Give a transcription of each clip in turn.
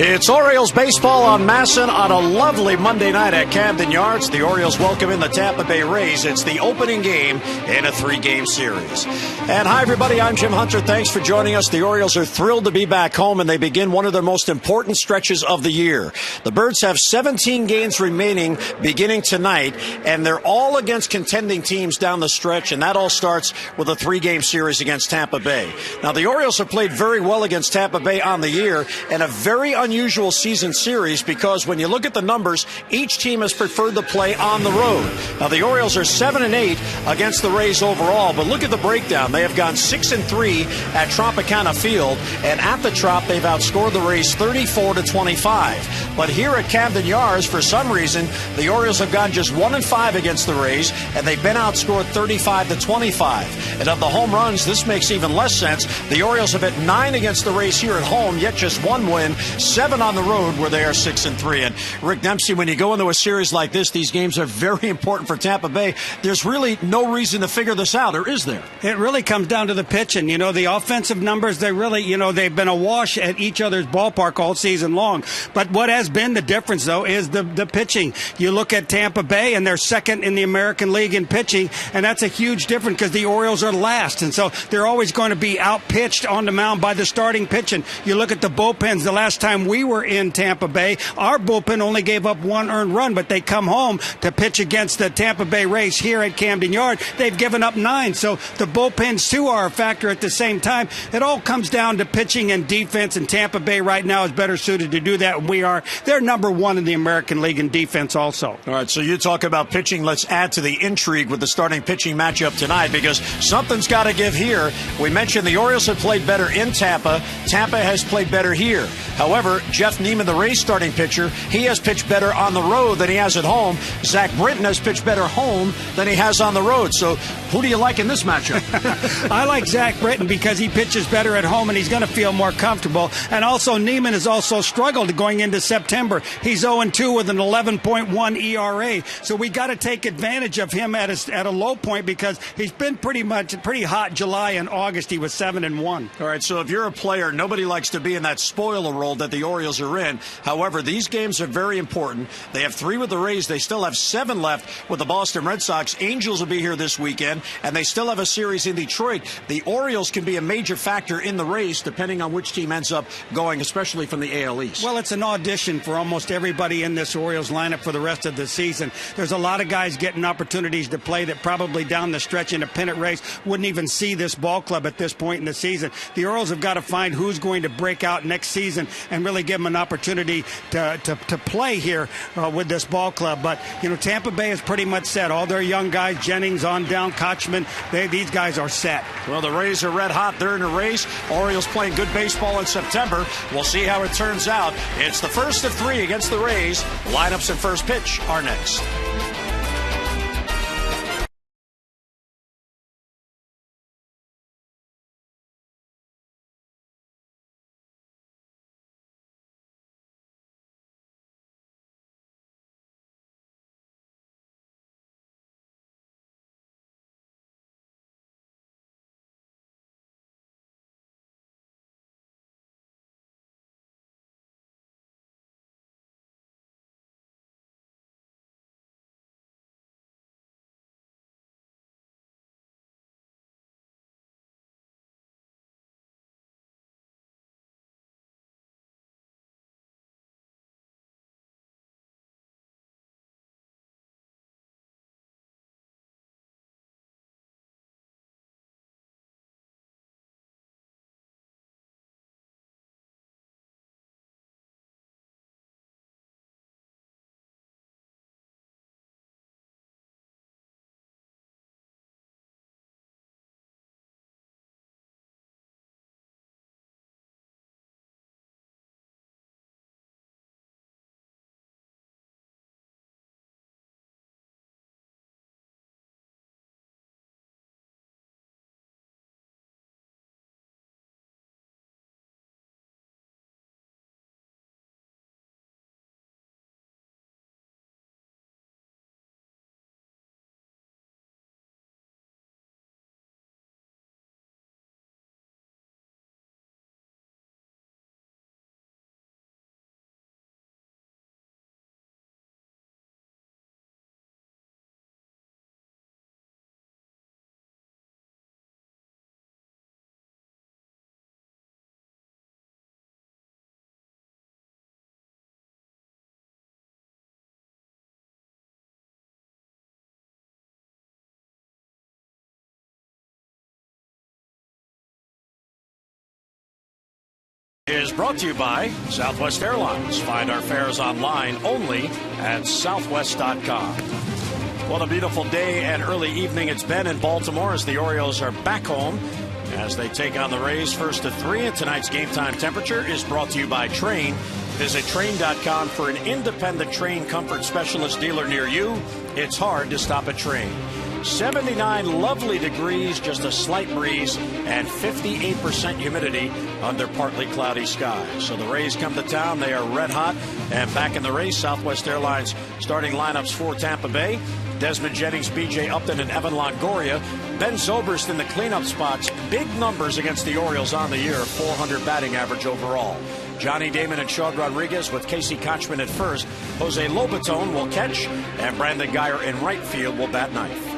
It's Orioles baseball on Masson on a lovely Monday night at Camden Yards. The Orioles welcome in the Tampa Bay Rays. It's the opening game in a 3-game series. And hi, everybody. I'm Jim Hunter. Thanks for joining us. The Orioles are thrilled to be back home, and they begin one of their most important stretches of the year. The Birds have 17 games remaining beginning tonight, and they're all against contending teams down the stretch, and that all starts with a 3-game series against Tampa Bay. Now, the Orioles have played very well against Tampa Bay on the year, and a very unusual season series because when you look at the numbers, each team has preferred to play on the road. Now, the Orioles are 7-8 against the Rays overall, but look at the breakdown. They have gone 6-3 at Tropicana Field, and at the Trop, they've outscored the Rays 34-25. But here at Camden Yards, for some reason, the Orioles have gone just 1-5 against the Rays, and they've been outscored 35-25. And of the home runs, this makes even less sense. The Orioles have hit 9 against the Rays here at home, yet just 1 win, 7 on the road where they are 6-3. And Rick Dempsey, when you go into a series like this, these games are very important for Tampa Bay. There's really no reason to figure this out, or is there? It really comes down to the pitching. You know, the offensive numbers, they really, they've been awash at each other's ballpark all season long. But what has been the difference, though, is the pitching. You look at Tampa Bay, and they're second in the American League in pitching, and that's a huge difference because the Orioles are last. And so they're always going to be outpitched on the mound by the starting pitching. You look at the bullpens. The last time we were in Tampa Bay, our bullpen only gave up 1 earned run, but they come home to pitch against the Tampa Bay Rays here at Camden Yard. They've given up 9, so the bullpens too are a factor at the same time. It all comes down to pitching and defense, and Tampa Bay right now is better suited to do that than we are. They're number 1 in the American League in defense also. All right, so you talk about pitching. Let's add to the intrigue with the starting pitching matchup tonight because something's got to give here. We mentioned the Orioles have played better in Tampa. Tampa has played better here. However, Jeff Neiman, the Rays starting pitcher, he has pitched better on the road than he has at home. Zach Britton has pitched better home than he has on the road. So who do you like in this matchup? I like Zach Britton because he pitches better at home and he's going to feel more comfortable. And also Neiman has also struggled going into September. He's 0-2 with an 11.1 ERA. So we got to take advantage of him at a low point because he's been pretty hot July and August. He was 7-1. All right, so if you're a player, nobody likes to be in that spoiler role that the Orioles are in. However, these games are very important. They have 3 with the Rays. They still have 7 left with the Boston Red Sox. Angels will be here this weekend, and they still have a series in Detroit. The Orioles can be a major factor in the race depending on which team ends up going, especially from the AL East. Well, it's an audition for almost everybody in this Orioles lineup for the rest of the season. There's a lot of guys getting opportunities to play that probably down the stretch in a pennant race wouldn't even see this ball club at this point in the season. The Orioles have got to find who's going to break out next season and really give them an opportunity to play here with this ball club. But, Tampa Bay is pretty much set. All their young guys, Jennings on down, Kochman, these guys are set. Well, the Rays are red hot. They're in a race. Orioles playing good baseball in September. We'll see how it turns out. It's the first of 3 against the Rays. Lineups and first pitch are next. is brought to you by Southwest Airlines. Find our fares online only at southwest.com. What a beautiful day and early evening it's been in Baltimore as the Orioles are back home as they take on the Rays first to 3. And tonight's game time temperature is brought to you by Train. Visit Train.com for an independent Train comfort specialist dealer near you. It's hard to stop a Train. 79 lovely degrees, just a slight breeze, and 58% humidity under partly cloudy skies. So the Rays come to town. They are red hot and back in the race. Southwest Airlines starting lineups for Tampa Bay. Desmond Jennings, B.J. Upton, and Evan Longoria. Ben Zobrist in the cleanup spots. Big numbers against the Orioles on the year, 400 batting average overall. Johnny Damon and Sean Rodriguez with Casey Kochman at first. Jose Lobaton will catch, and Brandon Guyer in right field will bat ninth.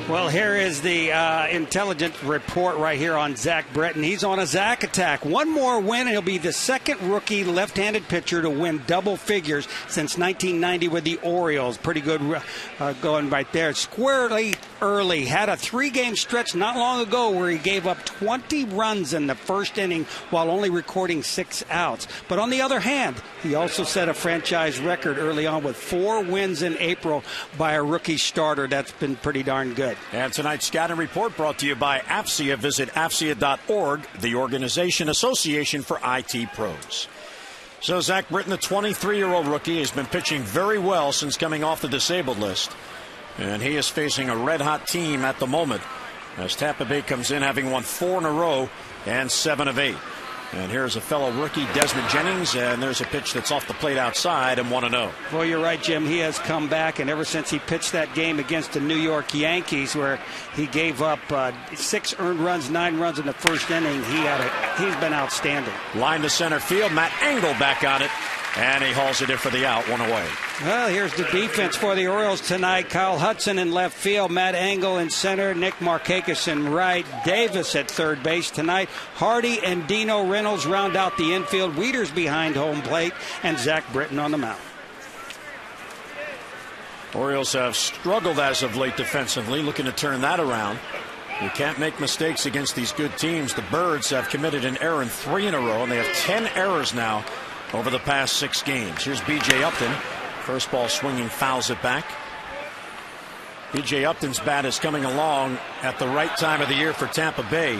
Well, here is the intelligence report right here on Zach Britton. He's on a Zach attack. One more win, and he'll be the second rookie left-handed pitcher to win double figures since 1990 with the Orioles. Pretty good going right there. Squarely early. Had a 3-game stretch not long ago where he gave up 20 runs in the first inning while only recording 6 outs. But on the other hand, he also set a franchise record early on with 4 wins in April by a rookie starter. That's been pretty darn good. And tonight's scouting report brought to you by AFCIA. Visit AFCIA.org, the organization association for IT pros. So Zach Britton, the 23-year-old rookie, has been pitching very well since coming off the disabled list. And he is facing a red-hot team at the moment as Tampa Bay comes in having won 4 in a row and 7 of 8. And here's a fellow rookie, Desmond Jennings, and there's a pitch that's off the plate outside and 1-0. Well, you're right, Jim. He has come back, and ever since he pitched that game against the New York Yankees where he gave up 6 earned runs, 9 runs in the first inning, he's been outstanding. Line to center field, Matt Engel back on it, and he hauls it in for the out, 1 away. Well, here's the defense for the Orioles tonight. Kyle Hudson in left field, Matt Engel in center, Nick Markakis in right, Davis at third base tonight. Hardy and Dino Reynolds round out the infield. Wieters behind home plate, and Zach Britton on the mound. Orioles have struggled as of late defensively, looking to turn that around. You can't make mistakes against these good teams. The Birds have committed an error in 3 in a row, and they have 10 errors now over the past 6 games. Here's B.J. Upton. First ball swinging, fouls it back. B.J. Upton's bat is coming along at the right time of the year for Tampa Bay.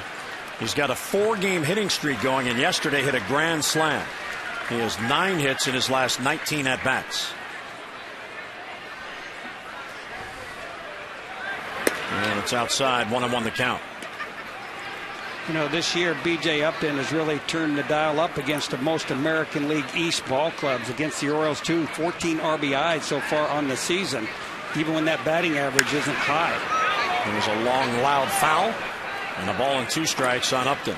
He's got a 4-game hitting streak going, and yesterday hit a grand slam. He has 9 hits in his last 19 at-bats. And it's outside, 1-1 the count. You know, this year, B.J. Upton has really turned the dial up against the most American League East ball clubs. Against the Orioles, too, 14 RBIs so far on the season, even when that batting average isn't high. There's a long, loud foul, and a ball and 2 strikes on Upton.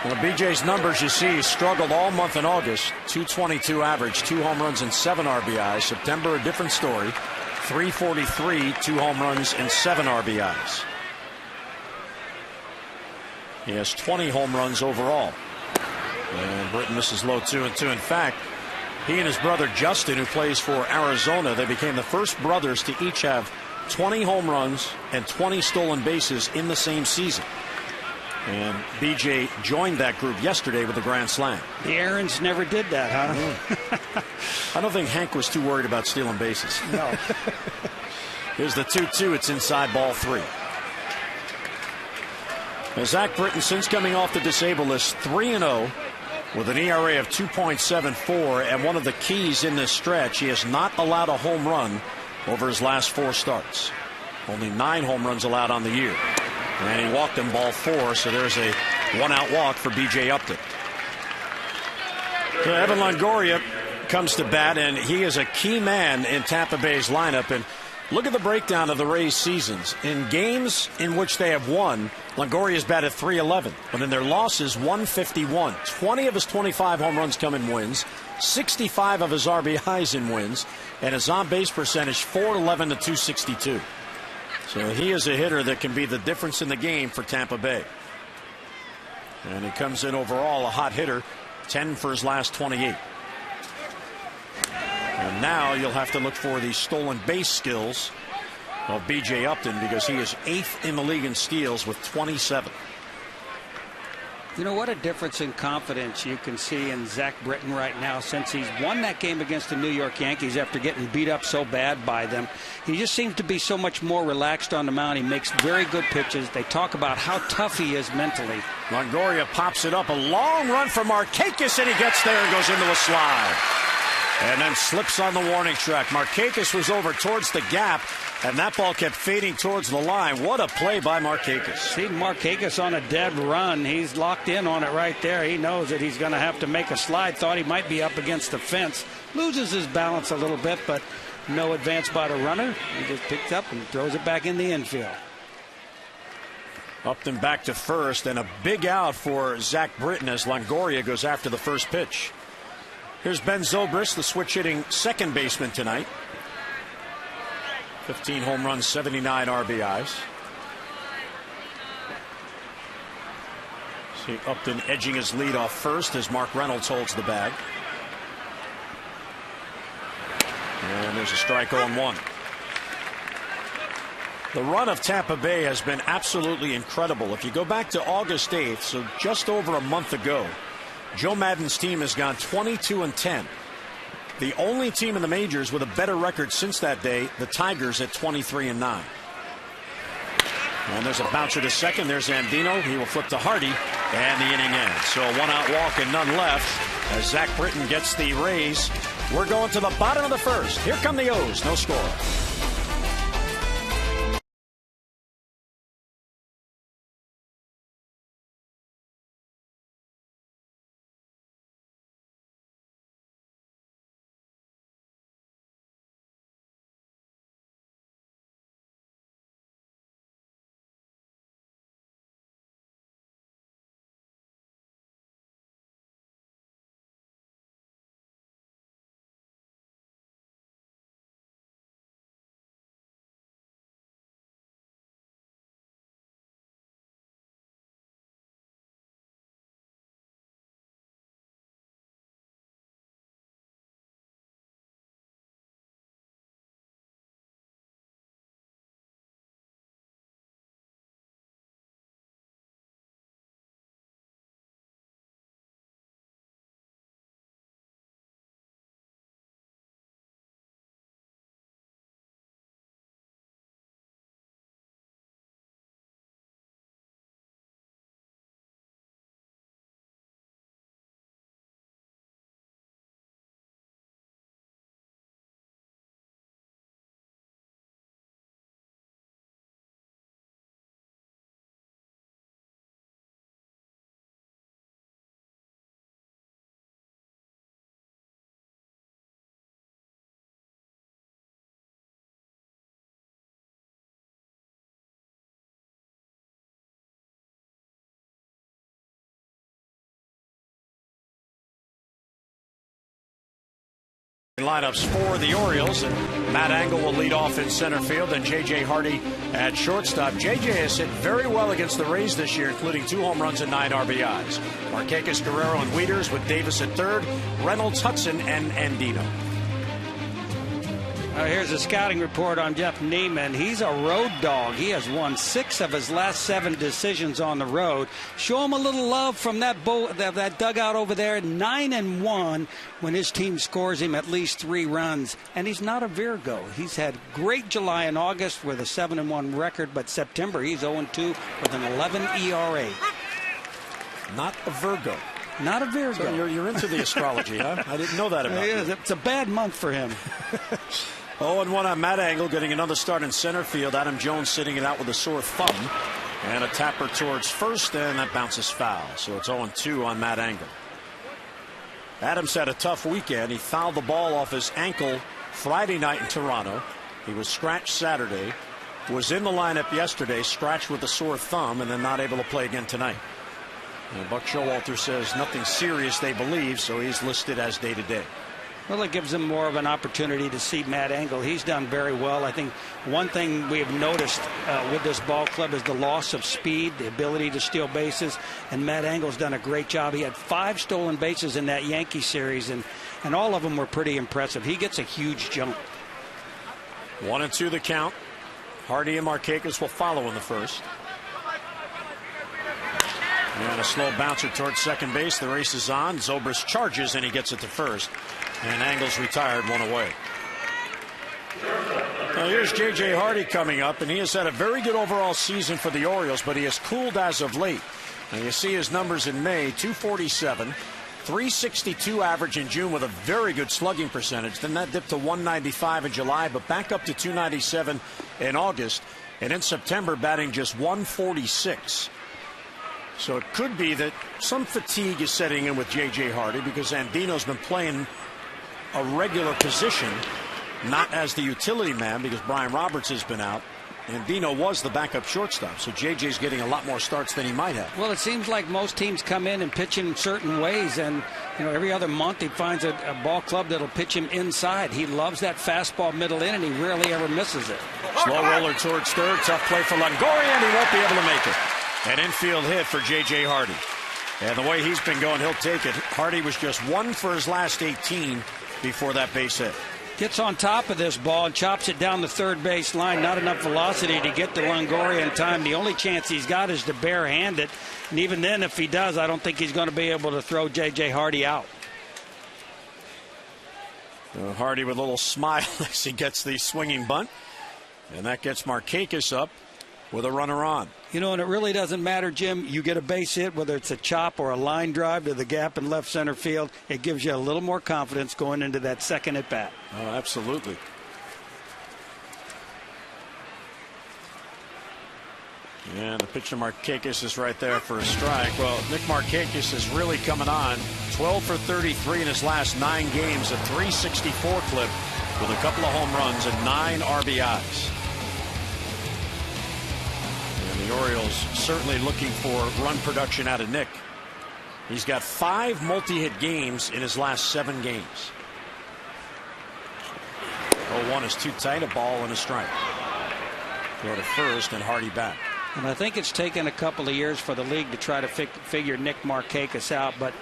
Well, B.J.'s numbers, you see, he struggled all month in August. 222 average, 2 home runs and 7 RBIs. September, a different story. 343, 2 home runs and 7 RBIs. He has 20 home runs overall. And Britton misses low 2-2. In fact, he and his brother Justin, who plays for Arizona, they became the first brothers to each have 20 home runs and 20 stolen bases in the same season. And B.J. joined that group yesterday with a grand slam. The Aarons never did that, huh? I don't think Hank was too worried about stealing bases. No. Here's the 2-2. It's inside, ball 3. Now, Zach Britton, since coming off the disabled list, 3-0 with an ERA of 2.74, and one of the keys in this stretch, he has not allowed a home run over his last 4 starts. Only 9 home runs allowed on the year. And he walked in ball 4, so there's a 1-out walk for B.J. Upton. So Evan Longoria comes to bat, and he is a key man in Tampa Bay's lineup. And look at the breakdown of the Rays' seasons. In games in which they have won, Longoria's batted .311, but in their losses, .151. 20 of his 25 home runs come in wins, 65 of his RBIs in wins, and his on-base percentage .411 to .262. So he is a hitter that can be the difference in the game for Tampa Bay. And he comes in overall a hot hitter, 10 for his last 28. And now you'll have to look for the stolen base skills of B.J. Upton, because he is 8th in the league in steals with 27. You know what a difference in confidence you can see in Zach Britton right now since he's won that game against the New York Yankees after getting beat up so bad by them. He just seems to be so much more relaxed on the mound. He makes very good pitches. They talk about how tough he is mentally. Longoria pops it up. A long run for Markakis, and he gets there and goes into a slide. And then slips on the warning track. Markakis was over towards the gap, and that ball kept fading towards the line. What a play by Markakis. See Markakis on a dead run. He's locked in on it right there. He knows that he's going to have to make a slide. Thought he might be up against the fence. Loses his balance a little bit, but no advance by the runner. He just picks up and throws it back in the infield. Upton back to first, and a big out for Zach Britton as Longoria goes after the first pitch. Here's Ben Zobrist, the switch-hitting second baseman tonight. 15 home runs, 79 RBIs. See Upton edging his lead off first as Mark Reynolds holds the bag. And there's a strike 0-1. The run of Tampa Bay has been absolutely incredible. If you go back to August 8th, so just over a month ago, Joe Maddon's team has gone 22-10. The only team in the majors with a better record since that day, the Tigers, at 23-9. And there's a bouncer to second. There's Andino. He will flip to Hardy, and the inning ends. So a one-out walk and none left as Zach Britton gets the raise. We're going to the bottom of the first. Here come the O's. No score. Lineups for the Orioles, and Matt Angle will lead off in center field, and J.J. Hardy at shortstop. J.J. has hit very well against the Rays this year, including 2 home runs and 9 RBIs. Markakis, Guerrero, and Wieters with Davis at third, Reynolds, Hudson, and Andino. Here's a scouting report on Jeff Neiman. He's a road dog. He has won 6 of his last 7 decisions on the road. Show him a little love from that dugout over there. 9-1 when his team scores him at least 3 runs. And he's not a Virgo. He's had great July and August with a 7-1 record, but September he's 0-2 with an 11 ERA. Not a Virgo. Not a Virgo. So you're into the astrology, huh? I didn't know that about you. It's a bad month for him. 0-1 on Matt Angle, getting another start in center field. Adam Jones sitting it out with a sore thumb. And a tapper towards first, and that bounces foul. So it's 0-2 on Matt Angle. Adams had a tough weekend. He fouled the ball off his ankle Friday night in Toronto. He was scratched Saturday. Was in the lineup yesterday, scratched with a sore thumb, and then not able to play again tonight. And Buck Showalter says nothing serious, they believe, so he's listed as day-to-day. Well, it gives him more of an opportunity to see Matt Angle. He's done very well. I think one thing we have noticed with this ball club is the loss of speed, the ability to steal bases, and Matt Angle's done a great job. He had 5 stolen bases in that Yankee series, and all of them were pretty impressive. He gets a huge jump. 1-2 the count. Hardy and Markakis will follow in the first. And a slow bouncer towards second base. The race is on. Zobrist charges and he gets it to first. And Angles retired, one away. Now here's J.J. Hardy coming up, and he has had a very good overall season for the Orioles, but he has cooled as of late. Now you see his numbers in May, 247, 362 average in June with a very good slugging percentage. Then that dipped to 195 in July, but back up to 297 in August. And in September, batting just 146. So it could be that some fatigue is setting in with J.J. Hardy because Andino's been playing a regular position, not as the utility man because Brian Roberts has been out. Andino was the backup shortstop, so J.J.'s getting a lot more starts than he might have. Well, it seems like most teams come in and pitch in certain ways, and every other month he finds a ball club that'll pitch him inside. He loves that fastball middle in, and he rarely ever misses it. Slow roller towards third, tough play for Longoria, and he won't be able to make it. An infield hit for J.J. Hardy. And the way he's been going, he'll take it. Hardy was just 1 for his last 18 before that base hit. Gets on top of this ball and chops it down the third base line. Not enough velocity to get to Longoria in time. The only chance he's got is to barehand it. And even then, if he does, I don't think he's going to be able to throw J.J. Hardy out. Hardy with a little smile as he gets the swinging bunt. And that gets Markakis up with a runner on. And it really doesn't matter, Jim. You get a base hit, whether it's a chop or a line drive to the gap in left center field, it gives you a little more confidence going into that second at bat. Oh, absolutely. And the pitch to Markakis is right there for a strike. Well, Nick Markakis is really coming on. 12 for 33 in his last 9 games, a 364 clip with a couple of home runs and 9 RBIs. The Orioles certainly looking for run production out of Nick. He's got 5 multi-hit games in his last 7 games. 0-1 is too tight, a ball and a strike. Go to first and Hardy back. And I think it's taken a couple of years for the league to try to figure Nick Markakis out, but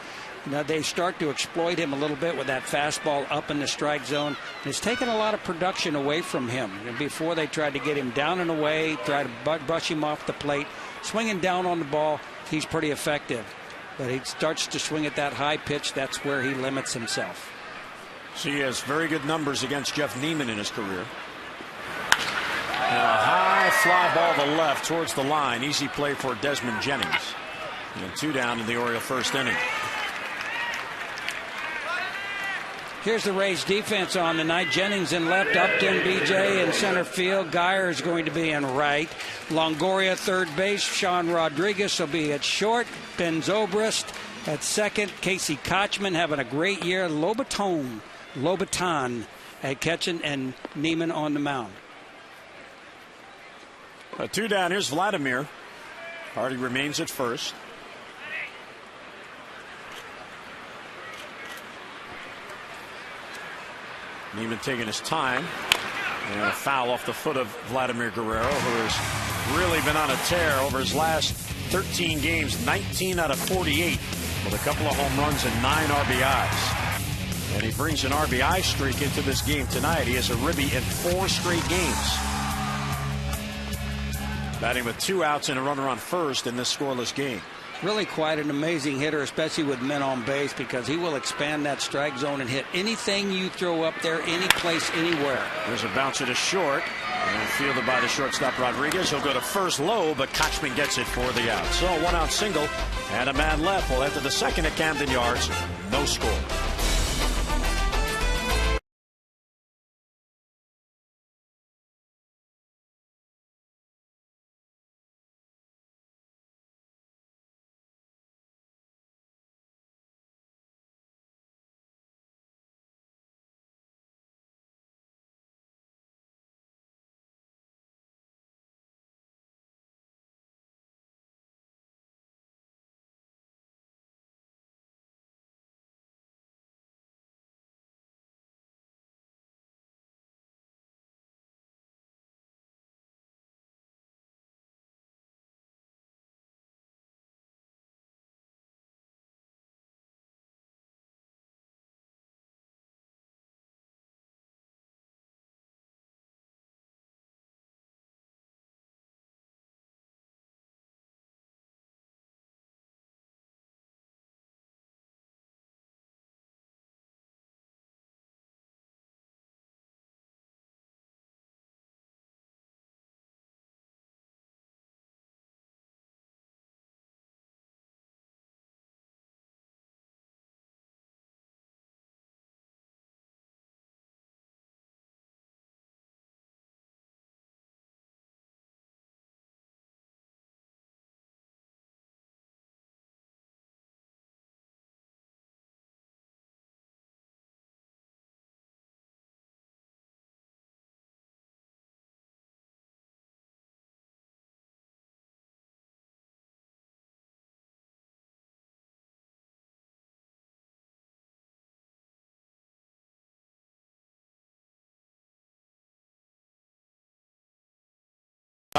they start to exploit him a little bit with that fastball up in the strike zone. It's taken a lot of production away from him. And before they tried to get him down and away, try to brush him off the plate, swinging down on the ball, he's pretty effective. But he starts to swing at that high pitch. That's where he limits himself. So he has very good numbers against Jeff Neiman in his career. And a high fly ball to left towards the line. Easy play for Desmond Jennings. And 2 down in the Oriole first inning. Here's the Rays defense on the night. Jennings in left, Upton, BJ in center field. Geyer is going to be in right. Longoria third base. Sean Rodriguez will be at short. Ben Zobrist at second. Casey Kochman having a great year. Lobaton at catching, and Neiman on the mound. 2 down. Here's Vladimir. Hardy remains at first. Neiman taking his time. And a foul off the foot of Vladimir Guerrero, who has really been on a tear over his last 13 games, 19 out of 48, with a couple of home runs and 9 RBIs. And he brings an RBI streak into this game tonight. He has a ribby in 4 straight games. Batting with 2 outs and a runner on first in this scoreless game. Really quite an amazing hitter, especially with men on base, because he will expand that strike zone and hit anything you throw up there, any place, anywhere. There's a bouncer to short, and fielded by the shortstop Rodriguez. He'll go to first low, but Kochman gets it for the out. So a 1-out single and a man left. Well, after the second at Camden Yards, no score.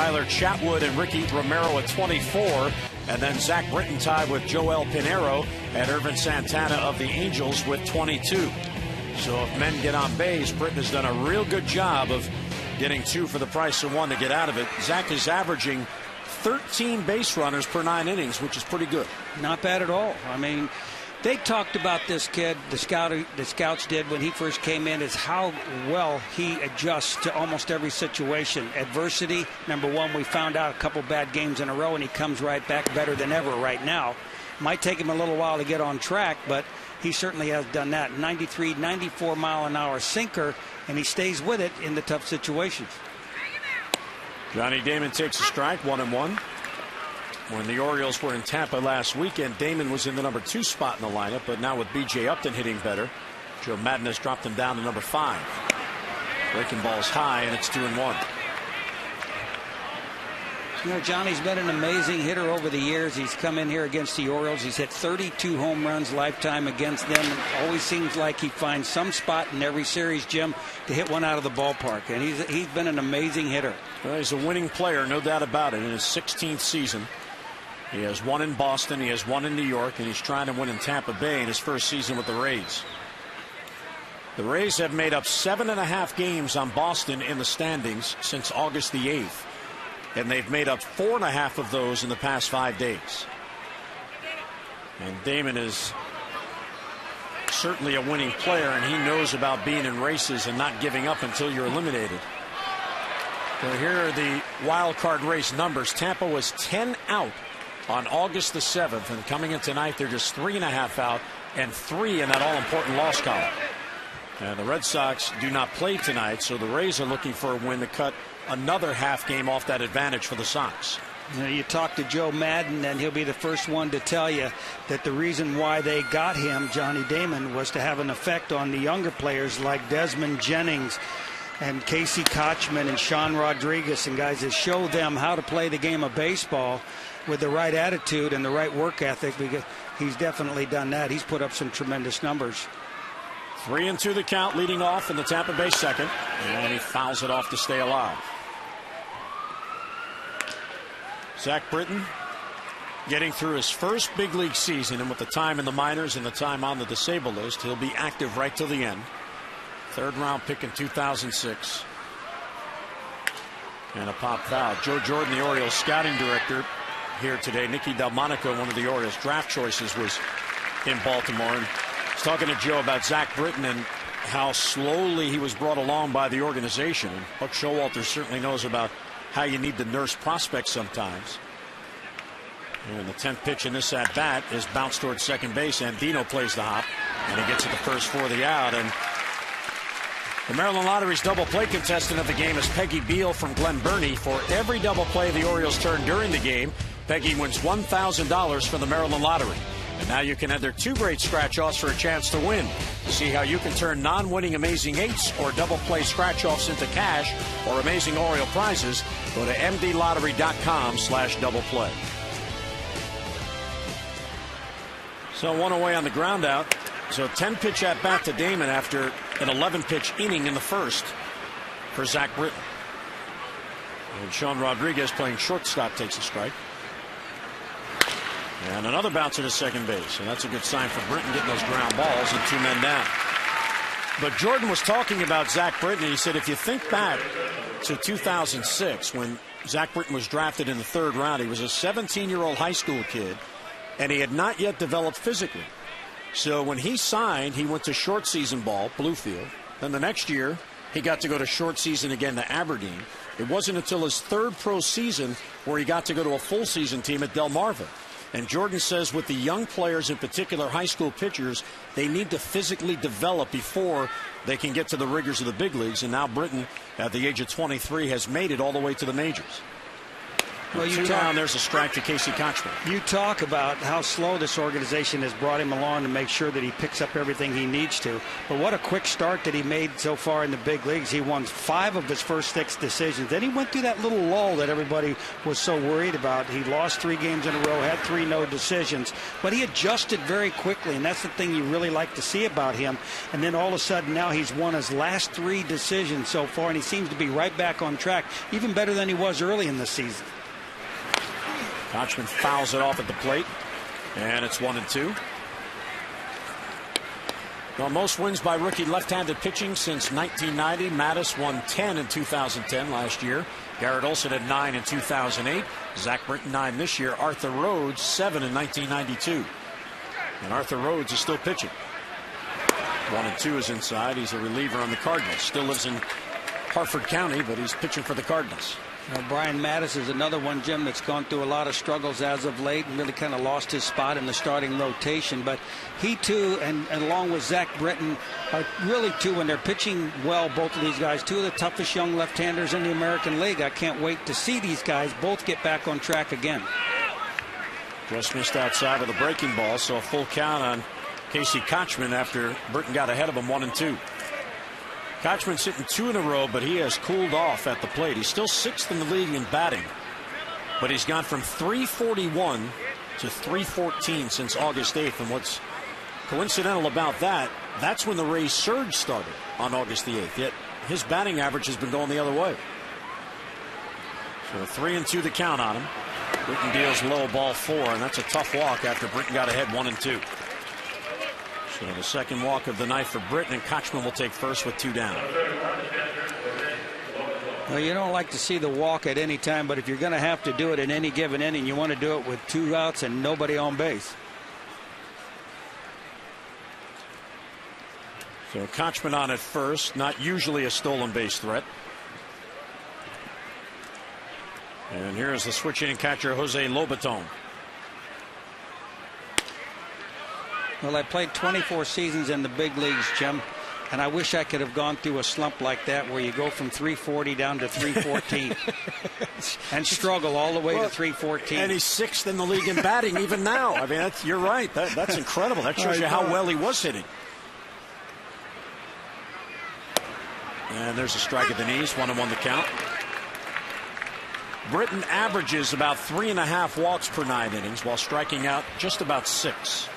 Tyler Chatwood and Ricky Romero at 24. And then Zach Britton tied with Joel Pinheiro and Irvin Santana of the Angels with 22. So if men get on base, Britton has done a real good job of getting 2 for the price of 1 to get out of it. Zach is averaging 13 base runners per 9 innings, which is pretty good. Not bad at all. I mean, they talked about this kid, the scouts did when he first came in, is how well he adjusts to almost every situation. Adversity, number one, we found out a couple bad games in a row, and he comes right back better than ever right now. Might take him a little while to get on track, but he certainly has done that. 93, 94 mile an hour sinker, and he stays with it in the tough situations. Johnny Damon takes a strike, 1-1. When the Orioles were in Tampa last weekend, Damon was in the number 2 spot in the lineup, but now with B.J. Upton hitting better, Joe Madden has dropped him down to number 5. Breaking balls high, and it's 2-1. You know, Johnny's been an amazing hitter over the years. He's come in here against the Orioles. He's hit 32 home runs lifetime against them. It always seems like he finds some spot in every series, Jim, to hit one out of the ballpark. And he's been an amazing hitter. Well, he's a winning player, no doubt about it, in his 16th season. He has 1 in Boston, he has 1 in New York, and he's trying to win in Tampa Bay in his first season with the Rays. The Rays have made up 7.5 games on Boston in the standings since August the 8th. And they've made up 4.5 of those in the past 5 days. And Damon is certainly a winning player, and he knows about being in races and not giving up until you're eliminated. So here are the wild card race numbers. Tampa was 10 out on August the 7th, and coming in tonight, they're just 3.5 out and 3 in that all-important loss column. And the Red Sox do not play tonight, so the Rays are looking for a win to cut another half game off that advantage for the Sox. You talk to Joe Madden, and he'll be the first one to tell you that the reason why they got him, Johnny Damon, was to have an effect on the younger players like Desmond Jennings and Casey Kochman and Sean Rodriguez and guys that show them how to play the game of baseball with the right attitude and the right work ethic. He's definitely done that. He's put up some tremendous numbers. 3-2 the count, leading off in the Tampa Bay second, and he fouls it off to stay alive. Zach Britton getting through his first big league season, and with the time in the minors and the time on the disabled list, he'll be active right till the end. 3rd round pick in 2006. And a pop foul. Joe Jordan, the Orioles scouting director, here today. Nicky Delmonico, one of the Orioles draft choices, was in Baltimore, and was talking to Joe about Zach Britton and how slowly he was brought along by the organization. Buck Showalter certainly knows about how you need to nurse prospects sometimes. And the 10th pitch in this at bat is bounced towards second base. Andino plays the hop, and he gets it the first for the out. And the Maryland Lottery's double play contestant of the game is Peggy Beal from Glen Burnie. For every double play the Orioles turn during the game, Peggy wins $1,000 from the Maryland Lottery. And now you can enter 2 great scratch-offs for a chance to win. To see how you can turn non-winning Amazing Eights or double play scratch-offs into cash or amazing Oriole prizes, go to mdlottery.com/double play. So 1 away on the ground out. So 10 pitch at bat to Damon after an 11 pitch inning in the first for Zach Britton. And Sean Rodriguez, playing shortstop, takes a strike. And another bouncer to second base. And that's a good sign for Britton, getting those ground balls and 2 men down. But Jordan was talking about Zach Britton. He said if you think back to 2006 when Zach Britton was drafted in the 3rd round, he was a 17-year-old high school kid, and he had not yet developed physically. So when he signed, he went to short season ball, Bluefield. Then the next year, he got to go to short season again to Aberdeen. It wasn't until his 3rd pro season where he got to go to a full season team at Delmarva. And Jordan says with the young players, in particular high school pitchers, they need to physically develop before they can get to the rigors of the big leagues. And now Britton, at the age of 23, has made it all the way to the majors. Well, Two down, there's a strike to Casey Kochman. You talk about how slow this organization has brought him along to make sure that he picks up everything he needs to. But what a quick start that he made so far in the big leagues. He won 5 of his first 6 decisions. Then he went through that little lull that everybody was so worried about. He lost 3 games in a row, had 3 no decisions. But he adjusted very quickly, and that's the thing you really like to see about him. And then all of a sudden now he's won his last 3 decisions so far, and he seems to be right back on track, even better than he was early in the season. Kochman fouls it off at the plate, and it's 1-2. Well, most wins by rookie left-handed pitching since 1990. Mattis won 10 in 2010 last year. Garrett Olson had 9 in 2008. Zach Britton 9 this year. Arthur Rhodes 7 in 1992. And Arthur Rhodes is still pitching. 1-2 is inside. He's a reliever on the Cardinals. Still lives in Harford County, but he's pitching for the Cardinals. Brian Mattis is another one, Jim, that's gone through a lot of struggles as of late and really kind of lost his spot in the starting rotation. But he, too, and along with Zach Britton, are really, too, when they're pitching well, both of these guys, 2 of the toughest young left-handers in the American League. I can't wait to see these guys both get back on track again. Just missed outside of the breaking ball, so a full count on Casey Kochman after Britton got ahead of him 1-2. Kochman's hitting 2 in a row, but he has cooled off at the plate. He's still 6th in the league in batting, but he's gone from 341 to 314 since August 8th. And what's coincidental about that, that's when the Rays surge started on August the 8th. Yet his batting average has been going the other way. So 3-2 the count on him. Britton deals low, ball 4, and that's a tough walk after Britton got ahead 1-2. So the second walk of the night for Britton, and Kochman will take first with 2 down. Well, you don't like to see the walk at any time, but if you're going to have to do it in any given inning, you want to do it with 2 outs and nobody on base. So Kochman on at first, not usually a stolen base threat. And here's the switch hitting catcher, Jose Lobaton. Well, I played 24 seasons in the big leagues, Jim, and I wish I could have gone through a slump like that where you go from 340 down to 314 and struggle all the way to 314. And he's 6th in the league in batting even now. I mean, you're right. That's incredible. That shows you how well he was hitting. And there's a strike at the knees. 1-1 the count. Britton averages about 3.5 walks per 9 innings while striking out just about 6.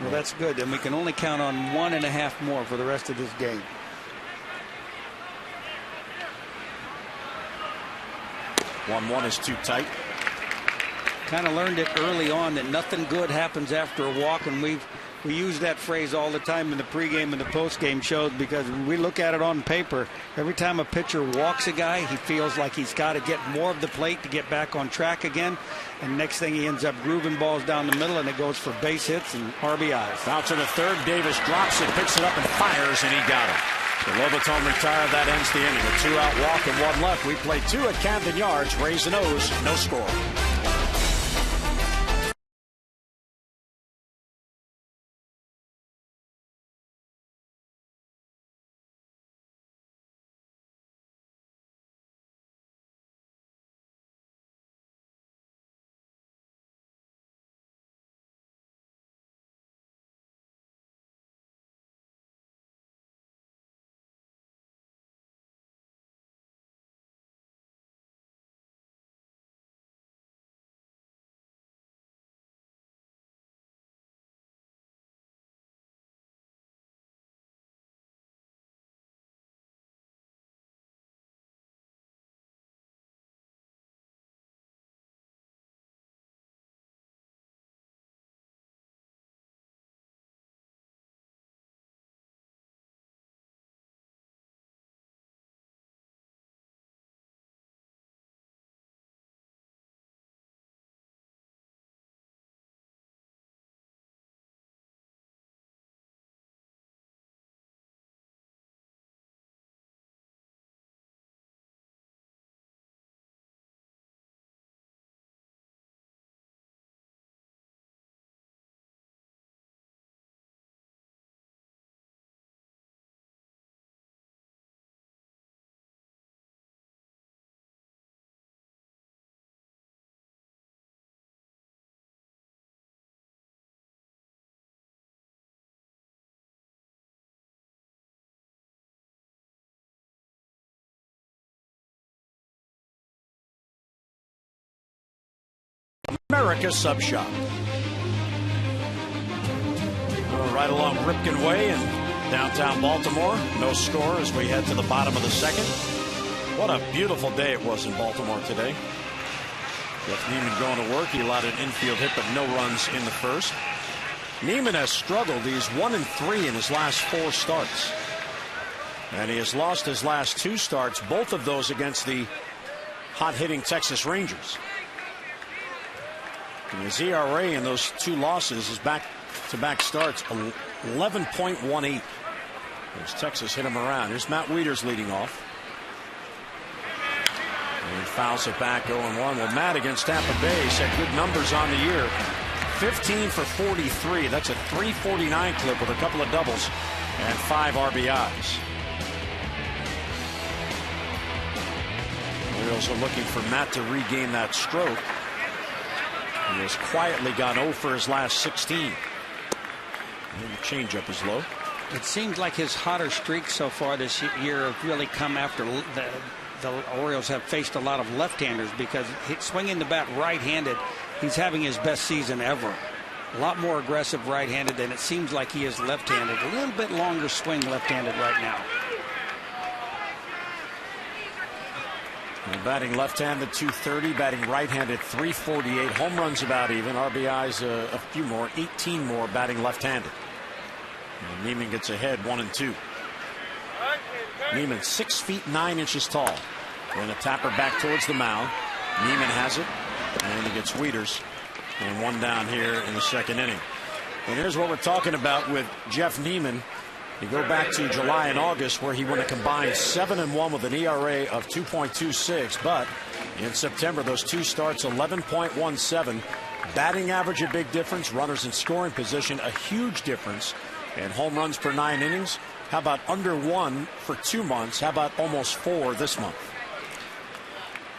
Well, that's good. And we can only count on 1.5 more for the rest of this game. One is too tight. Kind of learned it early on that nothing good happens after a walk, and we use that phrase all the time in the pregame and the postgame shows because we look at it on paper. Every time a pitcher walks a guy, he feels like he's got to get more of the plate to get back on track again. And next thing he ends up grooving balls down the middle, and it goes for base hits and RBIs. Out to the third. Davis drops it, picks it up, and fires, and he got it. So Lobaton retired. That ends the inning. A 2-out walk and 1 left. We play 2 at Camden Yards. Rays and O's. No score. America's Sub Shop. Right along Ripken Way in downtown Baltimore. No score as we head to the bottom of the second. What a beautiful day it was in Baltimore today. Jeff Neiman going to work. He allowed an infield hit, but no runs in the first. Neiman has struggled. He's 1-3 in his last 4 starts. And he has lost his last 2 starts, both of those against the hot-hitting Texas Rangers. And his ERA in those 2 losses, his back-to-back starts, 11.18. As Texas hit him around. Here's Matt Wieters leading off. And he fouls it back 0-1. Well, Matt against Tampa Bay set good numbers on the year. 15 for 43. That's a 349 clip with a couple of doubles and 5 RBIs. The Orioles are looking for Matt to regain that stroke. He has quietly gone 0 for his last 16. And the changeup is low. It seems like his hotter streaks so far this year have really come after the Orioles have faced a lot of left-handers, because swinging the bat right-handed, he's having his best season ever. A lot more aggressive right-handed than it seems like he is left-handed. A little bit longer swing left-handed right now. And batting left-handed 230, batting right-handed 348. Home runs about even. RBIs a few more, 18 more batting left-handed. And Neiman gets ahead 1-2. Neiman 6 feet 9 inches tall. And a tapper back towards the mound. Neiman has it, and he gets Wieters. And 1 down here in the second inning. And here's what we're talking about with Jeff Neiman. You go back to July and August, where he went a combined 7-1 with an ERA of 2.26. But in September, those 2 starts, 11.17. Batting average, a big difference. Runners in scoring position, a huge difference. And home runs per 9 innings. How about under 1 for 2 months? How about almost 4 this month?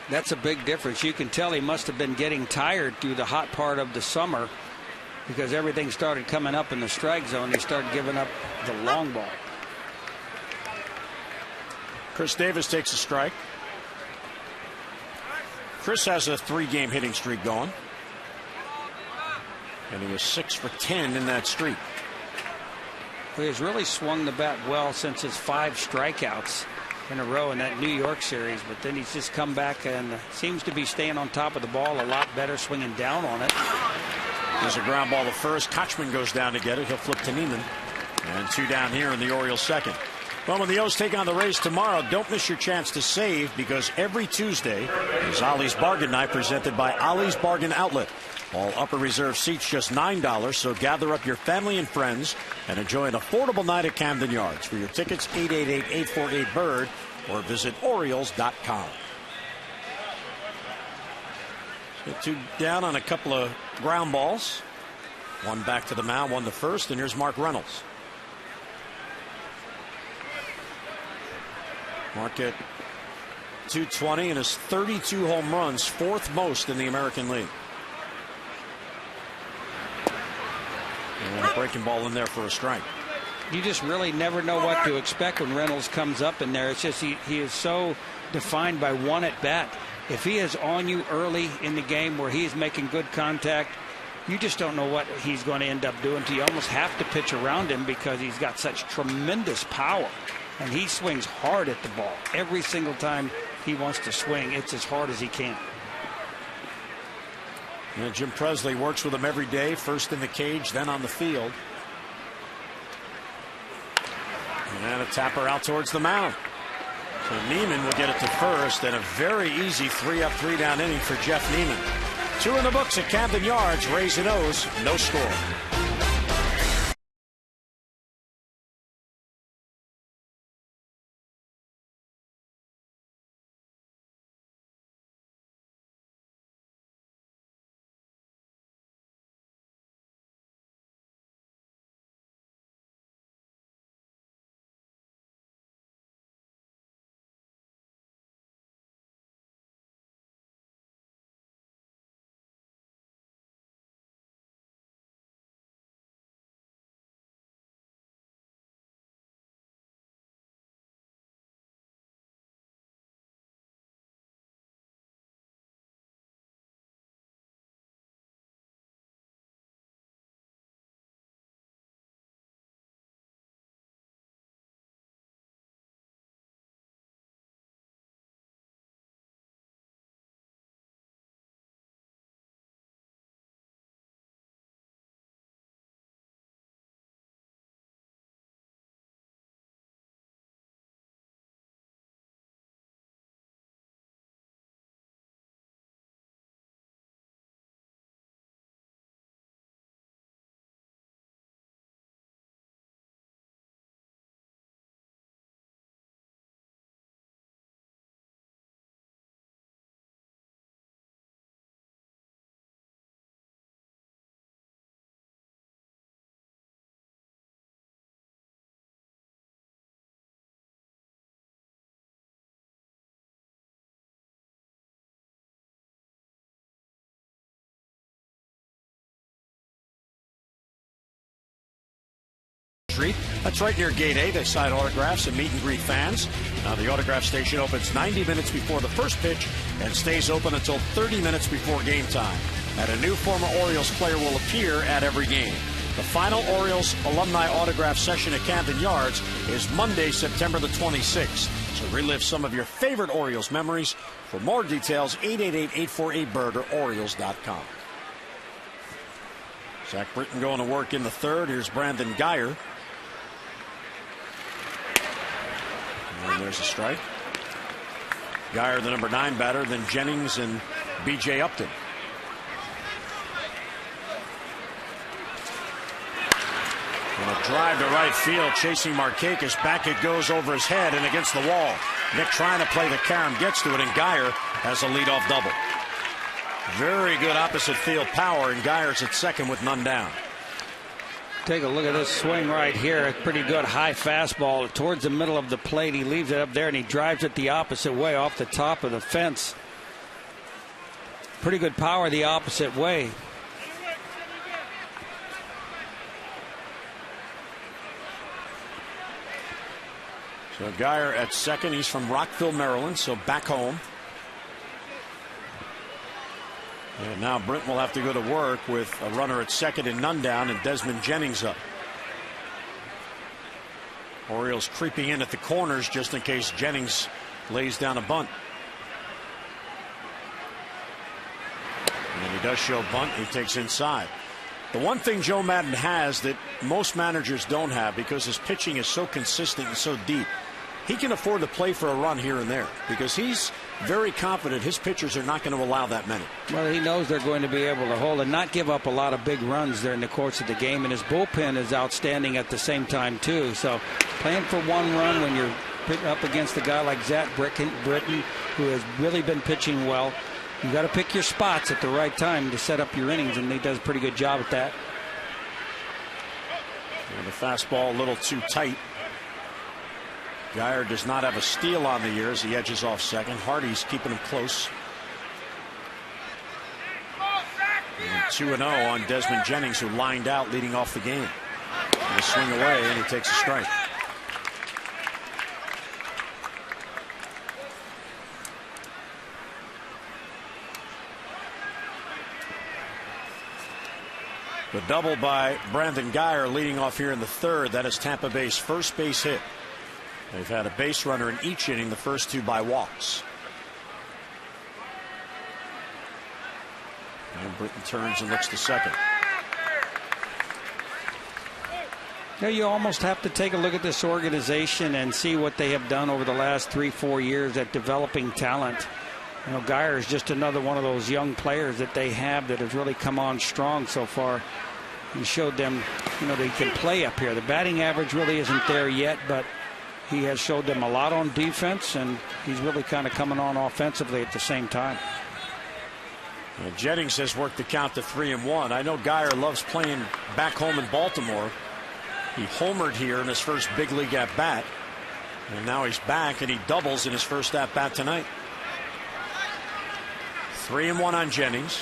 That's a big difference. You can tell he must have been getting tired through the hot part of the summer, because everything started coming up in the strike zone. He started giving up the long ball. Chris Davis takes a strike. Chris has a 3-game hitting streak going. And he was 6 for 10 in that streak. He has really swung the bat well since his 5 strikeouts in a row in that New York series, but then he's just come back and seems to be staying on top of the ball a lot better, swinging down on it. There's a ground ball to first. Kochman goes down to get it. He'll flip to Neiman. And 2 down here in the Orioles second. Well, when the O's take on the Rays tomorrow, don't miss your chance to save, because every Tuesday is Ollie's Bargain Night, presented by Ollie's Bargain Outlet. All upper reserve seats just $9, so gather up your family and friends and enjoy an affordable night at Camden Yards. For your tickets, 888-848-BIRD or visit Orioles.com. So 2 down on a couple of ground balls. 1 back to the mound, 1 to first, and here's Mark Reynolds. Mark at 220 and his 32 home runs, 4th most in the American League. And a breaking ball in there for a strike. You just really never know what to expect when Reynolds comes up in there. It's just he is so defined by 1 at bat. If he is on you early in the game where he's making good contact, you just don't know what he's going to end up doing. You almost have to pitch around him, because he's got such tremendous power. And he swings hard at the ball. Every single time he wants to swing, it's as hard as he can. And Jim Presley works with him every day, first in the cage, then on the field. And a tapper out towards the mound. So Neiman will get it to first, and a very easy 3-up, 3-down inning for Jeff Neiman. 2 in the books at Camden Yards. Rays and O's, no score. That's right near Gate 8. They sign autographs and meet and greet fans. Now, the autograph station opens 90 minutes before the first pitch and stays open until 30 minutes before game time. And a new former Orioles player will appear at every game. The final Orioles alumni autograph session at Camden Yards is Monday, September the 26th. So relive some of your favorite Orioles memories. For more details, 888-848-BIRD or Orioles.com. Zach Britton going to work in the third. Here's Brandon Guyer. And there's a strike. Guyer, the number 9 batter, then Jennings and B.J. Upton. And a drive to right field, chasing Markakis. Back it goes over his head and against the wall. Nick trying to play the carom, gets to it, and Guyer has a leadoff double. Very good opposite field power, and Guyer's at second with none down. Take a look at this swing right here. A pretty good high fastball towards the middle of the plate. He leaves it up there, and he drives it the opposite way off the top of the fence. Pretty good power the opposite way. So Guyer at second. He's from Rockville, Maryland, so back home. And now Britton will have to go to work with a runner at second and none down, and Desmond Jennings up. Orioles creeping in at the corners just in case Jennings lays down a bunt. And he does show bunt. He takes inside. The one thing Joe Maddon has that most managers don't have, because his pitching is so consistent and so deep, he can afford to play for a run here and there because he's very confident his pitchers are not going to allow that many. Well, he knows they're going to be able to hold and not give up a lot of big runs during the course of the game, and his bullpen is outstanding at the same time too. So playing for one run when you're up against a guy like Zach Britton, who has really been pitching well, you got to pick your spots at the right time to set up your innings, and he does a pretty good job at that. And the fastball a little too tight. Guyer does not have a steal on the year as he edges off second. Hardy's keeping him close. 2-0 on Desmond Jennings, who lined out leading off the game. And a swing away, and he takes a strike. The double by Brandon Guyer leading off here in the third. That is Tampa Bay's first base hit. They've had a base runner in each inning, the first two by walks. And Britton turns and looks to second. Now you almost have to take a look at this organization and see what they have done over the last 3-4 years at developing talent. You know, Guyer is just another one of those young players that they have that has really come on strong so far. He showed them, you know, they can play up here. The batting average really isn't there yet, but he has showed them a lot on defense, and he's really kind of coming on offensively at the same time. Well, Jennings has worked the count to 3-1. I know Guyer loves playing back home in Baltimore. He homered here in his first big league at bat, and now he's back and he doubles in his first at bat tonight. 3-1 on Jennings.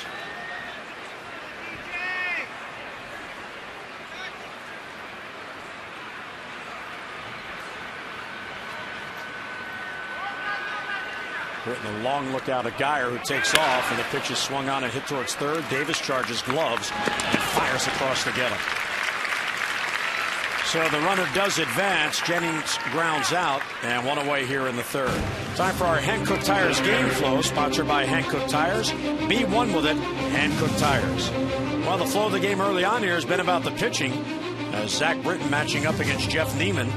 Britton, a long look out at Guyer, who takes off, and the pitch is swung on and hit towards third. Davis charges gloves and fires across to get him. So the runner does advance. Jennings grounds out, and one away here in the third. Time for our Hankook Tires game flow, sponsored by Hankook Tires. Be one with it, Hankook Tires. Well, the flow of the game early on here has been about the pitching, as Zach Britton matching up against Jeff Neiman.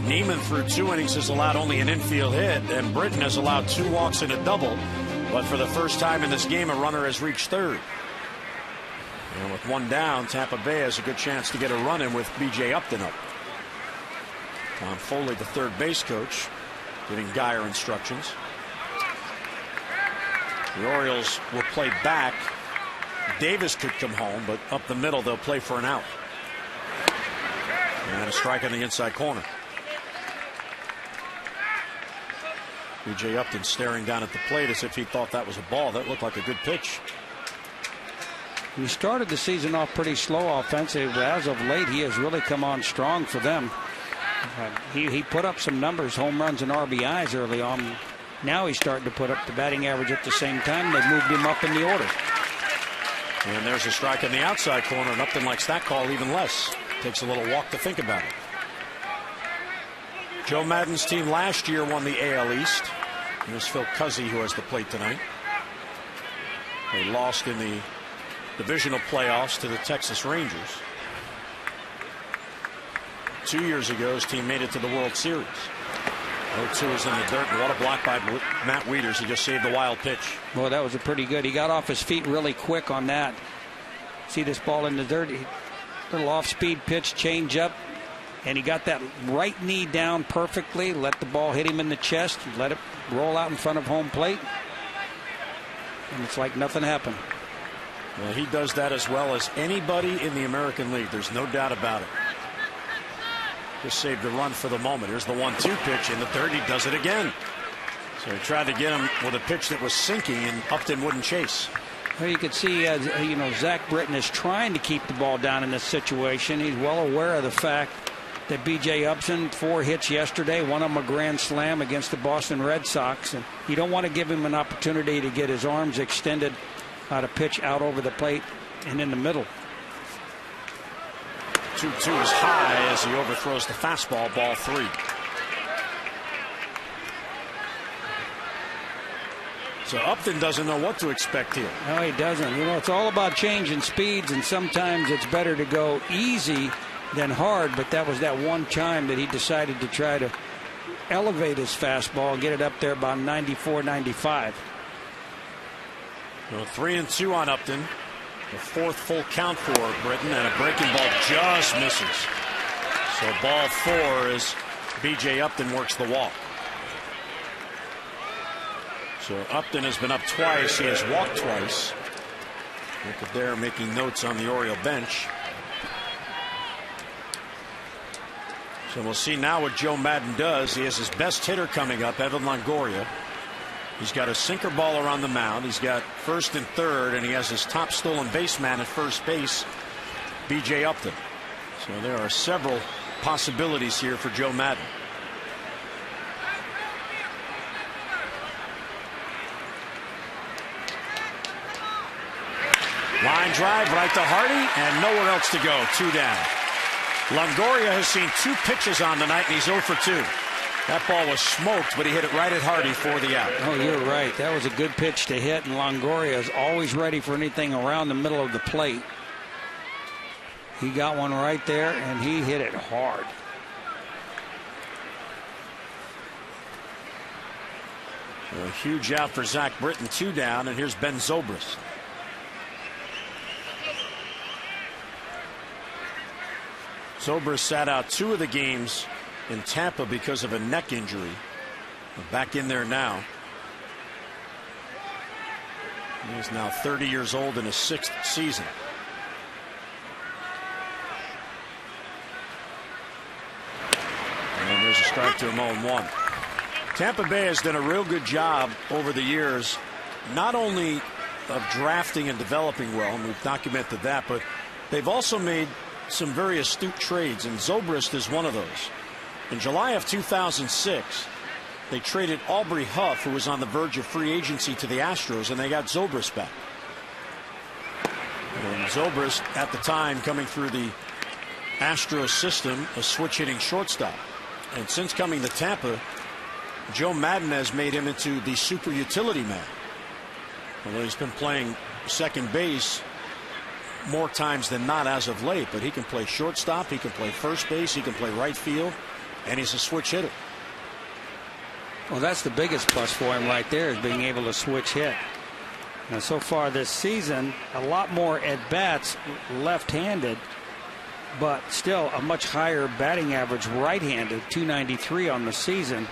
Neiman through 2 innings has allowed only an infield hit, and Britton has allowed 2 walks and a double. But for the first time in this game, a runner has reached third. And with 1 down, Tampa Bay has a good chance to get a run in with B.J. Upton up. Tom Foley, the third base coach, giving Guyer instructions. The Orioles will play back. Davis could come home, but up the middle, they'll play for an out. And a strike on the inside corner. B.J. Upton staring down at the plate as if he thought that was a ball. That looked like a good pitch. He started the season off pretty slow offensively, but as of late, he has really come on strong for them. He put up some numbers, home runs and RBIs early on. Now he's starting to put up the batting average at the same time. They moved him up in the order. And there's a strike in the outside corner, and Upton likes that call even less. Takes a little walk to think about it. Joe Maddon's team last year won the AL East. Here's Phil Cuzzi, who has the plate tonight. They lost in the divisional playoffs to the Texas Rangers. 2 years ago, his team made it to the World Series. 0-2 is in the dirt, and what a block by Matt Wieters. He just saved the wild pitch. Well, that was a pretty good. He got off his feet really quick on that. See this ball in the dirt? Little off-speed pitch, change up, and he got that right knee down perfectly. Let the ball hit him in the chest, let it roll out in front of home plate, and it's like nothing happened. Well, he does that as well as anybody in the American League. There's no doubt about it. Just saved the run for the moment. Here's the 1-2 pitch in the third. He does it again. So he tried to get him with a pitch that was sinking, and Upton wouldn't chase. Well, you could see, Zach Britton is trying to keep the ball down in this situation. He's well aware of the fact that B.J. Upton, 4 hits yesterday, one of them a grand slam against the Boston Red Sox, and you don't want to give him an opportunity to get his arms extended out of pitch out over the plate and in the middle. 2-2 is high as he overthrows the fastball, ball 3. So Upton doesn't know what to expect here. No, he doesn't. It's all about changing speeds, and sometimes it's better to go easy than hard, but that was that one time that he decided to try to elevate his fastball and get it up there about 94, 95. So 3-2 on Upton. The 4th full count for Britton, and a breaking ball just misses. So ball 4 as B.J. Upton works the walk. So Upton has been up twice. He has walked twice. Look at there, making notes on the Oriole bench. So we'll see now what Joe Maddon does. He has his best hitter coming up, Evan Longoria. He's got a sinker ball around the mound. He's got first and third, and he has his top stolen baseman at first base, B.J. Upton. So there are several possibilities here for Joe Maddon. Line drive right to Hardy, and nowhere else to go. 2 down. Longoria has seen 2 pitches on the night, and he's 0 for 2. That ball was smoked, but he hit it right at Hardy for the out. Oh, you're right. That was a good pitch to hit, and Longoria is always ready for anything around the middle of the plate. He got one right there, and he hit it hard. So a huge out for Zach Britton, 2 down, and here's Ben Zobrist. Zobrist sat out 2 of the games in Tampa because of a neck injury. Back in there now. He's now 30 years old in his 6th season. And there's a strike to him, 0-1. Tampa Bay has done a real good job over the years, not only of drafting and developing well, and we've documented that, but they've also made some very astute trades, and Zobrist is one of those. In July of 2006, they traded Aubrey Huff, who was on the verge of free agency, to the Astros, and they got Zobrist back. And Zobrist, at the time, coming through the Astros system, a switch-hitting shortstop. And since coming to Tampa, Joe Maddon has made him into the super utility man. Although he's been playing second base more times than not as of late, but he can play shortstop, he can play first base, he can play right field, and he's a switch hitter. Well, that's the biggest plus for him right there, is being able to switch hit. Now, so far this season, a lot more at-bats left-handed, but still a much higher batting average right-handed, 293 on the season.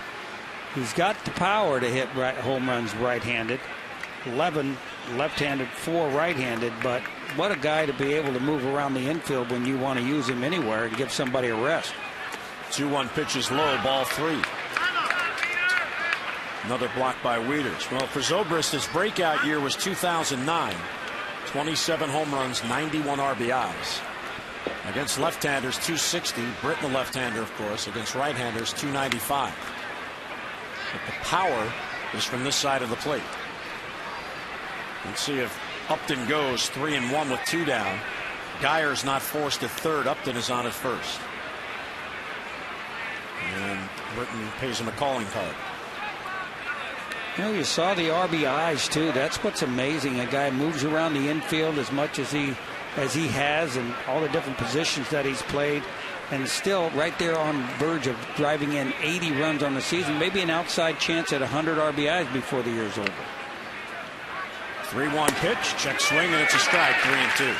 He's got the power to hit home runs right-handed, 11 left-handed, 4 right-handed, but what a guy to be able to move around the infield when you want to use him anywhere and give somebody a rest. 2-1 pitch is low, ball 3. Another block by Wieters. Well, for Zobrist, his breakout year was 2009. 27 home runs, 91 RBIs. Against left-handers, 260. Britton, the left-hander, of course. Against right-handers, 295. But the power is from this side of the plate. Let's see if Upton goes 3-1 with 2 down. Geyer's not forced at third. Upton is on at first. And Britton pays him a calling card. You know, you saw the RBIs too. That's what's amazing. A guy moves around the infield as much as he has, and all the different positions that he's played, and still right there on verge of driving in 80 runs on the season. Maybe an outside chance at 100 RBIs before the year's over. 3-1 pitch, check swing, and it's a strike. 3-2.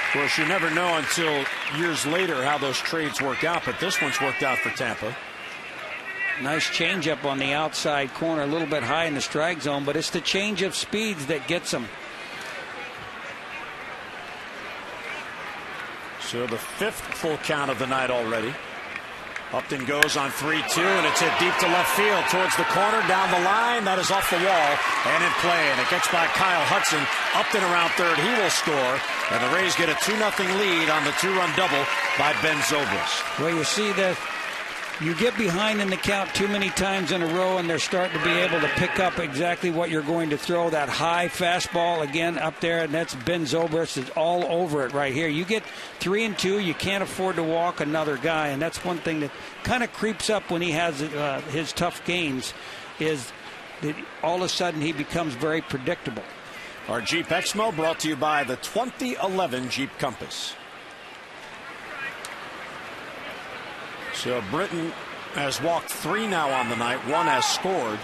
Of course, you never know until years later how those trades work out, but this one's worked out for Tampa. Nice changeup on the outside corner, a little bit high in the strike zone, but it's the change of speeds that gets him. So the 5th full count of the night already. Upton goes on 3-2, and it's hit deep to left field towards the corner, down the line. That is off the wall and in play, and it gets by Kyle Hudson. Upton around third. He will score, and the Rays get a 2-0 lead on the 2-run double by Ben Zobrist. Well, you see that you get behind in the count too many times in a row, and they're starting to be able to pick up exactly what you're going to throw. That high fastball again up there, and that's Ben Zobrist is all over it right here. You get 3-2, you can't afford to walk another guy, and that's one thing that kind of creeps up when he has his tough games, is that all of a sudden he becomes very predictable. Our Jeep Exmo brought to you by the 2011 Jeep Compass. So Britton has walked 3 now on the night. 1 has scored.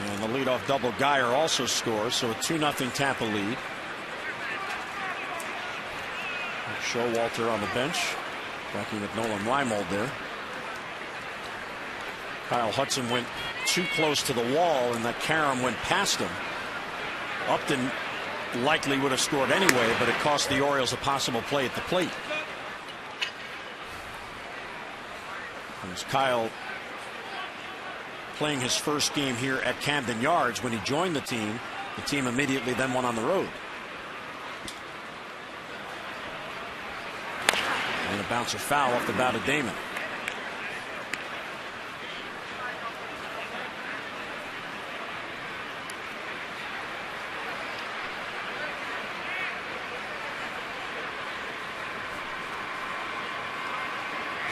And the leadoff double Geyer also scores. So a 2-0 Tampa lead. Showalter on the bench, working with Nolan Reimold there. Kyle Hudson went too close to the wall, and that carom went past him. Upton likely would have scored anyway, but it cost the Orioles a possible play at the plate. There's Kyle playing his first game here at Camden Yards. When he joined the team immediately then went on the road. And a bouncer foul off the bat of Damon.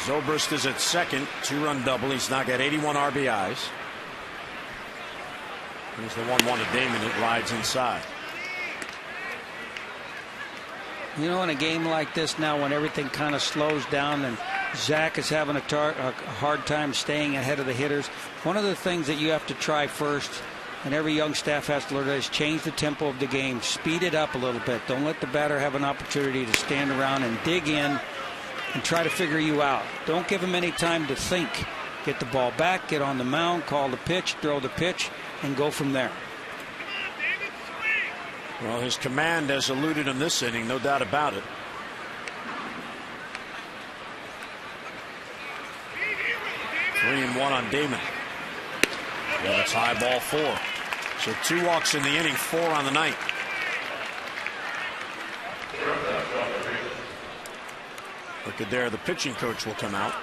Zobrist is at second, 2-run double. He's now got 81 RBIs. Here's the 1-1 to Damon. It rides inside. You know, in a game like this now, when everything kind of slows down and Zach is having a hard time staying ahead of the hitters, one of the things that you have to try first, and every young staff has to learn, is change the tempo of the game. Speed it up a little bit. Don't let the batter have an opportunity to stand around and dig in and try to figure you out. Don't give him any time to think. Get the ball back, get on the mound, call the pitch, throw the pitch, and go from there. Well, his command has eluded him this inning, no doubt about it. Three and one on Damon. Well, it's high ball 4. So 2 walks in the inning, 4 on the night. Look at there, the pitching coach will come out.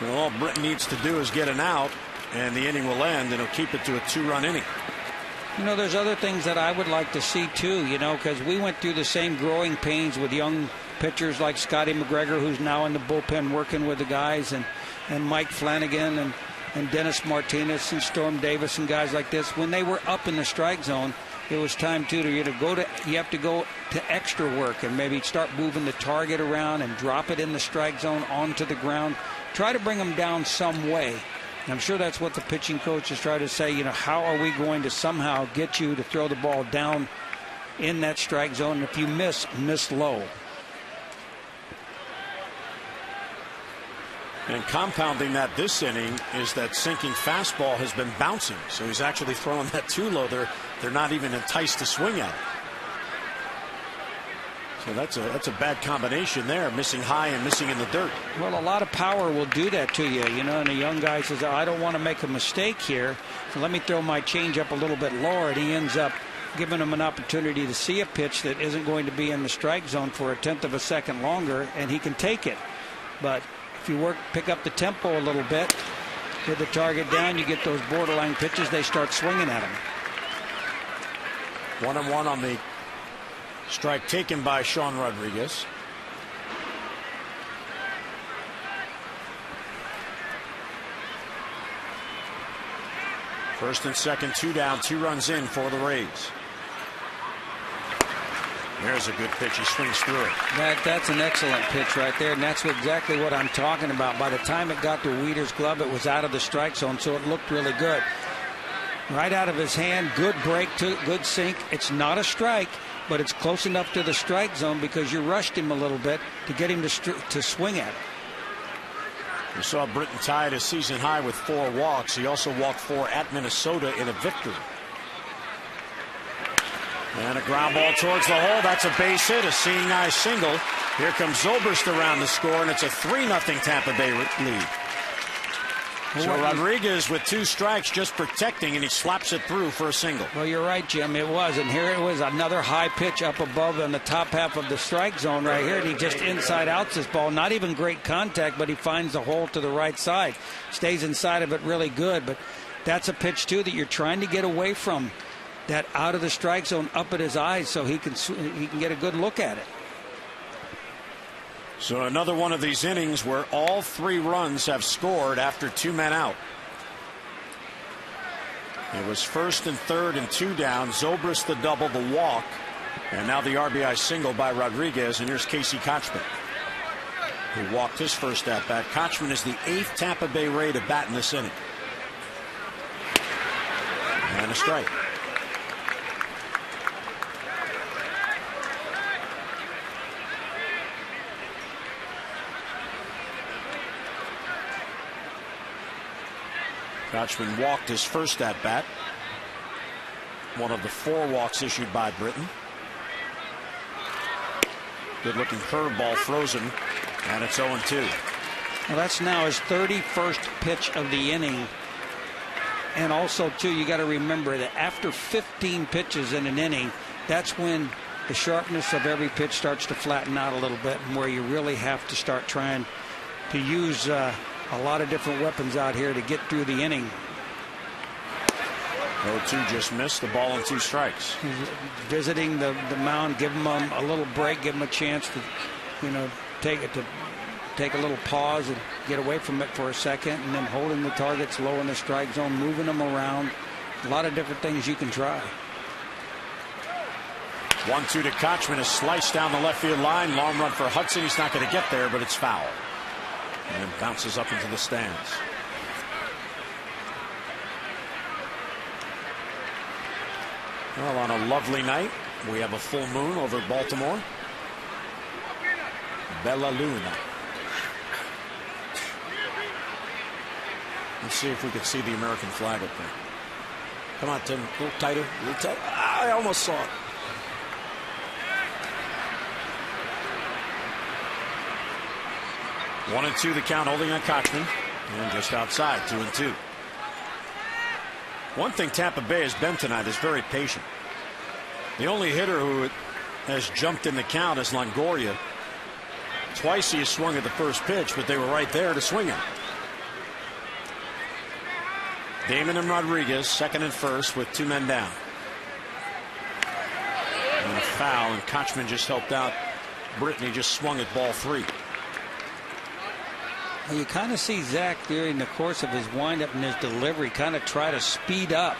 Well, all Britton needs to do is get an out, and the inning will end, and he'll keep it to a 2-run inning. You know, there's other things that I would like to see too, you know, because we went through the same growing pains with young pitchers like Scotty McGregor, who's now in the bullpen working with the guys, and Mike Flanagan and Dennis Martinez and Storm Davis and guys like this. When they were up in the strike zone, it was time you have to go to extra work and maybe start moving the target around and drop it in the strike zone onto the ground. Try to bring them down some way. And I'm sure that's what the pitching coach is trying to say. You know, how are we going to somehow get you to throw the ball down in that strike zone? And if you miss low. And compounding that this inning is that sinking fastball has been bouncing. So he's actually throwing that too low. They're not even enticed to swing at it. Well, that's a bad combination there, missing high and missing in the dirt. Well, a lot of power will do that to you, you know, and a young guy says, I don't want to make a mistake here, so let me throw my changeup a little bit lower, and he ends up giving him an opportunity to see a pitch that isn't going to be in the strike zone for 1/10 of a second longer, and he can take it. But if you pick up the tempo a little bit, get the target down, you get those borderline pitches, they start swinging at him. 1-1 on the strike taken by Sean Rodriguez. First and second, 2 down, 2 runs in for the Rays. There's a good pitch. He swings through it. That's an excellent pitch right there, and that's exactly what I'm talking about. By the time it got to Wieder's glove, it was out of the strike zone, so it looked really good. Right out of his hand, good break, good sink. It's not a strike, but it's close enough to the strike zone because you rushed him a little bit to get him to swing at it. We saw Britton tied his season high with 4 walks. He also walked 4 at Minnesota in a victory. And a ground ball towards the hole. That's a base hit, a seeing eye single. Here comes Zobrist around the score, and it's a 3-0 Tampa Bay lead. So Rodriguez with 2 strikes just protecting, and he slaps it through for a single. Well, you're right, Jim. It was. And here it was, another high pitch up above in the top half of the strike zone right here. And he just inside outs this ball. Not even great contact, but he finds the hole to the right side. Stays inside of it really good. But that's a pitch, too, that you're trying to get away from. That out of the strike zone up at his eyes so he can get a good look at it. So another one of these innings where all 3 runs have scored after 2 men out. It was first and third and 2 down. Zobrist the double, the walk, and now the RBI single by Rodriguez. And here's Casey Kotchman, who walked his first at bat. Kotchman is the 8th Tampa Bay Ray to bat in this inning. And a strike. Kotchman walked his first at bat. One of the 4 walks issued by Britton. Good looking curveball frozen, and it's 0-2. Well, that's now his 31st pitch of the inning. And also, too, you got to remember that after 15 pitches in an inning, that's when the sharpness of every pitch starts to flatten out a little bit, and where you really have to start trying to use a lot of different weapons out here to get through the inning. 0-2 just missed the ball on 2 strikes. Visiting the mound, give him a little break, give him a chance to, you know, take a little pause and get away from it for a second, and then holding the targets low in the strike zone, moving them around. A lot of different things you can try. 1-2 to Kotchman, is sliced down the left field line. Long run for Hudson. He's not going to get there, but it's foul. And bounces up into the stands. Well, on a lovely night, we have a full moon over Baltimore. Bella Luna. Let's see if we can see the American flag up there. Come on, Tim. A little tighter. A little tighter. I almost saw it. One and 2 the count, holding on Kotchman, and just outside, 2-2. One thing Tampa Bay has been tonight is very patient. The only hitter who has jumped in the count is Longoria. Twice he has swung at the first pitch, but they were right there to swing him. Damon and Rodriguez, second and first, with 2 men down. And a foul, and Kotchman just helped out. Brittany just swung at ball 3. Well, you kind of see Zach during the course of his windup and his delivery kind of try to speed up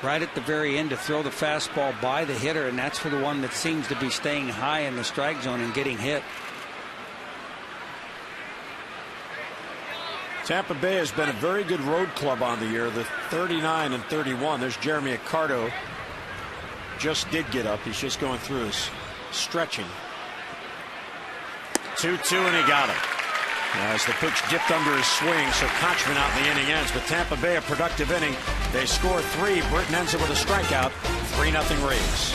right at the very end to throw the fastball by the hitter, and that's for the one that seems to be staying high in the strike zone and getting hit. Tampa Bay has been a very good road club on the year. The 39 and 31. There's Jeremy Accardo. Just did get up. He's just going through his stretching. 2-2, and he got it. As the pitch dipped under his swing, so Kotchman out in the inning ends. But Tampa Bay, a productive inning. They score 3. Britton ends it with a strikeout. 3-0 Rays.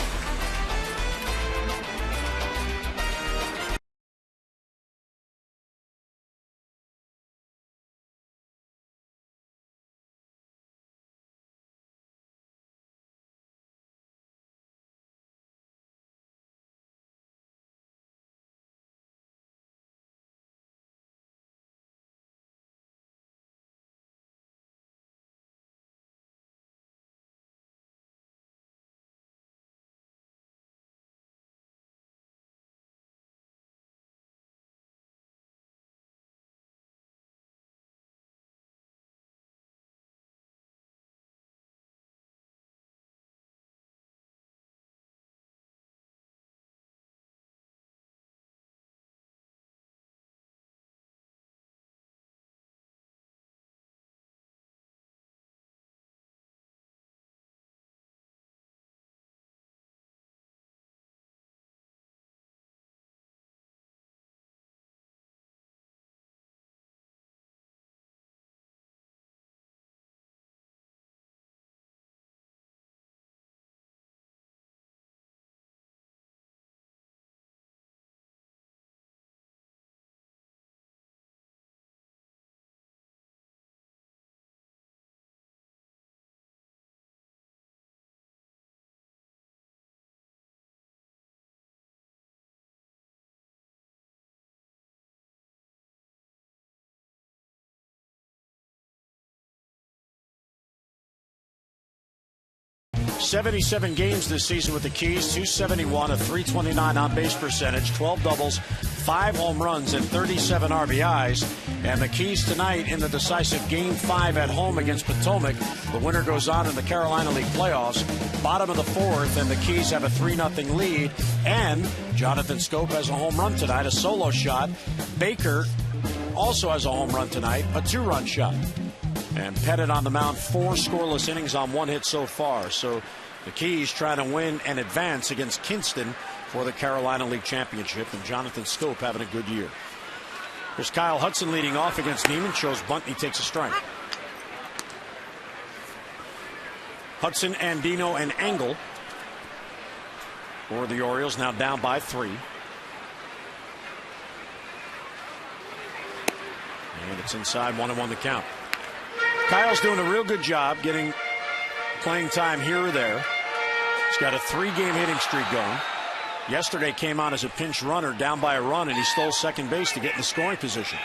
77 games this season with the Keys, 271, a 329 on-base percentage, 12 doubles, 5 home runs, and 37 RBIs. And the Keys tonight in the decisive Game 5 at home against Potomac. The winner goes on in the Carolina League playoffs. Bottom of the fourth, and the Keys have a 3-0 lead. And Jonathan Scope has a home run tonight, a solo shot. Baker also has a home run tonight, a 2-run shot. And Pettit on the mound, 4 scoreless innings on 1 hit so far. So the Keys trying to win and advance against Kinston for the Carolina League Championship, and Jonathan Scope having a good year. Here's Kyle Hudson leading off against Neiman. Shows bunt, and he takes a strike. Hudson, Andino, and Engel for the Orioles, now down by 3. And it's inside, 1-1 the count. Kyle's doing a real good job getting playing time here or there. He's got a 3-game hitting streak going. Yesterday came on as a pinch runner, down by a run, and he stole second base to get in the scoring position.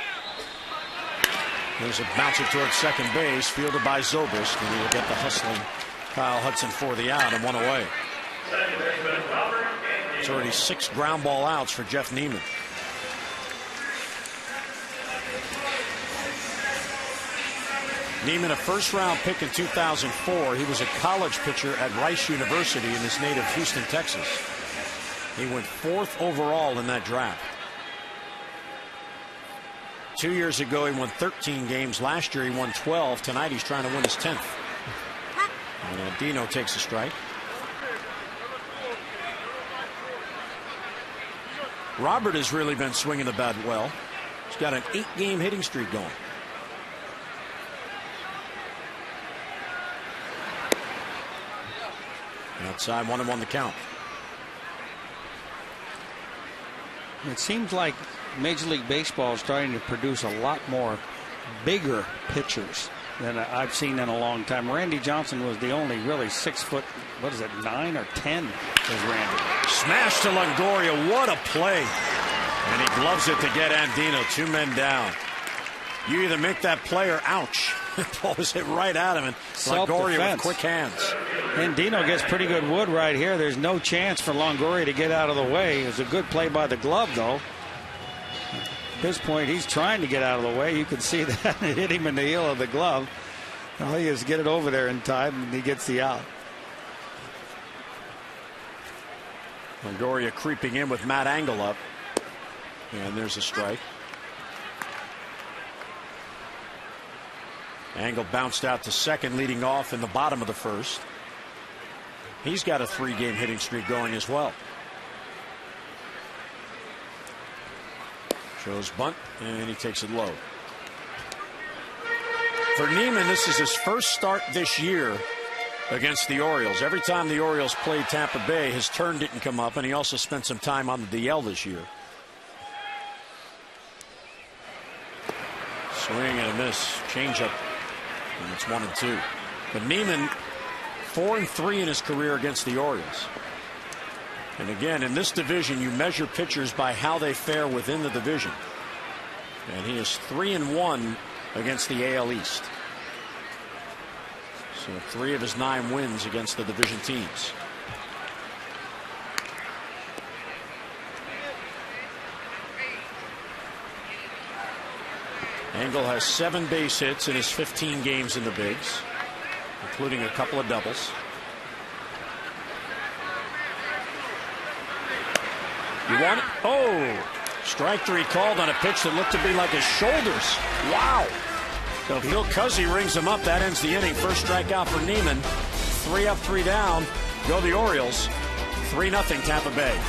There's a bouncer towards second base, fielded by Zobrist, and he will get the hustling Kyle Hudson for the out and 1 away. It's already 6 ground ball outs for Jeff Neiman. Neiman, a first-round pick in 2004. He was a college pitcher at Rice University in his native Houston, Texas. He went 4th overall in that draft. 2 years ago, he won 13 games. Last year, he won 12. Tonight, he's trying to win his 10th. And Dino takes a strike. Robert has really been swinging the bat well. He's got an 8-game hitting streak going. Outside, 1-1 the count. It seems like Major League Baseball is starting to produce a lot more bigger pitchers than I've seen in a long time. Randy Johnson was the only really 6 foot, 9 or 10 was Randy. Smash to Longoria. What a play. And he gloves it to get Andino. 2 men down. You either make that play or ouch. Pulls it right at him, and Longoria with quick hands. Andino gets pretty good wood right here. There's no chance for Longoria to get out of the way. It was a good play by the glove, though. At this point, he's trying to get out of the way. You can see that. It hit him in the heel of the glove. All he is get it over there in time, and he gets the out. Longoria creeping in with Matt Engel up. And there's a strike. Engel bounced out to second, leading off in the bottom of the first. He's got a 3-game hitting streak going as well. Shows bunt, and he takes it low. For Neiman, this is his first start this year against the Orioles. Every time the Orioles played Tampa Bay, his turn didn't come up, and he also spent some time on the DL this year. Swing and a miss. Changeup. And it's 1-2. But Neiman, 4-3 in his career against the Orioles. And again, in this division, you measure pitchers by how they fare within the division. And he is 3-1 against the AL East. So 3 of his 9 wins against the division teams. Engel has 7 base hits in his 15 games in the bigs, including a couple of doubles. You want it? Oh, strike 3 called on a pitch that looked to be like his shoulders. Wow. So Phil Cuzzy rings him up. That ends the inning. First strikeout for Neiman. 3 up, 3 down. Go the Orioles. 3-0 Tampa Bay.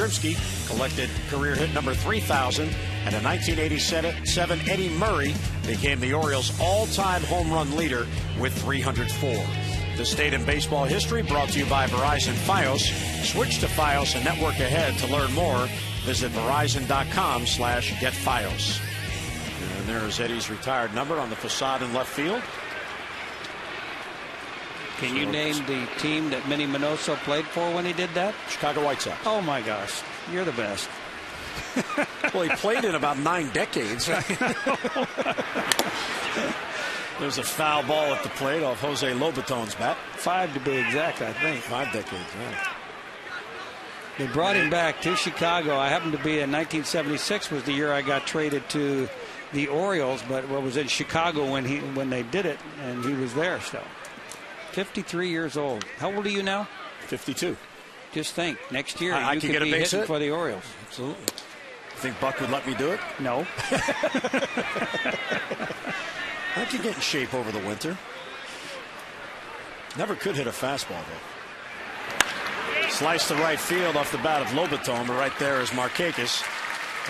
Yastrzemski collected career hit number 3,000. And in 1987, Eddie Murray became the Orioles' all-time home run leader with 304. This date in baseball history brought to you by Verizon Fios. Switch to Fios and network ahead. To learn more, visit Verizon.com/getFios. And there's Eddie's retired number on the facade in left field. Can you name the team that Minnie Minoso played for when he did that? Chicago White Sox. Oh, my gosh. You're the best. Well, he played in about 9 decades. There's a foul ball at the plate off Jose Lobaton's bat. 5 to be exact, I think. 5 decades, yeah. They brought him back to Chicago. I happened to be in 1976 was the year I got traded to the Orioles, but was in Chicago when they did it, and he was there still. 53 years old. How old are you now? 52. Just think, next year I you could could get a be base hitting hit for the Orioles. Absolutely. Think Buck would let me do it? No. I could get in shape over the winter. Never could hit a fastball, though. Slice to right field off the bat of Lobaton, but right there is Markakis.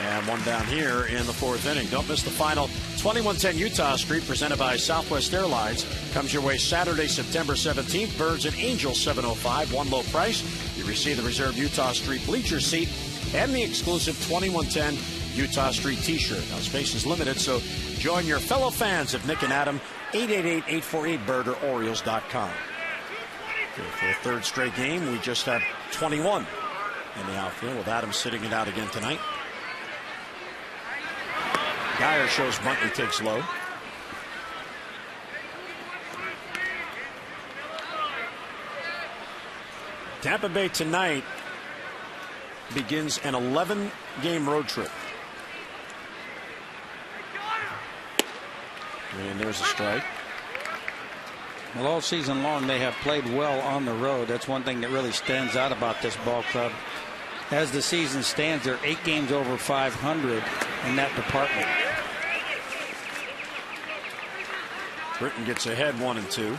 And one down here in the 4th inning. Don't miss the final 2110 Utah Street, presented by Southwest Airlines. Comes your way Saturday, September 17th. Birds and Angels, 7:05. One low price. You receive the reserved Utah Street bleacher seat and the exclusive 2110 Utah Street t-shirt. Now, space is limited, so join your fellow fans of Nick and Adam. 888-848-BIRD or Orioles.com. Okay, for a 3rd straight game, we just have 21 in the outfield, with Adam sitting it out again tonight. Geyer shows Buntley takes low. Tampa Bay tonight begins an 11-game road trip. And there's a strike. Well, all season long they have played well on the road. That's one thing that really stands out about this ball club. As the season stands, they're 8 games over 500 in that department. Britton gets ahead 1-2.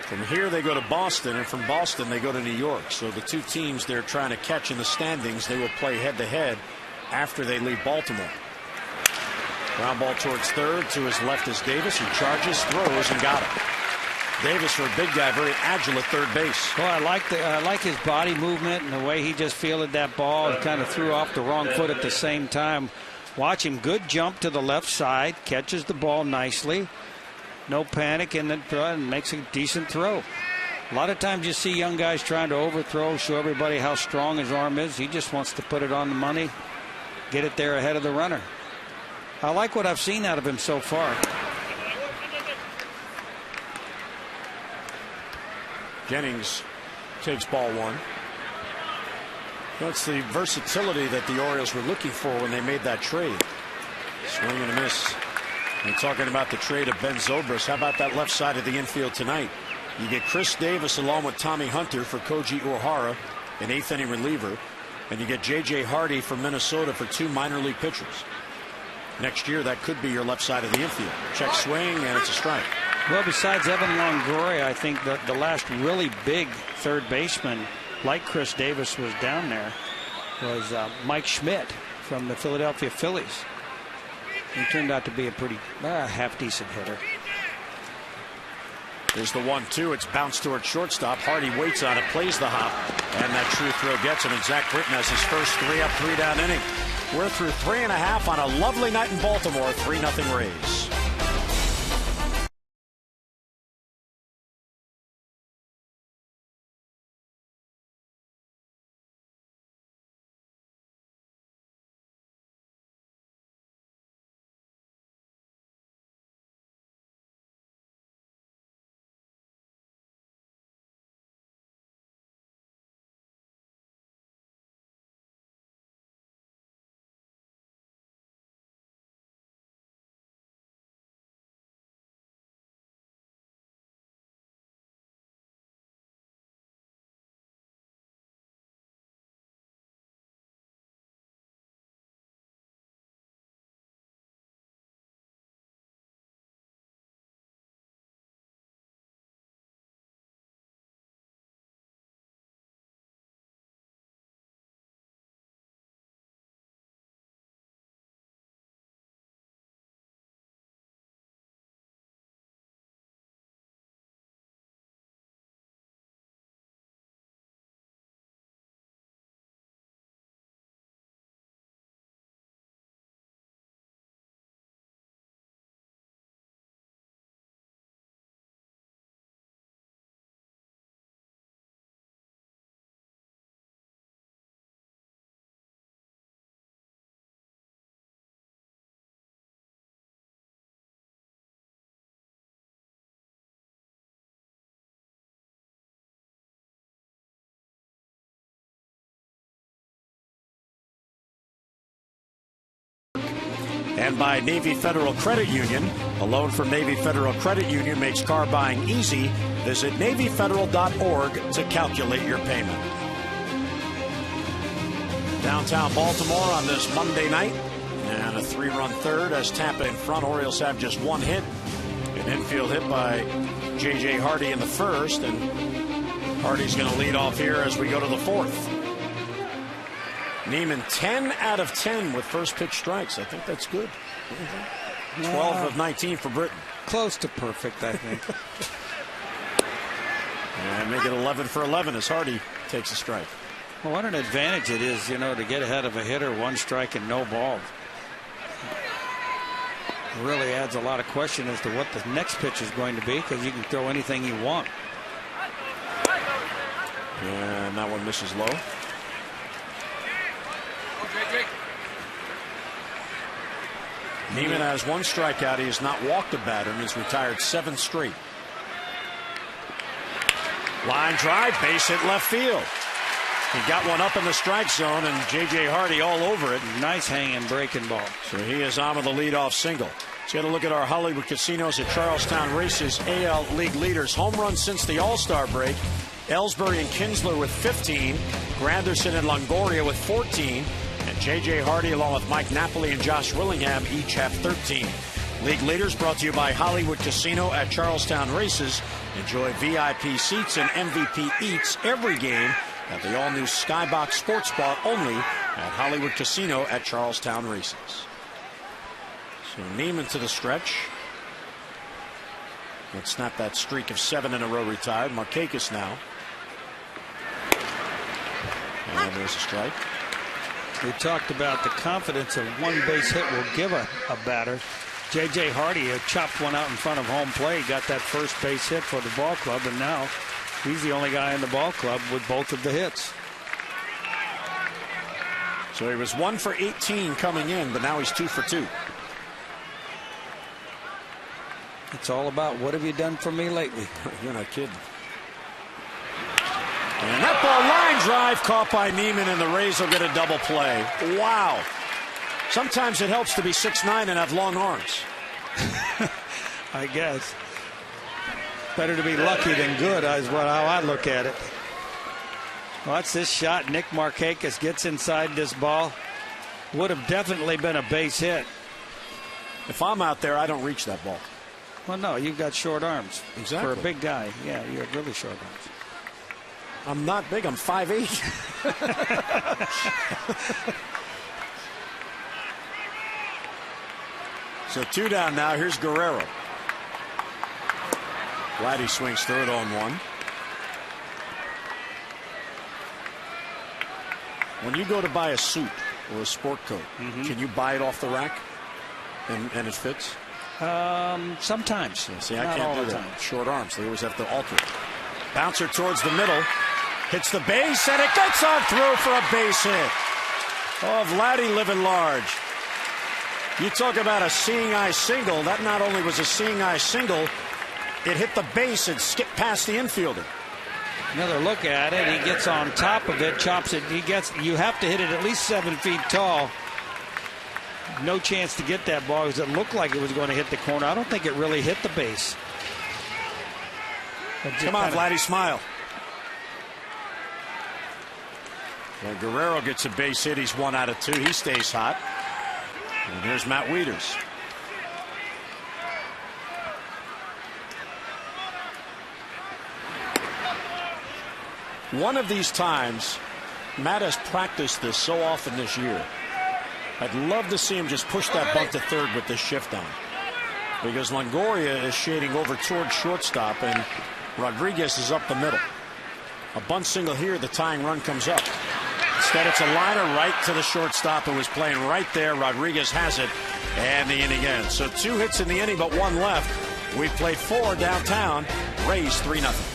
From here they go to Boston, and from Boston they go to New York. So the 2 teams they're trying to catch in the standings, they will play head-to-head after they leave Baltimore. Ground ball towards third. To his left is Davis. He charges, throws, and got it. Davis, for a big guy, very agile at third base. Well, I like his body movement and the way he just fielded that ball. He kind of threw off the wrong foot at the same time. Watch him. Good jump to the left side. Catches the ball nicely. No panic in the throw, and makes a decent throw. A lot of times you see young guys trying to overthrow, show everybody how strong his arm is. He just wants to put it on the money, get it there ahead of the runner. I like what I've seen out of him so far. Jennings takes ball 1. That's the versatility that the Orioles were looking for when they made that trade. Swing and a miss. And talking about the trade of Ben Zobrist, how about that left side of the infield tonight? You get Chris Davis along with Tommy Hunter for Koji Uehara, an 8th inning reliever, and you get J.J. Hardy from Minnesota for 2 minor league pitchers. Next year, that could be your left side of the infield. Check swing, and it's a strike. Well, besides Evan Longoria, I think that the last really big third baseman, like Chris Davis was down there, was Mike Schmidt from the Philadelphia Phillies. He turned out to be a pretty half-decent hitter. There's the 1-2. It's bounced toward shortstop. Hardy waits on it, plays the hop, and that true throw gets him. And Zach Britton has his first 3-up, 3-down inning. We're through 3.5 on a lovely night in Baltimore. 3-0 Rays. and by Navy Federal Credit Union. A loan from Navy Federal Credit Union makes car buying easy. Visit NavyFederal.org to calculate your payment. Downtown Baltimore on this Monday night, and a 3-run third as Tampa in front. Orioles have just one hit, an infield hit by J.J. Hardy in the first, and Hardy's going to lead off here as we go to the fourth. Neiman 10 out of 10 with first pitch strikes. I think that's good. 12 of 19 for Britton. Close to perfect, I think. And make it 11 for 11 as Hardy takes a strike. Well, what an advantage it is, to get ahead of a hitter, 1 strike and no balls. It really adds a lot of question as to what the next pitch is going to be, because you can throw anything you want. And that one misses low. Neiman has 1 strikeout. He has not walked a batter and has retired 7 straight. Line drive, base hit left field. He got one up in the strike zone, and J.J. Hardy all over it. Nice hanging breaking ball. So he is on with the leadoff single. Let's get a look at our Hollywood Casinos at Charlestown Races AL League leaders. Home runs since the All-Star break. Ellsbury and Kinsler with 15. Granderson and Longoria with 14. And J.J. Hardy along with Mike Napoli and Josh Willingham each have 13. League leaders brought to you by Hollywood Casino at Charlestown Races. Enjoy VIP seats and MVP eats every game at the all-new Skybox Sports Bar only at Hollywood Casino at Charlestown Races. So Neiman to the stretch. Let's snap that streak of 7 in a row retired. Markakis now. And there's a strike. We talked about the confidence of 1 base hit will give a batter. J.J. Hardy chopped one out in front of home plate, got that first base hit for the ball club, and now he's the only guy in the ball club with both of the hits. So he was 1 for 18 coming in, but now he's 2 for 2. It's all about what have you done for me lately. You're not kidding. And that ball line drive caught by Neiman, and the Rays will get a double play. Wow. Sometimes it helps to be 6'9" and have long arms. I guess. Better to be lucky than good is how I look at it. Watch this shot. Nick Markakis gets inside this ball. Would have definitely been a base hit. If I'm out there, I don't reach that ball. Well, no, you've got short arms. Exactly. For a big guy. Yeah, you have really short arms. I'm not big. I'm 5'8". So 2 down now. Here's Guerrero. Vladdy swings through it on 1. When you go to buy a suit or a sport coat, can you buy it off the rack and it fits? Sometimes. Yeah, see, I can't do that. Short arms. They always have to alter it. Bouncer towards the middle. Hits the base, and it gets on through for a base hit. Oh, Vladdy living large. You talk about a seeing eye single. That not only was a seeing eye single, it hit the base and skipped past the infielder. Another look at it. He gets on top of it, chops it. You have to hit it at least 7 feet tall. No chance to get that ball because it looked like it was going to hit the corner. I don't think it really hit the base. Come on, Vladdy, smile. Well, Guerrero gets a base hit. He's 1 out of 2. He stays hot. And here's Matt Wieters. One of these times, Matt has practiced this so often this year. I'd love to see him just push that bunt to third with this shift on. Because Longoria is shading over towards shortstop, and Rodriguez is up the middle. A bunt single here, the tying run comes up. Instead, it's a liner right to the shortstop who was playing right there. Rodriguez has it, and the inning ends. So 2 hits in the inning, but 1 left. We've played 4 downtown. Rays 3-0.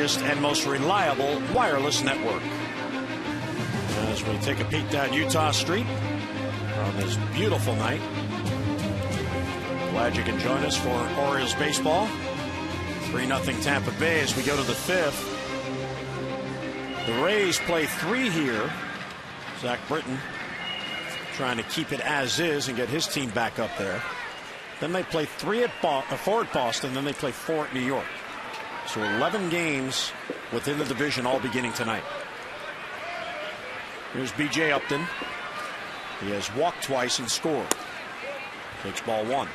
largest and most reliable wireless network. As we take a peek down Utah Street on this beautiful night. Glad you can join us for Orioles baseball. 3-0 Tampa Bay as we go to the 5th. The Rays play 3 here. Zach Britton trying to keep it as is and get his team back up there. Then they play 4 at Boston, then they play 4 at New York. So 11 games within the division all beginning tonight. Here's B.J. Upton. He has walked twice and scored. Takes ball 1.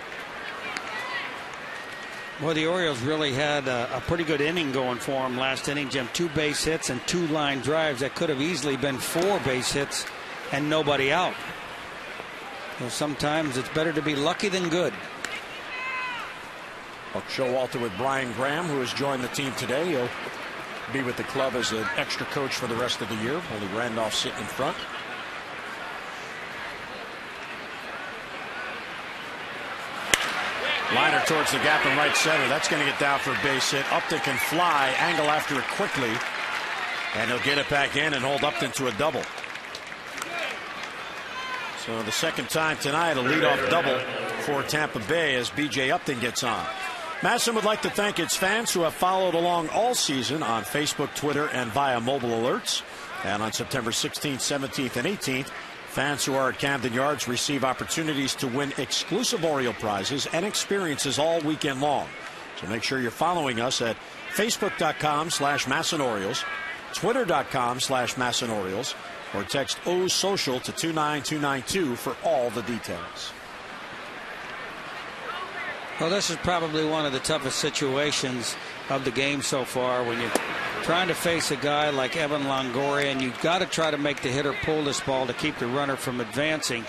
Well, the Orioles really had a pretty good inning going for them last inning, Jim. 2 base hits and 2 line drives. That could have easily been 4 base hits and nobody out. So sometimes it's better to be lucky than good. Buck Showalter with Brian Graham, who has joined the team today. He'll be with the club as an extra coach for the rest of the year. Only Randolph sitting in front. Liner towards the gap in right center. That's going to get down for a base hit. Upton can fly, angle after it quickly, and he'll get it back in and hold Upton to a double. So the second time tonight, a leadoff double for Tampa Bay as B.J. Upton gets on. Masson would like to thank its fans who have followed along all season on Facebook, Twitter, and via mobile alerts. And on September 16th, 17th, and 18th, fans who are at Camden Yards receive opportunities to win exclusive Oriole prizes and experiences all weekend long. So make sure you're following us at Facebook.com/Masson Orioles, Twitter.com/Masson Orioles, or text OSocial to 29292 for all the details. Well, this is probably one of the toughest situations of the game so far when you're trying to face a guy like Evan Longoria, and you've got to try to make the hitter pull this ball to keep the runner from advancing.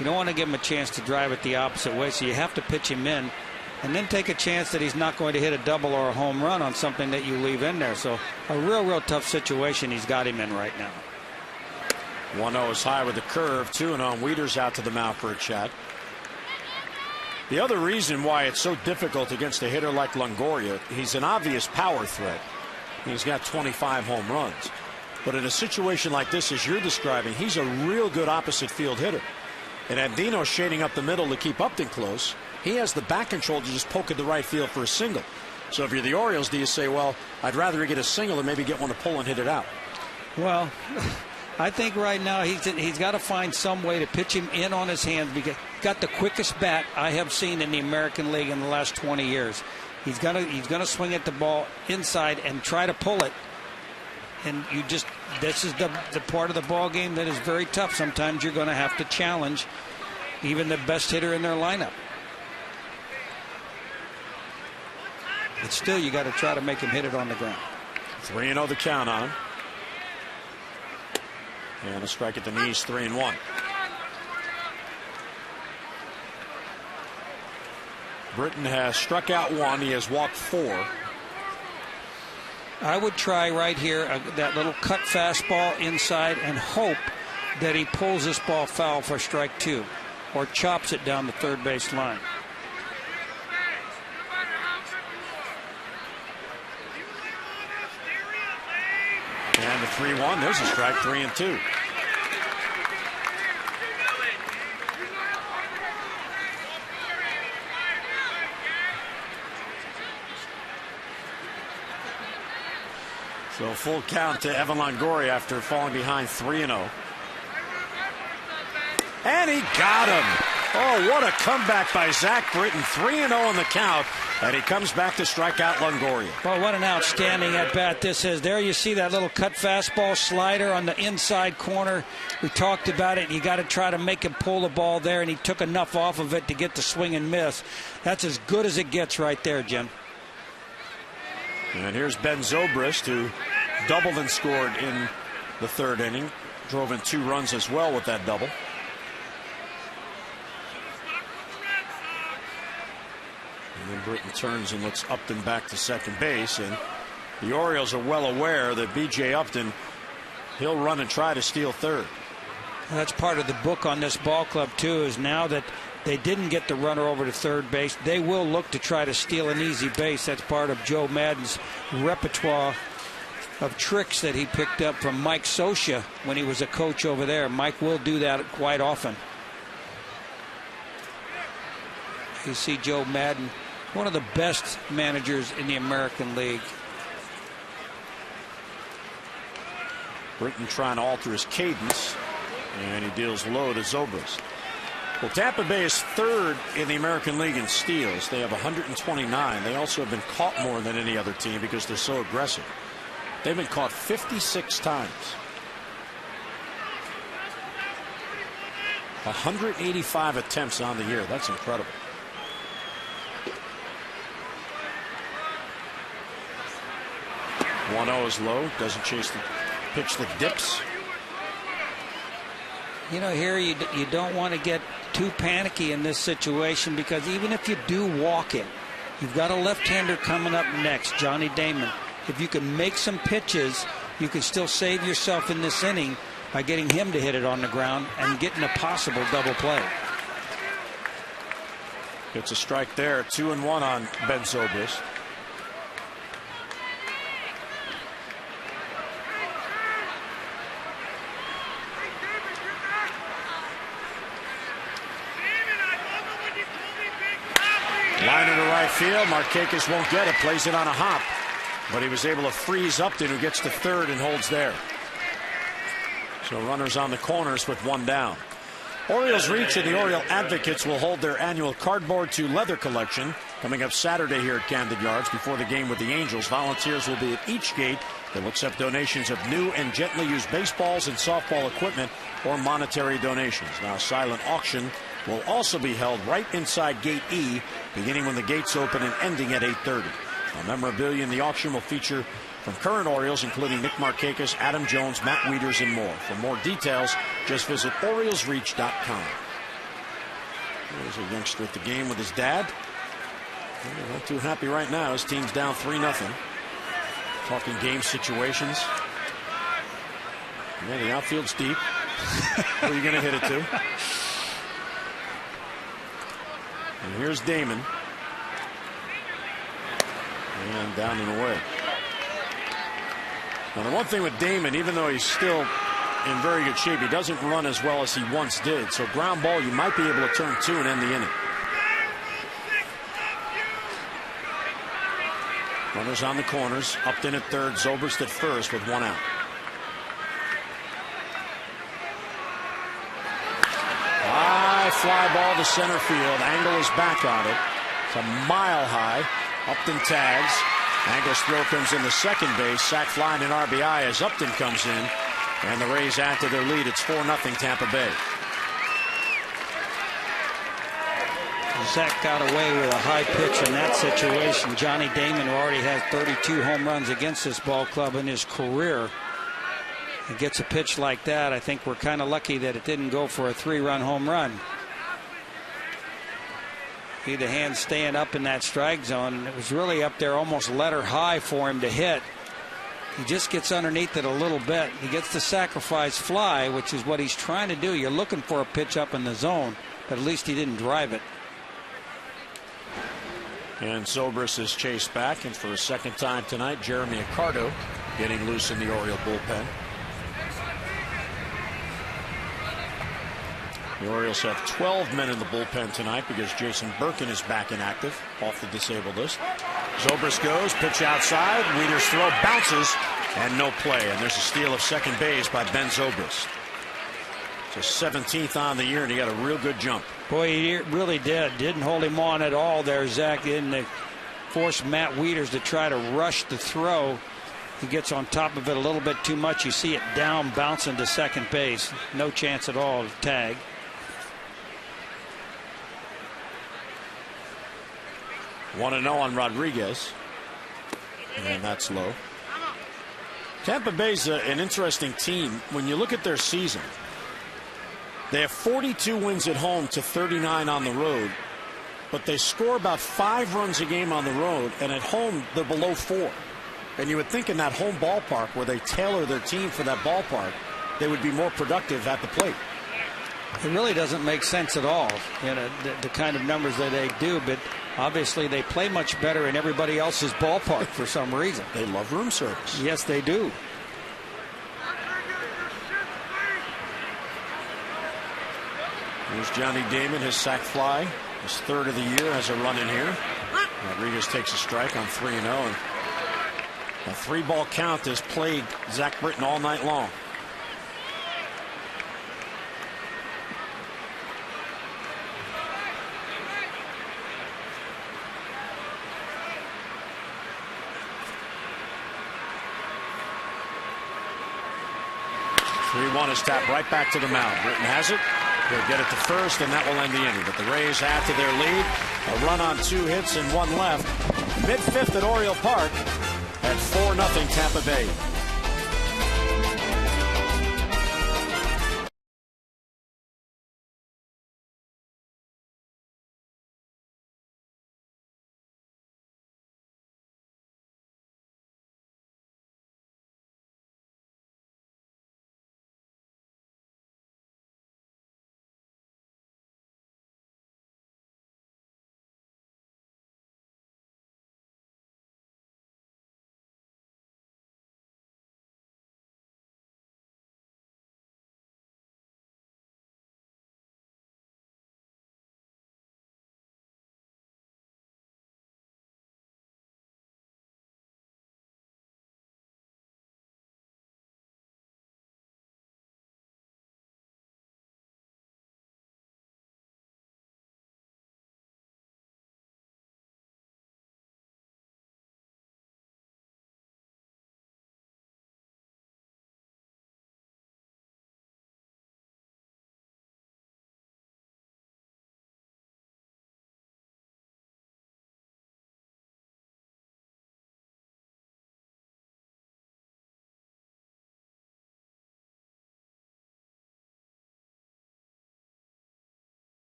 You don't want to give him a chance to drive it the opposite way, so you have to pitch him in and then take a chance that he's not going to hit a double or a home run on something that you leave in there. So a real tough situation he's got him in right now. 1-0 is high with the curve. 2-0. Wieters out to the mound for a chat. The other reason why it's so difficult against a hitter like Longoria, he's an obvious power threat. He's got 25 home runs. But in a situation like this, as you're describing, he's a real good opposite field hitter. And Andino's shading up the middle to keep Upton close. He has the back control to just poke at the right field for a single. So if you're the Orioles, do you say, well, I'd rather get a single than maybe get one to pull and hit it out? Well, I think right now he's got to find some way to pitch him in on his hands, because he's got the quickest bat I have seen in the American League in the last 20 years. He's gonna swing at the ball inside and try to pull it. And this is the part of the ball game that is very tough. Sometimes you're going to have to challenge even the best hitter in their lineup. But still, you got to try to make him hit it on the ground. 3-0 the count on him. And a strike at the knees, 3-1. Britton has struck out 1. He has walked 4. I would try right here that little cut fastball inside and hope that he pulls this ball foul for strike 2 or chops it down the third base line. And the 3-1. There's a strike, 3-2. So full count to Evan Longoria after falling behind 3-0. And he got him. Oh, what a comeback by Zach Britton. 3-0 on the count. And he comes back to strike out Longoria. Well, what an outstanding at bat this is. There you see that little cut fastball slider on the inside corner. We talked about it. You got to try to make him pull the ball there, and he took enough off of it to get the swing and miss. That's as good as it gets right there, Jim. And here's Ben Zobrist, who doubled and scored in the third inning. Drove in 2 runs as well with that double. And then Britton turns and looks Upton back to second base. And the Orioles are well aware that B.J. Upton, he'll run and try to steal third. That's part of the book on this ball club, too, is now that they didn't get the runner over to third base, they will look to try to steal an easy base. That's part of Joe Madden's repertoire of tricks that he picked up from Mike Scioscia when he was a coach over there. Mike will do that quite often. You see Joe Madden, one of the best managers in the American League. Britton trying to alter his cadence, and he deals low to Zobrist. Well, Tampa Bay is third in the American League in steals. They have 129. They also have been caught more than any other team because they're so aggressive. They've been caught 56 times. 185 attempts on the year. That's incredible. .1-0 is low. Doesn't chase the pitch that dips. You know, here you don't want to get too panicky in this situation, because even if you do walk it, you've got a left-hander coming up next, Johnny Damon. If you can make some pitches, you can still save yourself in this inning by getting him to hit it on the ground and getting a possible double play. Gets a strike there. 2-1 on Ben Zobrist. Line into right field. Markakis won't get it. Plays it on a hop. But he was able to freeze Upton, who gets to third and holds there. So runners on the corners with one down. Orioles reach, and the Oriole Advocates will hold their annual cardboard to leather collection coming up Saturday here at Camden Yards before the game with the Angels. Volunteers will be at each gate. They'll accept donations of new and gently used baseballs and softball equipment or monetary donations. Now, a silent auction will also be held right inside Gate E, beginning when the gates open and ending at 8:30. Memorabilia in the auction will feature from current Orioles, including Nick Markakis, Adam Jones, Matt Wieters, and more. For more details, just visit OriolesReach.com. There's a youngster at the game with his dad. Not too happy right now. His team's down 3-0. Talking game situations. Yeah, the outfield's deep. Who are you going to hit it to? And here's Damon. And down and away. Now, the one thing with Damon, even though he's still in very good shape, he doesn't run as well as he once did. So ground ball, you might be able to turn two and end the inning. Runners on the corners. Upton at third, Zobrist at first with one out. High fly ball to center field. Angle is back on it. It's a mile high. Upton tags. Angle's throw comes in the second base. Sac fly and an RBI as Upton comes in. And the Rays add to their lead. It's 4-0 Tampa Bay. Zach got away with a high pitch in that situation. Johnny Damon, who already has 32 home runs against this ball club in his career, he gets a pitch like that. I think we're kind of lucky that it didn't go for a 3-run home run. See the hand staying up in that strike zone, and it was really up there almost letter high for him to hit. He just gets underneath it a little bit. He gets the sacrifice fly, which is what he's trying to do. You're looking for a pitch up in the zone, but at least he didn't drive it. And Zobrist is chased back, and for a second time tonight, Jeremy Accardo getting loose in the Oriole bullpen. The Orioles have 12 men in the bullpen tonight because Jason Birkin is back inactive off the disabled list. Zobrist goes, pitch outside, Wieters' throw bounces, and no play. And there's a steal of second base by Ben Zobrist. It's a 17th on the year, and he got a real good jump. Boy, he really did. Didn't hold him on at all there, Zach. Didn't force Matt Wieters to try to rush the throw. He gets on top of it a little bit too much. You see it down, bouncing to second base. No chance at all to tag. Want to know on Rodriguez, and that's low. Tampa Bay's an interesting team. When you look at their season, they have 42 wins at home to 39 on the road, but they score about 5 runs a game on the road, and at home they're below 4. And you would think in that home ballpark where they tailor their team for that ballpark, they would be more productive at the plate. It really doesn't make sense at all, you know, the kind of numbers that they do. But obviously they play much better in everybody else's ballpark for some reason. They love room service. Yes, they do. Here's Johnny Damon, his sac fly, his third of the year, has a run in here. Rodriguez takes a strike on 3-0. And a 3-ball count has plagued Zach Britton all night long. One is tapped right back to the mound. Britton has it. He'll get it to first, and that will end the inning. But the Rays add to their lead. A run on 2 hits and 1 left. Mid-fifth at Oriole Park at 4-0 Tampa Bay.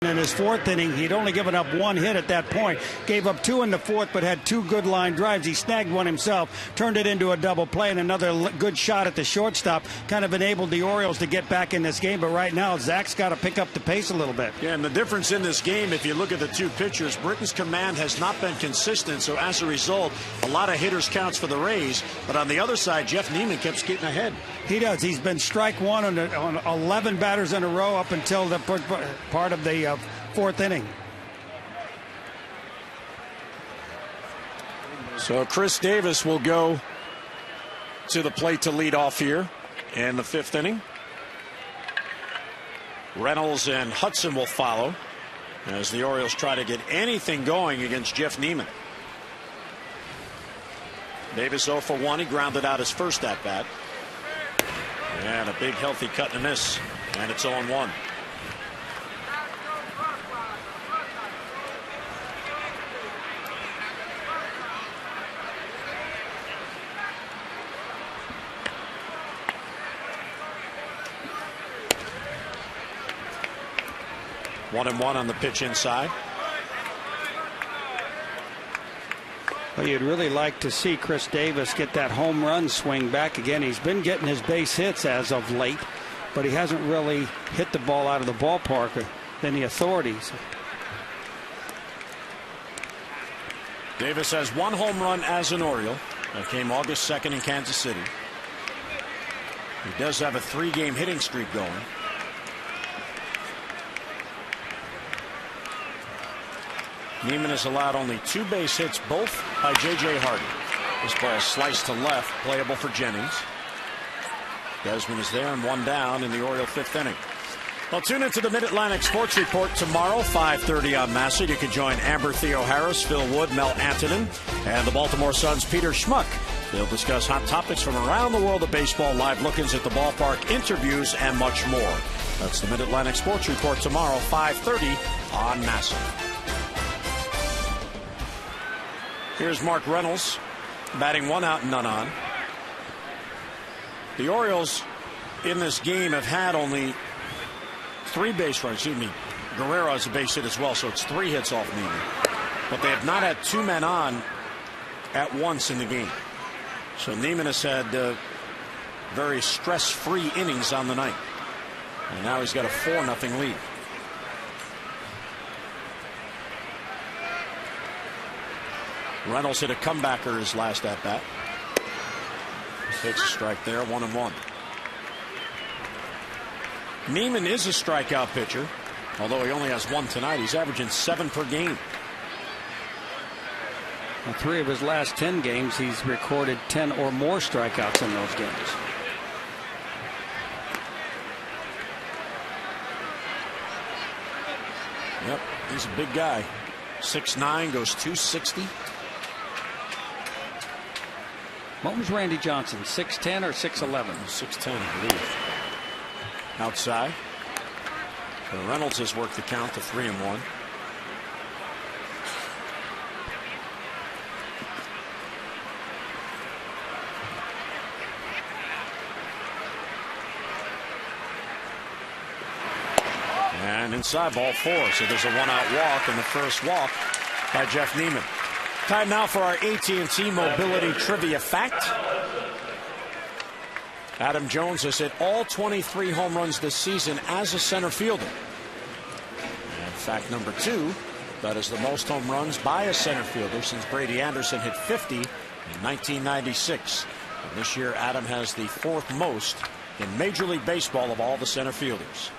In his 4th inning, he'd only given up 1 hit at that point. Gave up 2 in the 4th, but had 2 good line drives. He snagged one himself, turned it into a double play, and another good shot at the shortstop. Kind of enabled the Orioles to get back in this game. But right now, Zach's got to pick up the pace a little bit. Yeah, and the difference in this game, if you look at the 2 pitchers, Britton's command has not been consistent. So as a result, a lot of hitters counts for the Rays. But on the other side, Jeff Neiman keeps getting ahead. He does. He's been strike one on 11 batters in a row up until the part of the 4th inning. So Chris Davis will go to the plate to lead off here in the 5th inning. Reynolds and Hudson will follow as the Orioles try to get anything going against Jeff Neiman. Davis 0 for 1. He grounded out his first at bat. And a big healthy cut and a miss. And it's 0-1. One and one on the pitch inside. Well, you'd really like to see Chris Davis get that home run swing back again. He's been getting his base hits as of late, but he hasn't really hit the ball out of the ballpark than the authorities. Davis has 1 home run as an Oriole. That came August 2nd in Kansas City. He does have a 3-game hitting streak going. Neiman has allowed only 2 base hits, both by J.J. Hardy. This ball sliced to left, playable for Jennings. Desmond is there and 1 down in the Oriole 5th inning. Well, tune into the Mid-Atlantic Sports Report tomorrow, 5:30 on Massa. You can join Amber Theo Harris, Phil Wood, Mel Antonin, and the Baltimore Sun's Peter Schmuck. They'll discuss hot topics from around the world of baseball, live look-ins at the ballpark, interviews, and much more. That's the Mid-Atlantic Sports Report tomorrow, 5:30 on Massa. Here's Mark Reynolds batting 1 out and none on. The Orioles in this game have had only 3 base runs. Excuse me. Guerrero has a base hit as well, so it's 3 hits off Neiman. But they have not had 2 men on at once in the game. So Neiman has had very stress-free innings on the night. And now he's got a 4-0 lead. Reynolds hit a comebacker his last at bat. Takes a strike there, 1-1. Neiman is a strikeout pitcher, although he only has one tonight. He's averaging 7 per game. In 3 of his last 10 games, he's recorded 10 or more strikeouts in those games. Yep, he's a big guy. 6'9", goes 260. What was Randy Johnson, 6'10" or 6'11"? 6'10", I believe. Outside. Reynolds has worked the count to 3-1. And inside, ball 4. So there's a 1-out walk, and the first walk by Jeff Neiman. Time now for our AT&T Mobility Trivia Fact. Adam Jones has hit all 23 home runs this season as a center fielder. And fact number 2, that is the most home runs by a center fielder since Brady Anderson hit 50 in 1996. And this year, Adam has the 4th most in Major League Baseball of all the center fielders.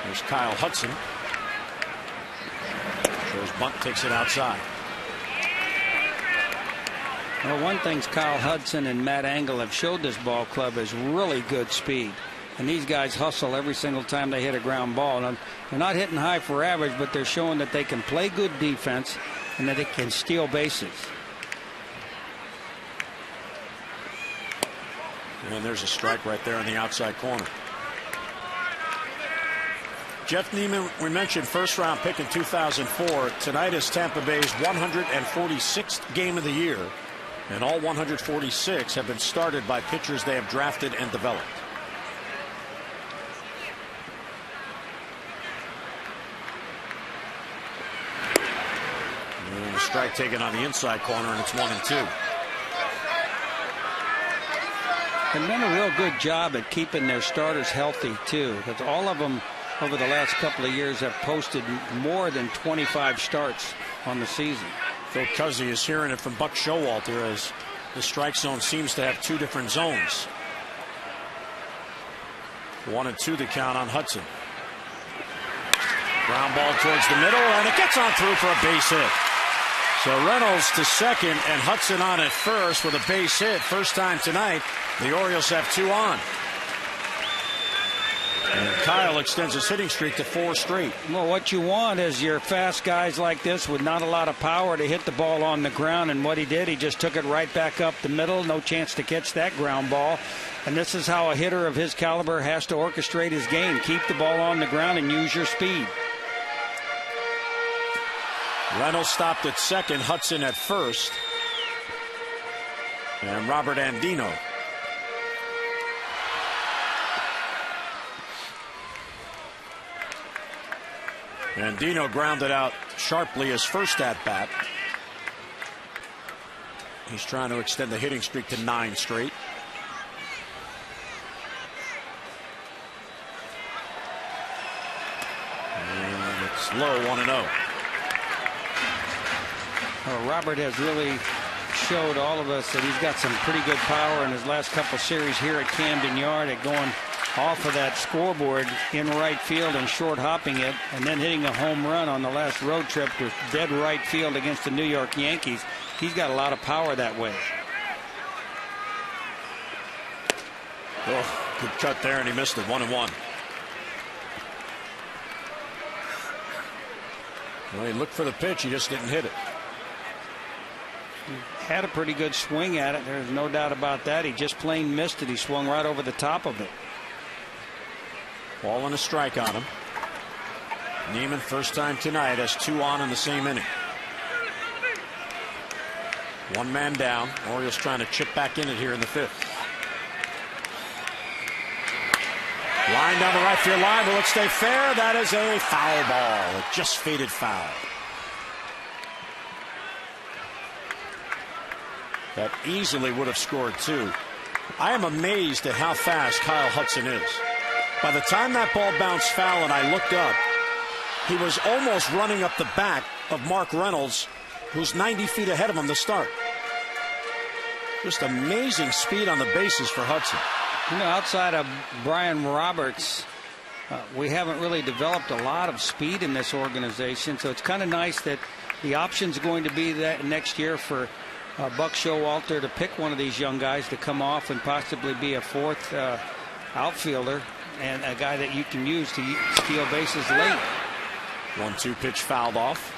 There's Kyle Hudson. Shows bunt, takes it outside. Well, one thing Kyle Hudson and Matt Engel have showed this ball club is really good speed. And these guys hustle every single time they hit a ground ball. Now, they're not hitting high for average, but they're showing that they can play good defense and that they can steal bases. And there's a strike right there in the outside corner. Jeff Neiman, we mentioned first-round pick in 2004. Tonight is Tampa Bay's 146th game of the year. And all 146 have been started by pitchers they have drafted and developed. And a strike taken on the inside corner, and it's 1-2. They've done a real good job at keeping their starters healthy, too. Because all of them over the last couple of years have posted more than 25 starts on the season. Phil Cuzzy is hearing it from Buck Showalter as the strike zone seems to have 2 different zones. 1-2 the count on Hudson. Ground ball towards the middle, and it gets on through for a base hit. So Reynolds to second and Hudson on at first with a base hit. First time tonight, the Orioles have 2 on. And Kyle extends his hitting streak to 4 straight. Well, what you want is your fast guys like this with not a lot of power to hit the ball on the ground. And what he did, he just took it right back up the middle. No chance to catch that ground ball. And this is how a hitter of his caliber has to orchestrate his game. Keep the ball on the ground and use your speed. Reynolds stopped at second, Hudson at first. And Robert Andino. Andino grounded out sharply his first at bat. He's trying to extend the hitting streak to 9 straight. And it's low, 1-0. Well, Robert has really showed all of us that he's got some pretty good power in his last couple series here at Camden Yard at going off of that scoreboard in right field and short hopping it, and then hitting a home run on the last road trip to dead right field against the New York Yankees. He's got a lot of power that way. Oh, good cut there, and he missed it. 1-1. Well, he looked for the pitch, he just didn't hit it. He had a pretty good swing at it. There's no doubt about that. He just plain missed it. He swung right over the top of it. Ball and a strike on him. Neiman, first time tonight, has 2 on in the same inning. 1 man down. Orioles trying to chip back in it here in the 5th. Line down the right field line. Will it stay fair? That is a foul ball. It just faded foul. that easily would have scored 2. I am amazed at how fast Kyle Hudson is. By the time that ball bounced foul and I looked up, he was almost running up the back of Mark Reynolds, who's 90 feet ahead of him to start. Just amazing speed on the bases for Hudson. You know, outside of Brian Roberts, we haven't really developed a lot of speed in this organization, so it's kind of nice that the option's going to be that next year for Buck Showalter to pick one of these young guys to come off and possibly be a 4th outfielder and a guy that you can use to steal bases late. 1-2 pitch fouled off.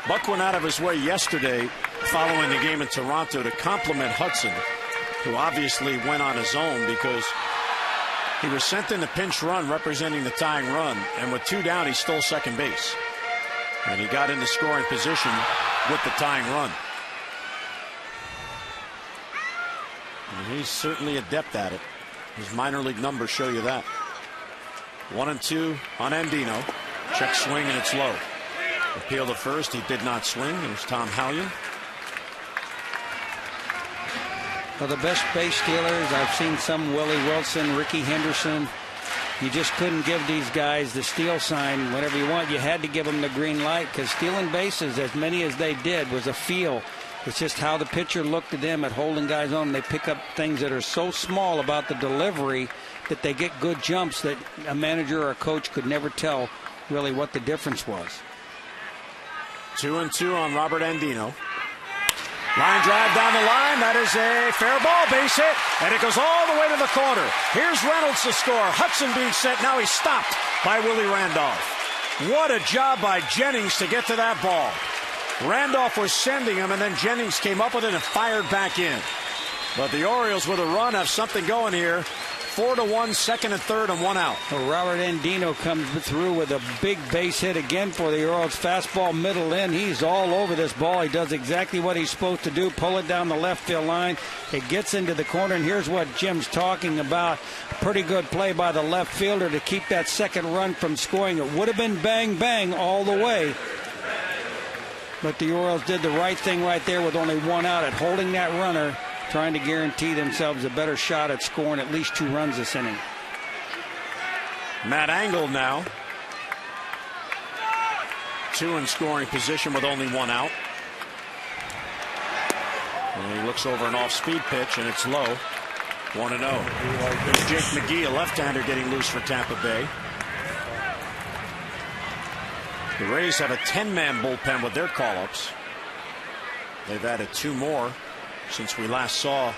Buck went out of his way yesterday following the game in Toronto to compliment Hudson, who obviously went on his own because he was sent in a pinch run representing the tying run, and with 2 down he stole second base. And he got into scoring position with the tying run. And he's certainly adept at it. His minor league numbers show you that. 1-2 on Andino. Check swing and it's low. Appeal to first. He did not swing. There's Tom Hallion. Well, the best base stealers, I've seen some, Willie Wilson, Ricky Henderson. You just couldn't give these guys the steal sign whenever you want. You had to give them the green light because stealing bases, as many as they did, was a feel. It's just how the pitcher looked at them at holding guys on. They pick up things that are so small about the delivery that they get good jumps that a manager or a coach could never tell really what the difference was. 2-2 on Robert Andino. Line drive down the line. That is a fair ball, base hit, and it goes all the way to the corner. Here's Reynolds to score. Hudson being set. Now he's stopped by Willie Randolph. What a job by Jennings to get to that ball. Randolph was sending him, and then Jennings came up with it and fired back in. But the Orioles with a run have something going here. 4-1, second and third, and 1 out. Well, Robert Andino comes through with a big base hit again for the Orioles. Fastball middle in. He's all over this ball. He does exactly what he's supposed to do. Pull it down the left field line. It gets into the corner, and here's what Jim's talking about. Pretty good play by the left fielder to keep that second run from scoring. It would have been bang, bang all the way. But the Orioles did the right thing right there with only 1 out at holding that runner, trying to guarantee themselves a better shot at scoring at least 2 runs this inning. Matt Engel now 2 in scoring position with only 1 out. And he looks over an off-speed pitch, and it's low. 1-0. There's Jake McGee, a left-hander, getting loose for Tampa Bay. The Rays have a 10-man bullpen with their call-ups. They've added 2 more since we last saw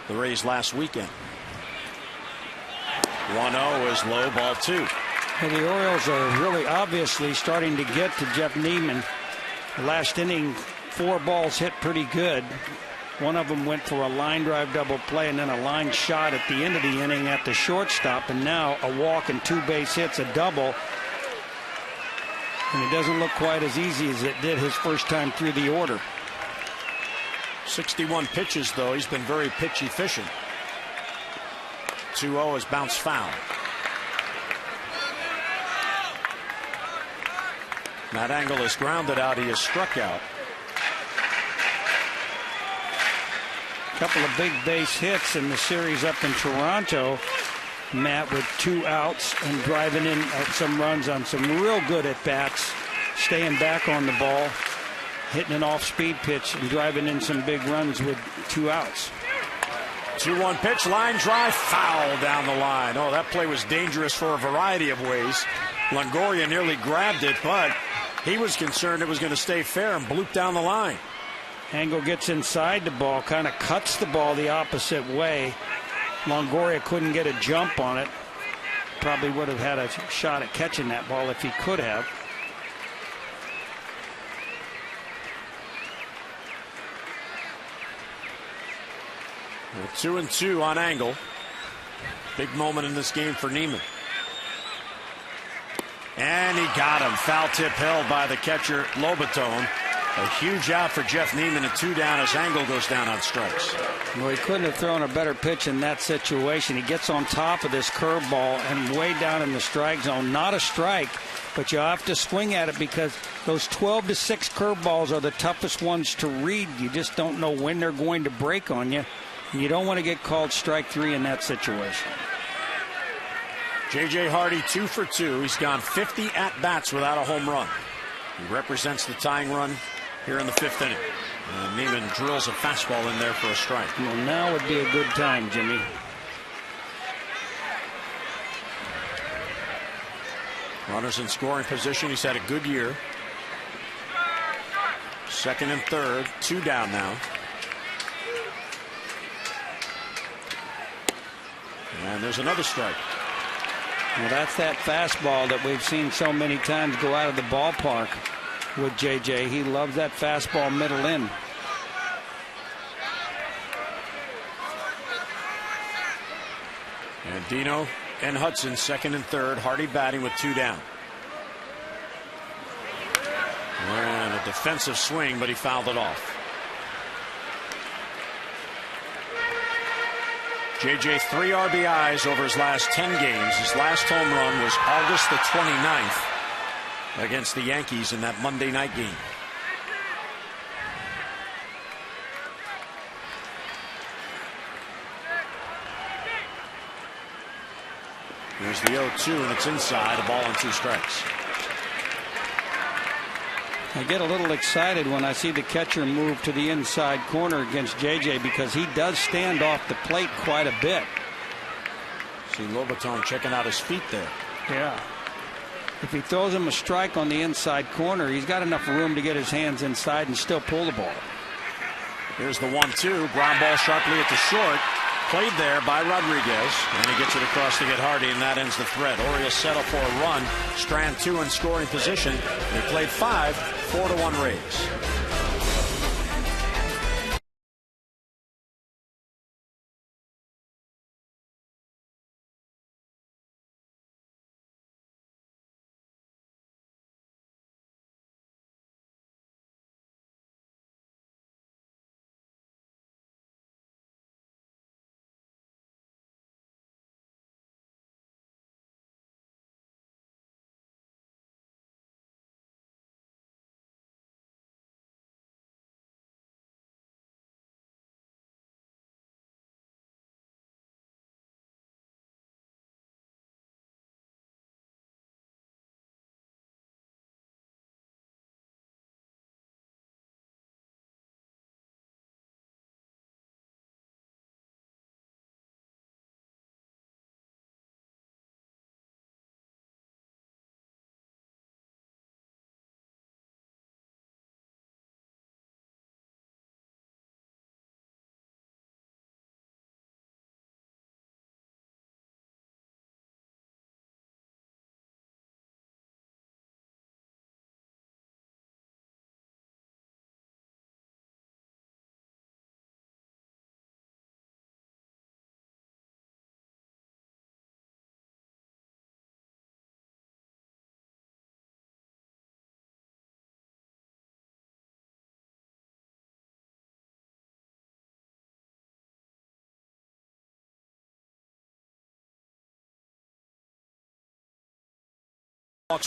the Rays last weekend. 1-0 is low, ball 2. Well, the Orioles are really obviously starting to get to Jeff Niemann. The last inning, 4 balls hit pretty good. One of them went for a line drive double play and then a line shot at the end of the inning at the shortstop, and now a walk and 2 base hits, a double. And it doesn't look quite as easy as it did his first time through the order. 61 pitches, though. He's been very pitch efficient. 2-0 is bounced foul. Matt Engel is grounded out. He is struck out. A couple of big base hits in the series up in Toronto. Matt with 2 outs and driving in some runs on some real good at-bats, staying back on the ball, hitting an off-speed pitch and driving in some big runs with 2 outs. 2-1 pitch, line drive, foul down the line. Oh, that play was dangerous for a variety of ways. Longoria nearly grabbed it, but he was concerned it was going to stay fair and blooped down the line. Engel gets inside the ball, kind of cuts the ball the opposite way. Longoria couldn't get a jump on it. Probably would have had a shot at catching that ball if he could have. Well, 2-2 on Engel. Big moment in this game for Niemann. And he got him. Foul tip held by the catcher, Lobaton. A huge out for Jeff Neiman, and 2 down as Angle goes down on strikes. Well, he couldn't have thrown a better pitch in that situation. He gets on top of this curveball and way down in the strike zone. Not a strike, but you have to swing at it because those 12-6 curveballs are the toughest ones to read. You just don't know when they're going to break on you. You don't want to get called strike 3 in that situation. J.J. Hardy 2 for 2. He's gone 50 at-bats without a home run. He represents the tying run here in the 5th inning. Neiman drills a fastball in there for a strike. Well, now would be a good time, Jimmy. Runners in scoring position. He's had a good year. 2nd and 3rd. 2 down now. And there's another strike. Well, that's that fastball that we've seen so many times go out of the ballpark with J.J. He loves that fastball middle in. And Dino and Hudson 2nd and 3rd. Hardy batting with 2 down. And a defensive swing, but he fouled it off. J.J. 3 RBIs over his last 10 games. His last home run was August the 29th against the Yankees in that Monday night game. Here's the 0-2, and it's inside. A ball and 2 strikes. I get a little excited when I see the catcher move to the inside corner against J.J. because he does stand off the plate quite a bit. See Lobaton checking out his feet there. Yeah. If he throws him a strike on the inside corner, he's got enough room to get his hands inside and still pull the ball. Here's the 1-2. Ground ball sharply at the short. Played there by Rodriguez, and he gets it across to get Hardy, and that ends the threat. Orioles settle for a run. Strand 2 in scoring position. They played 5, 4-1 Rays.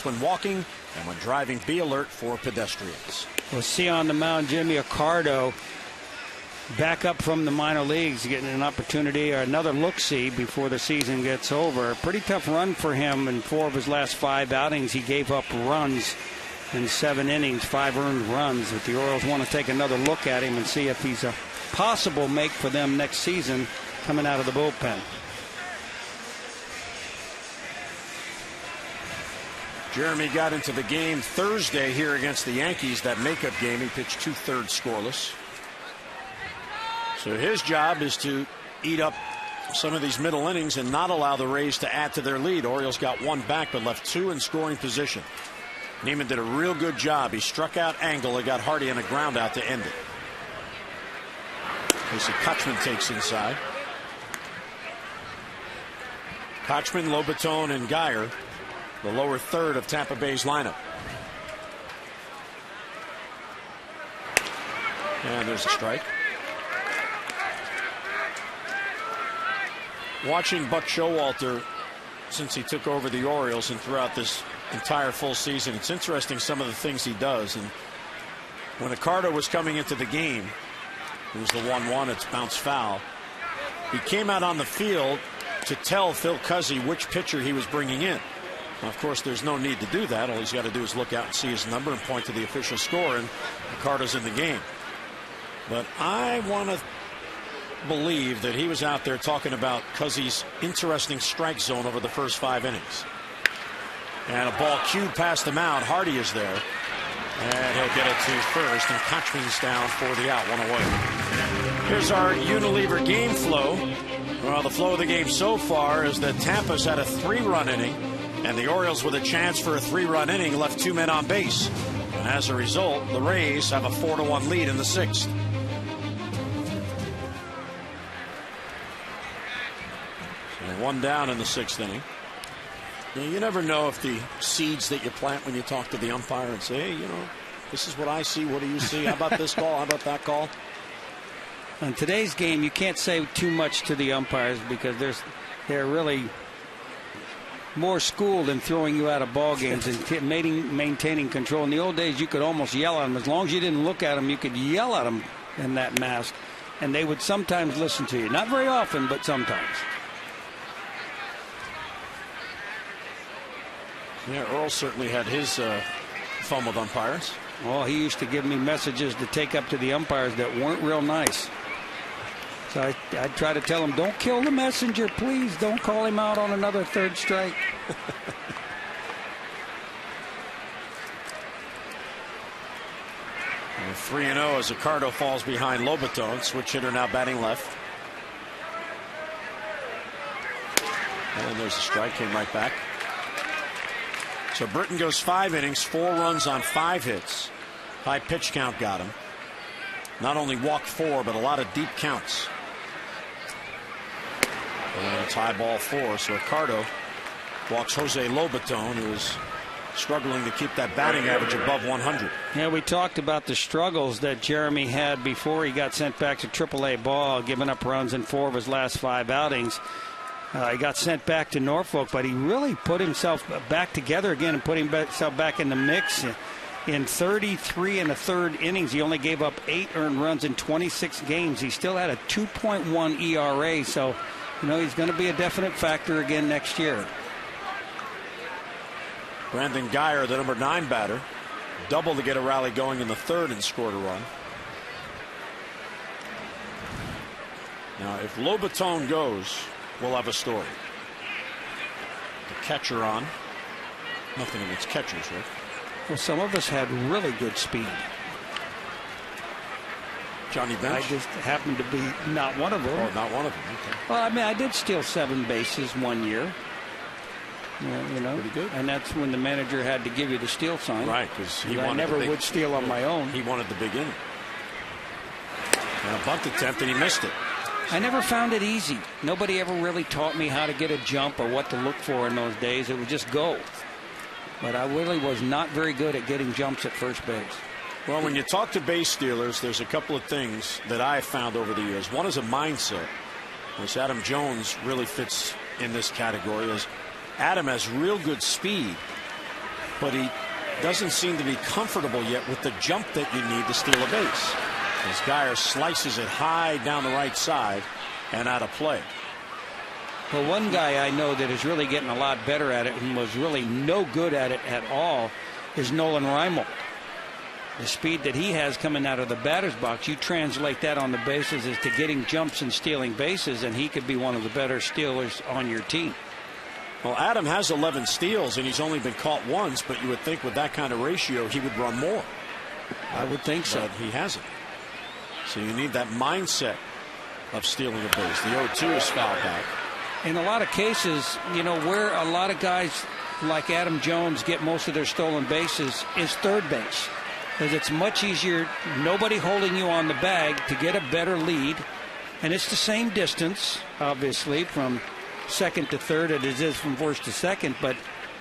When walking and when driving, be alert for pedestrians. We'll see on the mound Jimmy Accardo back up from the minor leagues, getting an opportunity or another look-see before the season gets over. A pretty tough run for him in 4 of his last 5 outings. He gave up runs in 7 innings, 5 earned runs. But the Orioles want to take another look at him and see if he's a possible make for them next season coming out of the bullpen. Jeremy got into the game Thursday here against the Yankees, that makeup game. He pitched 2/3 scoreless. So his job is to eat up some of these middle innings and not allow the Rays to add to their lead. Orioles got 1 back but left 2 in scoring position. Neiman did a real good job. He struck out Angle and got Hardy on a ground out to end it. Casey Kutchman takes inside. Kutchman, Lobaton, and Geyer, the lower third of Tampa Bay's lineup. And there's a strike. Watching Buck Showalter since he took over the Orioles and throughout this entire full season, it's interesting some of the things he does. And when Accardo was coming into the game, it was the 1-1, it's bounced foul. He came out on the field to tell Phil Cuzzi which pitcher he was bringing in. Now, of course, there's no need to do that. All he's got to do is look out and see his number and point to the official score, and Accardo's in the game. But I want to believe that he was out there talking about Cuzzi's interesting strike zone over the first 5 innings. And a ball cued past the mound. Hardy is there. And he'll get it to first, and Kochman's down for the out, 1 away. Here's our Unilever game flow. Well, the flow of the game so far is that Tampa's had a 3-run inning, and the Orioles, with a chance for a 3-run inning, left 2 men on base. And as a result, the Rays have a 4-1 lead in the 6th. So 1 down in the 6th inning. You never know if the seeds that you plant when you talk to the umpire and say, hey, you know, this is what I see. What do you see? How about this call? How about that call? In today's game, you can't say too much to the umpires because they're really more schooled in throwing you out of ball games and maintaining control. In the old days, you could almost yell at them. As long as you didn't look at them, you could yell at them in that mask, and they would sometimes listen to you. Not very often, but sometimes. Yeah, Earl certainly had his fun with umpires. Well, he used to give me messages to take up to the umpires that weren't real nice. So I'd try to tell him, don't kill the messenger, please. Don't call him out on another 3rd strike. 3-0 as Accardo falls behind Lobaton. Switch hitter now batting left. And there's a strike, came right back. So Britton goes 5 innings, 4 runs on 5 hits. High pitch count got him. Not only walked 4, but a lot of deep counts. And it's high ball 4. So Accardo walks Jose Lobaton, who is struggling to keep that batting average above 100. Yeah, we talked about the struggles that Jeremy had before he got sent back to AAA ball, giving up runs in 4 of his last 5 outings. He got sent back to Norfolk, but he really put himself back together again and put himself back in the mix. In 33 1/3 innings, he only gave up 8 earned runs in 26 games. He still had a 2.1 ERA, so you know he's going to be a definite factor again next year. Brandon Geyer, the number 9 batter, double to get a rally going in the 3rd and scored a run. Now, if Lobaton goes, we'll have a story. The catcher on. Nothing against catchers, right? Well, some of us had really good speed. Johnny Bench? I just happened to be not one of them. Oh, not one of them. Okay. Well, I mean, I did steal 7 bases one year. You know, pretty good. And that's when the manager had to give you the steal sign. Right, because he wanted I never would steal on my own. He wanted the big inning. And a bunt attempt, and he missed it. I never found it easy. Nobody ever really taught me how to get a jump or what to look for in those days. It would just go. But I really was not very good at getting jumps at first base. Well, when you talk to base stealers, there's a couple of things that I've found over the years. One is a mindset, which Adam Jones really fits in this category. As Adam has real good speed, but he doesn't seem to be comfortable yet with the jump that you need to steal a base. As Geyer slices it high down the right side and out of play. Well, one guy I know that is really getting a lot better at it and was really no good at it at all is Nolan Reimold. The speed that he has coming out of the batter's box, you translate that on the bases as to getting jumps and stealing bases, and he could be one of the better stealers on your team. Well, Adam has 11 steals, and he's only been caught once, but you would think with that kind of ratio he would run more. I would think so. But he hasn't. So you need that mindset of stealing a base. The 0-2 is fouled back. In a lot of cases, you know, where a lot of guys like Adam Jones get most of their stolen bases is third base. Because it's much easier, nobody holding you on the bag, to get a better lead. And it's the same distance, obviously, from second to third as it is from first to second. But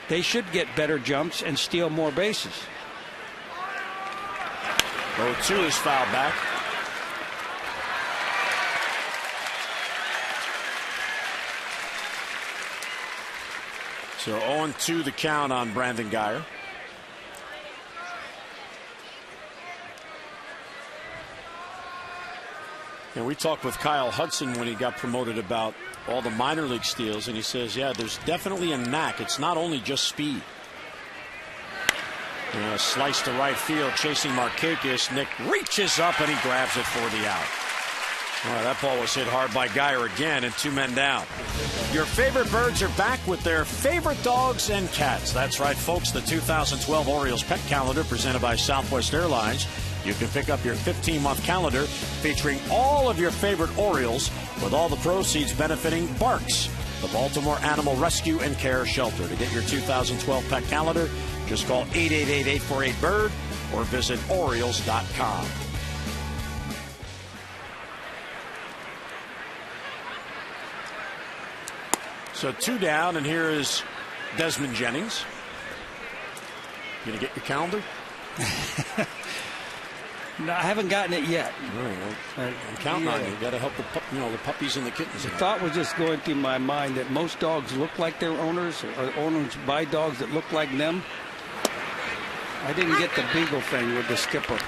they should get better jumps and steal more bases. 0-2 is fouled back. So 0-2 the count on Brandon Geyer. And we talked with Kyle Hudson when he got promoted about all the minor league steals, and he says, yeah, there's definitely a knack. It's not only just speed. Slice to right field, chasing Markakis. Nick reaches up and he grabs it for the out. All right, that ball was hit hard by Geyer again, and 2 men down. Your favorite birds are back with their favorite dogs and cats. That's right, folks. The 2012 Orioles Pet Calendar presented by Southwest Airlines. You can pick up your 15-month calendar featuring all of your favorite Orioles, with all the proceeds benefiting Barks, the Baltimore Animal Rescue and Care Shelter. To get your 2012 Pet Calendar, just call 888-848-BIRD or visit Orioles.com. So 2 down, and here is Desmond Jennings. You gonna get your calendar? No, I haven't gotten it yet. All right, well, I'm counting on you. You got to help the puppies and the kittens. The thought was just going through my mind that most dogs look like their owners, or owners buy dogs that look like them. I didn't get the beagle thing with the skipper.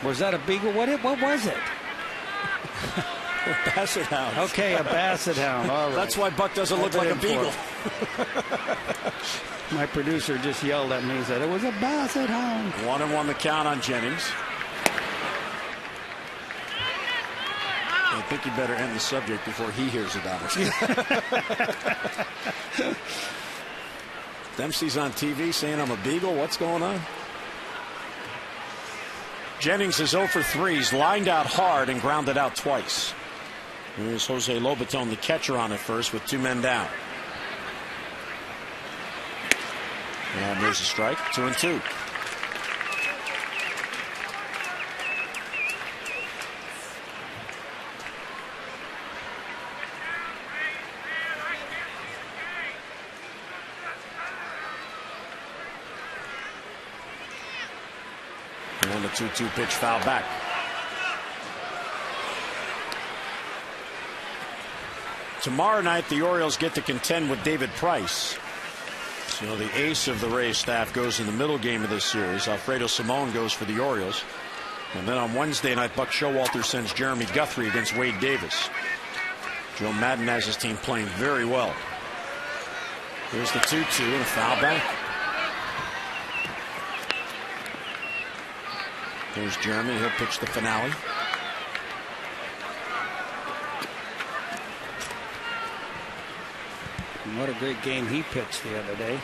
Was that a beagle? What was it? A basset hound. Okay, a basset hound. All right. That's why Buck doesn't look like a beagle. My producer just yelled at me and said it was a basset hound. 1-1 the count on Jennings. I think you better end the subject before he hears about it. Dempsey's on TV saying I'm a beagle. What's going on? Jennings is 0 for 3. He's lined out hard and grounded out twice. Here's Jose Lobaton, the catcher, on at first with 2 men down. And there's a strike. 2-2. And the 2-2 pitch foul back. Tomorrow night, the Orioles get to contend with David Price. So the ace of the Rays staff goes in the middle game of this series. Alfredo Simon goes for the Orioles. And then on Wednesday night, Buck Showalter sends Jeremy Guthrie against Wade Davis. Joe Madden has his team playing very well. Here's the 2-2 and a foul back. There's Jeremy. He'll pitch the finale. What a great game he pitched the other day.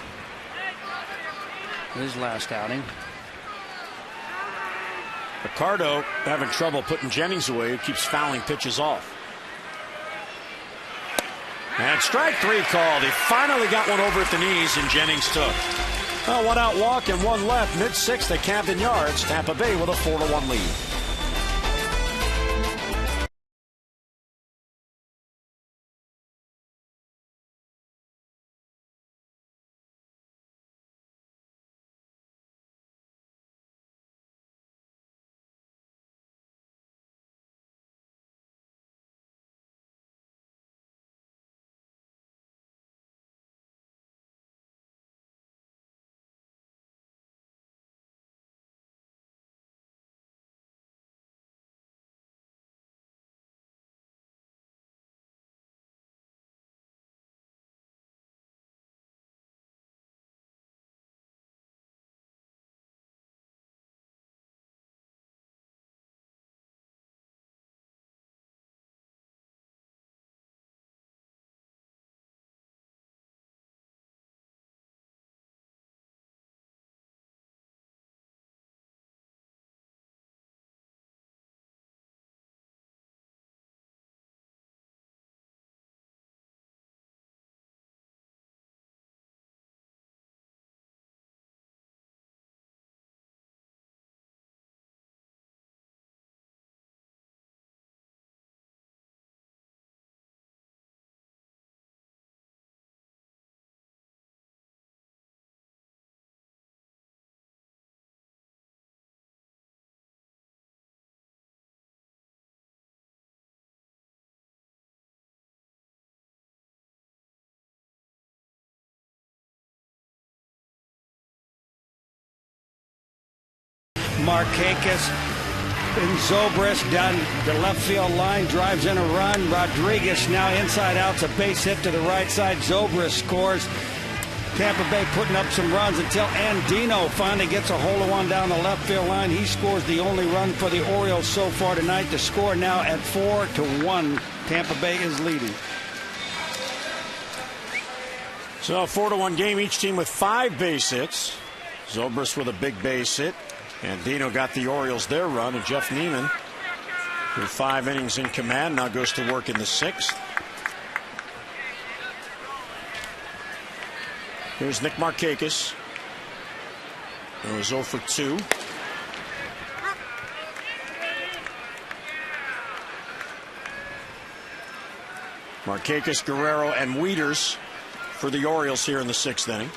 His last outing. Ricardo having trouble putting Jennings away, who keeps fouling pitches off. And strike 3 called. He finally got one over at the knees, and Jennings took. Well, 1 out walk and 1 left, mid-6th at Camden Yards. Tampa Bay with a 4-1 lead. Markakis and Zobrist down the left field line, drives in a run. Rodriguez now inside out, it's a base hit to the right side. Zobrist scores. Tampa Bay putting up some runs until Andino finally gets a hold of one down the left field line. He scores the only run for the Orioles so far tonight. The score now at 4-1. Tampa Bay is leading. So a 4-1 game, each team with 5 base hits. Zobrist with a big base hit. Andino got the Orioles their run, and Jeff Neiman, with 5 innings in command, now goes to work in the 6th. Here's Nick Markakis. It was 0 for 2. Markakis, Guerrero, and Wieters for the Orioles here in the 6th inning.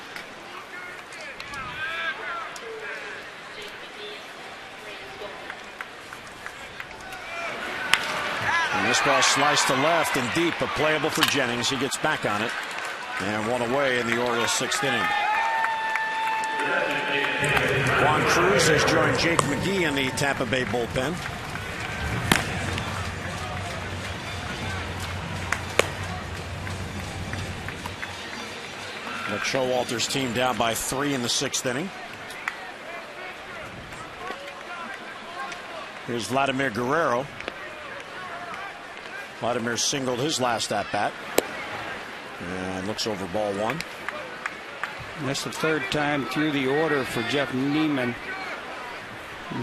And this ball sliced to left and deep, but playable for Jennings. He gets back on it. And 1 away in the Orioles' 6th inning. Juan Cruz has joined Jake McGee in the Tampa Bay bullpen. But Showalter's team down by 3 in the 6th inning. Here's Vladimir Guerrero. Vladimir singled his last at-bat. And looks over ball 1. That's the 3rd time through the order for Jeff Neiman.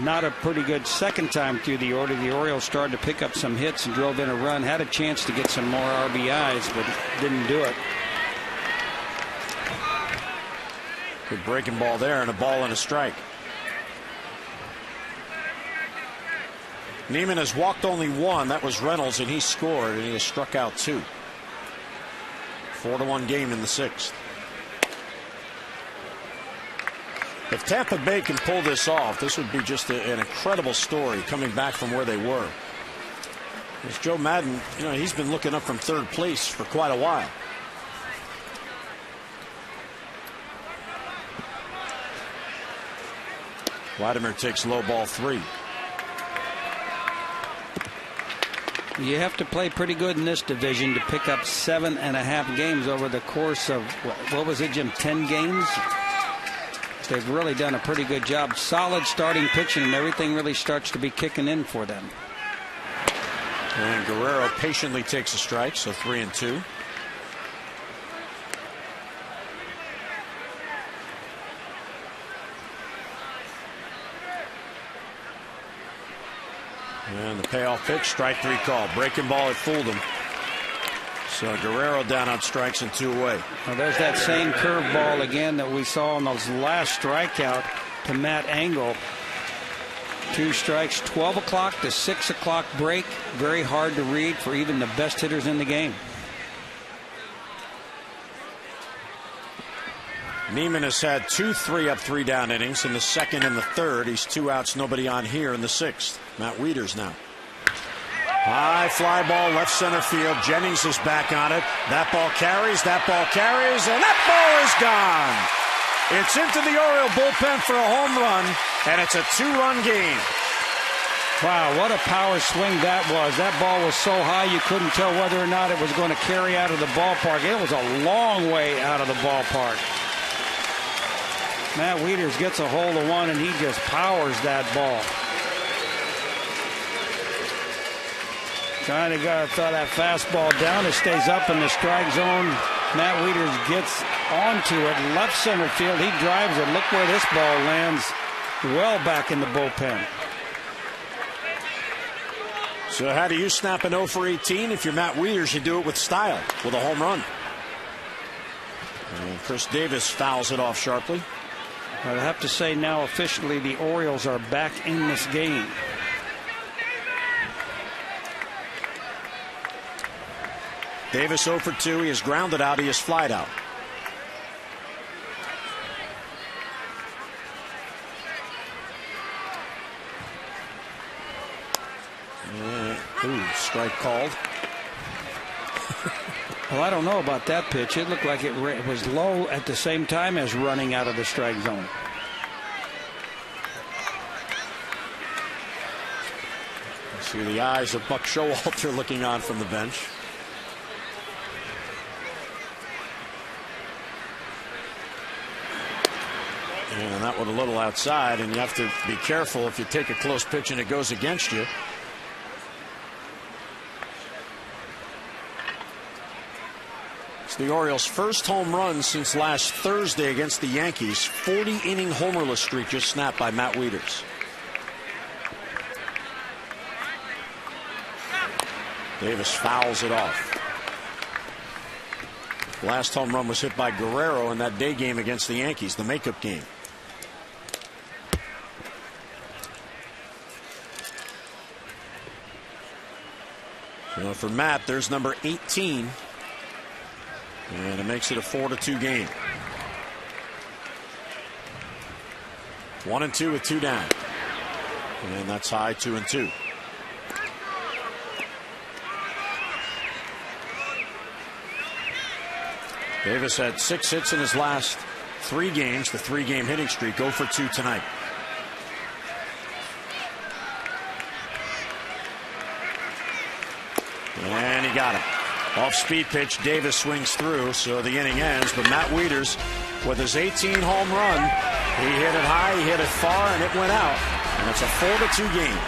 Not a pretty good 2nd time through the order. The Orioles started to pick up some hits and drove in a run. Had a chance to get some more RBIs, but didn't do it. Good breaking ball there, and a ball and a strike. Neiman has walked only 1. That was Reynolds, and he scored, and he has struck out 2. 4-1 game in the 6th. If Tampa Bay can pull this off, this would be just an incredible story coming back from where they were. As Joe Madden, he's been looking up from 3rd place for quite a while. Vladimir takes low ball 3. You have to play pretty good in this division to pick up 7.5 games over the course of, what was it, Jim, 10 games? They've really done a pretty good job. Solid starting pitching, and everything really starts to be kicking in for them. And Guerrero patiently takes a strike, so 3-2. And the payoff pitch, strike 3 call. Breaking ball, it fooled him. So Guerrero down on strikes and 2 away. Well, there's that same curveball again that we saw on those last strikeout to Matt Engel. 2 strikes, 12 o'clock to 6 o'clock break. Very hard to read for even the best hitters in the game. Neiman has had 2 3-up, 3-down innings in the 2nd and the 3rd. He's 2 outs, nobody on here in the 6th. Matt Wieters now. High fly ball, left center field. Jennings is back on it. That ball carries, and that ball is gone. It's into the Oriole bullpen for a home run, and it's a 2-run game. Wow, what a power swing that was. That ball was so high you couldn't tell whether or not it was going to carry out of the ballpark. It was a long way out of the ballpark. Matt Wieters gets a hold of one, and he just powers that ball. Trying to throw that fastball down. It stays up in the strike zone. Matt Wieters gets onto it. Left center field. He drives it. Look where this ball lands. Well back in the bullpen. So how do you snap an 0 for 18? If you're Matt Wieters, you do it with style, with a home run. And Chris Davis fouls it off sharply. I have to say now officially the Orioles are back in this game. Davis 0 for 2. He is grounded out. He is flied out. Strike called. Well, I don't know about that pitch. It looked like it was low at the same time as running out of the strike zone. See the eyes of Buck Showalter looking on from the bench. And that one a little outside, and you have to be careful if you take a close pitch and it goes against you. It's the Orioles' first home run since last Thursday against the Yankees. 40-inning homerless streak just snapped by Matt Wieters. Davis fouls it off. Last home run was hit by Guerrero in that day game against the Yankees, the makeup game. So for Matt, there's number 18. And it makes it a 4-2 game. 1-2 with 2 down. And that's high, 2-2. Davis had 6 hits in his last 3 games, the 3-game hitting streak, 0 for 2 tonight. And he got him. Off-speed pitch, Davis swings through, so the inning ends. But Matt Wieters, with his 18 home run, he hit it high, he hit it far, and it went out. And it's a 4-2 game.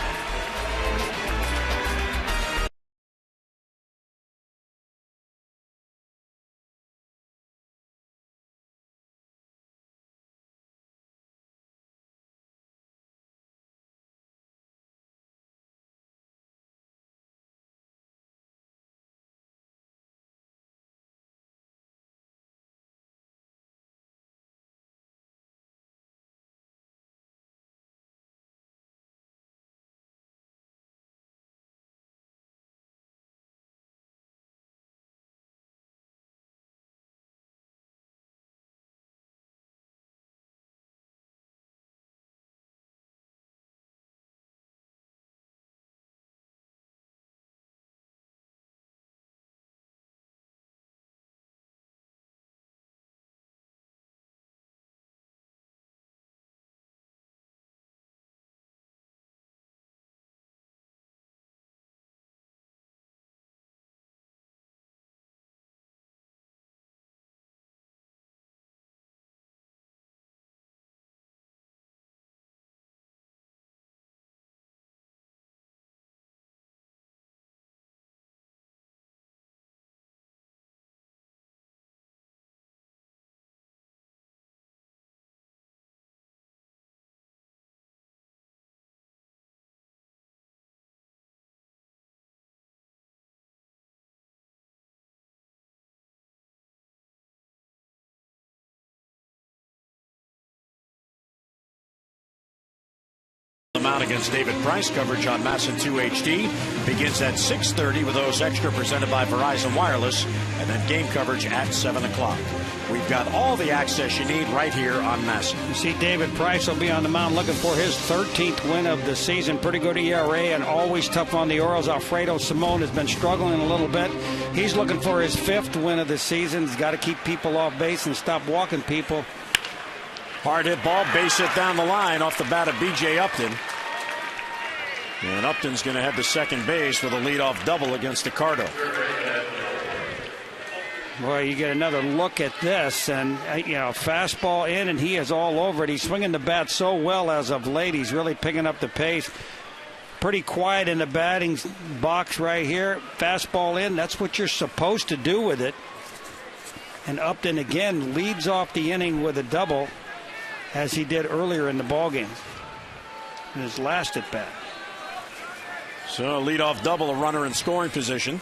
Out against David Price. Coverage on MASN 2 HD begins at 6:30 with those extra presented by Verizon Wireless, and then game coverage at 7 o'clock. We've got all the access you need right here on MASN. You see David Price will be on the mound looking for his 13th win of the season. Pretty good ERA and always tough on the Orioles. Alfredo Simon has been struggling a little bit. He's looking for his 5th win of the season. He's got to keep people off base and stop walking people. Hard hit ball, base hit down the line off the bat of B.J. Upton. And Upton's going to head to second base with a leadoff double against Ricardo. Boy, you get another look at this, and fastball in, and he is all over it. He's swinging the bat so well as of late. He's really picking up the pace. Pretty quiet in the batting box right here. Fastball in, that's what you're supposed to do with it. And Upton again leads off the inning with a double, as he did earlier in the ballgame in his last at bat. So leadoff double, a runner in scoring position.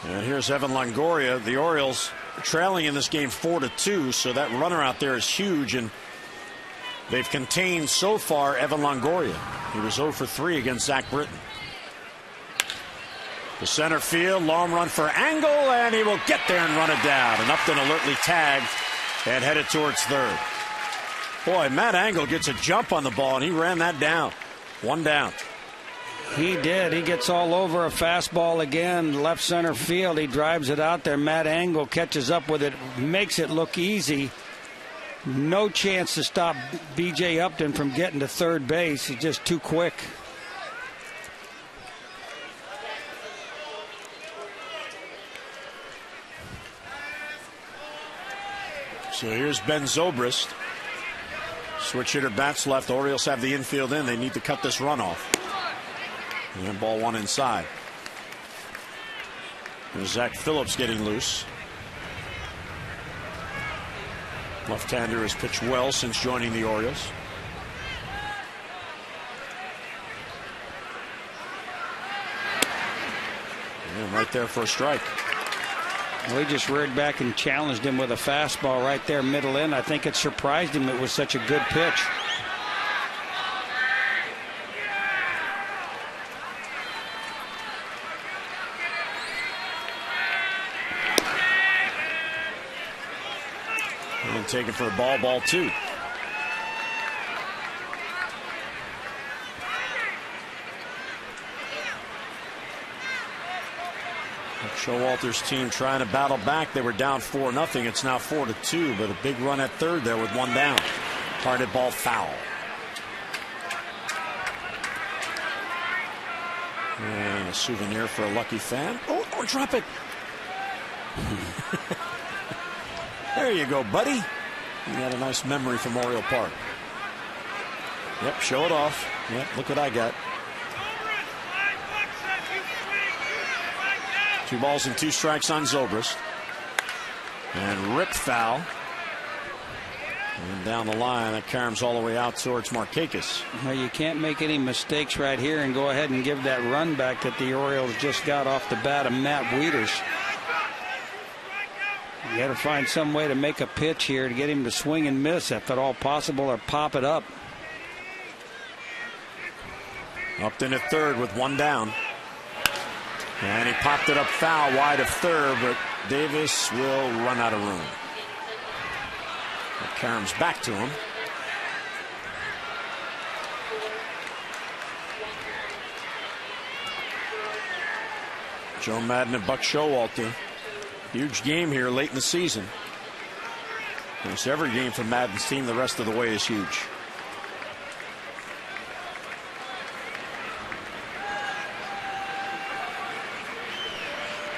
And here's Evan Longoria. The Orioles trailing in this game 4-2, so that runner out there is huge, and they've contained so far Evan Longoria. He was 0 for 3 against Zach Britton. The center field, long run for Angle, and he will get there and run it down. And Upton alertly tagged and headed towards third. Boy, Matt Angle gets a jump on the ball, and he ran that down. 1 down. He did. He gets all over a fastball again, left center field. He drives it out there. Matt Angle catches up with it, makes it look easy. No chance to stop B.J. Upton from getting to third base. He's just too quick. So here's Ben Zobrist. Switch hitter bats left. Orioles have the infield in. They need to cut this run off. And ball one inside. There's Zach Phillips getting loose. Left-hander has pitched well since joining the Orioles. And right there for a strike. Well, he just reared back and challenged him with a fastball right there middle in. I think it surprised him it was such a good pitch. And taken for a ball two. Showalter's team trying to battle back. They were down 4-0. It's now 4-2, but a big run at third there with one down. Hard hit ball foul. And a souvenir for a lucky fan. Oh, drop it. There you go, buddy. You got a nice memory from Oriole Park. Yep, show it off. Yep, look what I got. 2 balls and 2 strikes on Zobrist. And ripped foul. And down the line, that caroms all the way out towards Markakis. Well, you can't make any mistakes right here and go ahead and give that run back that the Orioles just got off the bat of Matt Wieters. You got to find some way to make a pitch here to get him to swing and miss, if at all possible, or pop it up. Upton at third with one down. And he popped it up foul wide of third, but Davis will run out of room. Caroms back to him. Joe Madden and Buck Showalter. Huge game here late in the season. Almost every game for Madden's team the rest of the way is huge.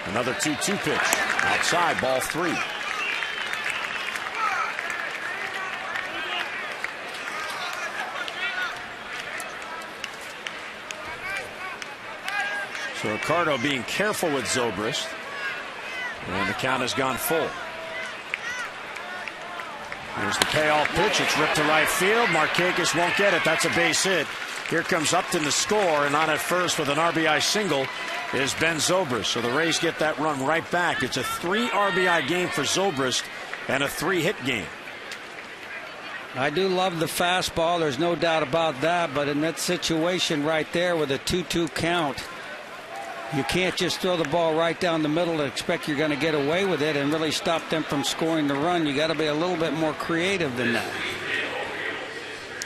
Another 2-2 pitch. Outside, ball 3. So Ricardo being careful with Zobrist. And the count has gone full. Here's the payoff pitch. It's ripped to right field. Markakis won't get it. That's a base hit. Here comes Upton to score, and on at first with an RBI single is Ben Zobrist. So the Rays get that run right back. It's a 3 RBI game for Zobrist and a 3-hit game. I do love the fastball. There's no doubt about that. But in that situation right there with a 2-2 count, you can't just throw the ball right down the middle and expect you're going to get away with it and really stop them from scoring the run. You got to be a little bit more creative than that.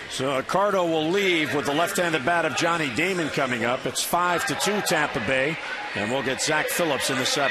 So Ricardo will leave with the left-handed bat of Johnny Damon coming up. It's 5-2 Tampa Bay, and we'll get Zach Phillips in the 7th.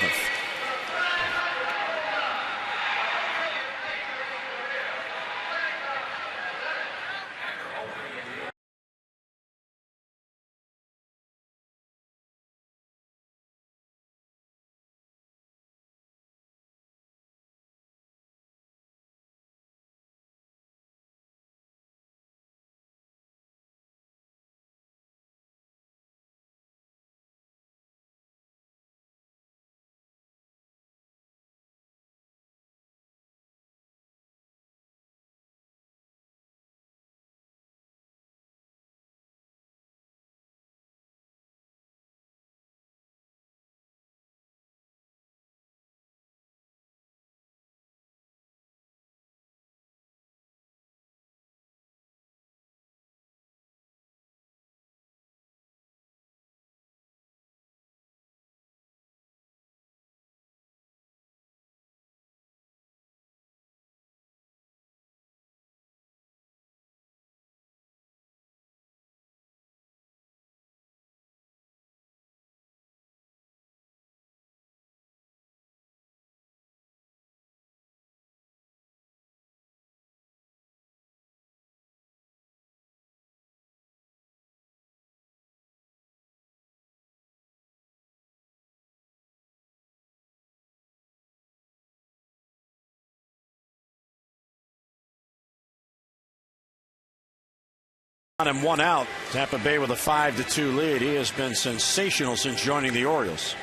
And 1 out. Tampa Bay with a 5-2 lead. He has been sensational since joining the Orioles.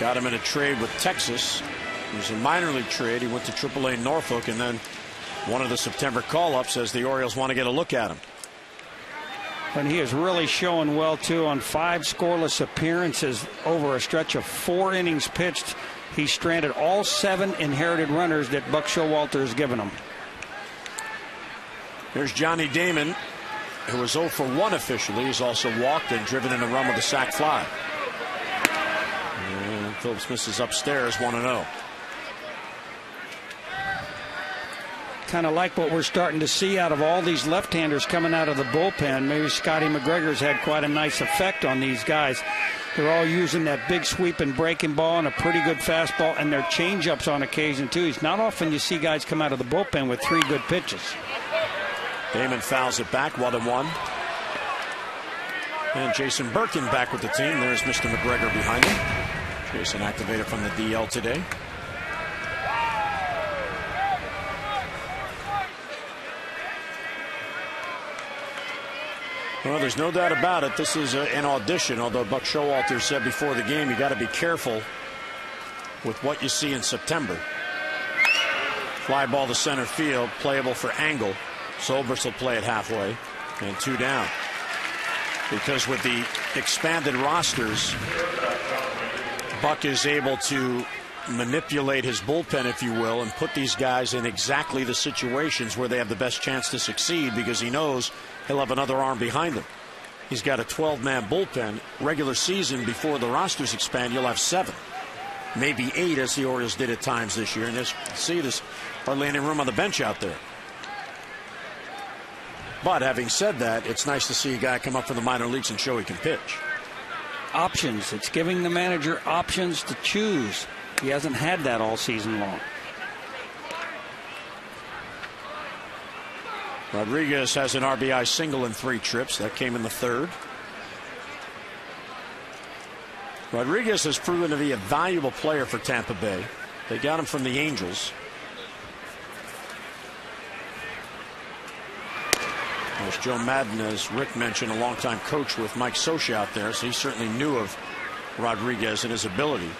Got him in a trade with Texas. It was a minor league trade. He went to AAA Norfolk, and then one of the September call-ups as the Orioles want to get a look at him. And he is really showing well, too, on 5 scoreless appearances over a stretch of 4 innings pitched. He stranded all 7 inherited runners that Buck Showalter has given him. Here's Johnny Damon, who was 0 for 1 officially. He's also walked and driven in a run with a sac fly. And Phillips misses upstairs, 1-0. Kind of like what we're starting to see out of all these left-handers coming out of the bullpen. Maybe Scotty McGregor's had quite a nice effect on these guys. They're all using that big sweeping breaking ball and a pretty good fastball, and their change-ups on occasion, too. It's not often you see guys come out of the bullpen with 3 good pitches. Damon fouls it back, 1-1. And Jason Birkin back with the team. There's Mr. McGregor behind him. Jason activated from the DL today. Well, there's no doubt about it. This is an audition, although Buck Showalter said before the game you got to be careful with what you see in September. Fly ball to center field, playable for Angle. Zobrist will play it halfway, and 2 down. Because with the expanded rosters, Buck is able to manipulate his bullpen, if you will, and put these guys in exactly the situations where they have the best chance to succeed, because he knows he'll have another arm behind him. He's got a 12-man bullpen. Regular season, before the rosters expand, you'll have 7, maybe 8, as the Orioles did at times this year. And just see, there's hardly any room on the bench out there. But having said that, it's nice to see a guy come up from the minor leagues and show he can pitch. Options. It's giving the manager options to choose. He hasn't had that all season long. Rodriguez has an RBI single in 3 trips. That came in the 3rd. Rodriguez has proven to be a valuable player for Tampa Bay. They got him from the Angels. There's Joe Madden, as Rick mentioned, a longtime coach with Mike Scioscia out there, so he certainly knew of Rodriguez and his ability.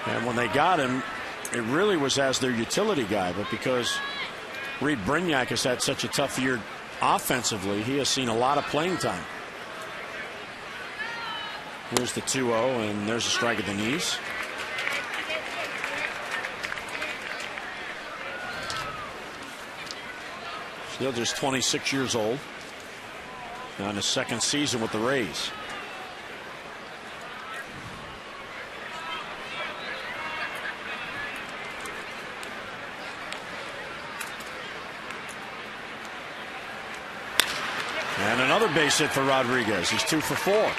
And when they got him, it really was as their utility guy, but because Reed Brignac has had such a tough year offensively, he has seen a lot of playing time. Here's the 2-0, and there's a strike at the knees. Still just 26 years old. Now in his 2nd season with the Rays. And another base hit for Rodriguez. He's 2 for 4.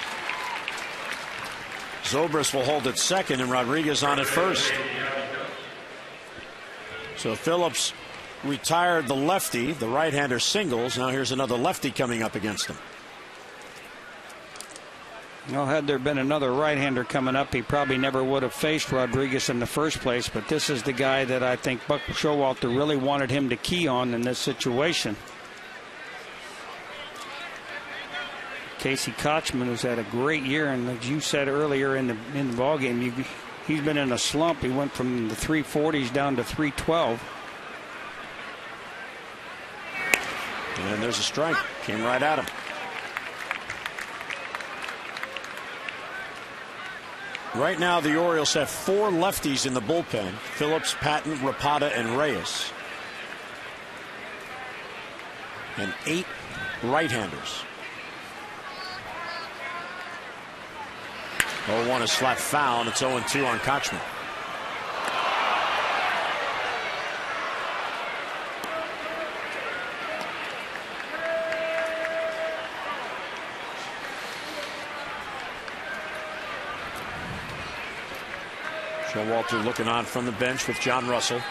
Zobrist will hold at second, and Rodriguez on at first. So Phillips retired the lefty. The right-hander singles. Now here's another lefty coming up against him. Well, had there been another right-hander coming up, he probably never would have faced Rodriguez in the first place. But this is the guy that I think Buck Showalter really wanted him to key on in this situation. Casey Kochman has had a great year, and as you said earlier in the ballgame, he's been in a slump. He went from the 340s down to 312. And there's a strike. Came right at him. Right now, the Orioles have 4 lefties in the bullpen: Phillips, Patton, Rapata, and Reyes. And 8 right-handers. 0-1 is slapped foul, and it's 0-2 on Kochman. Showalter looking on from the bench with John Russell.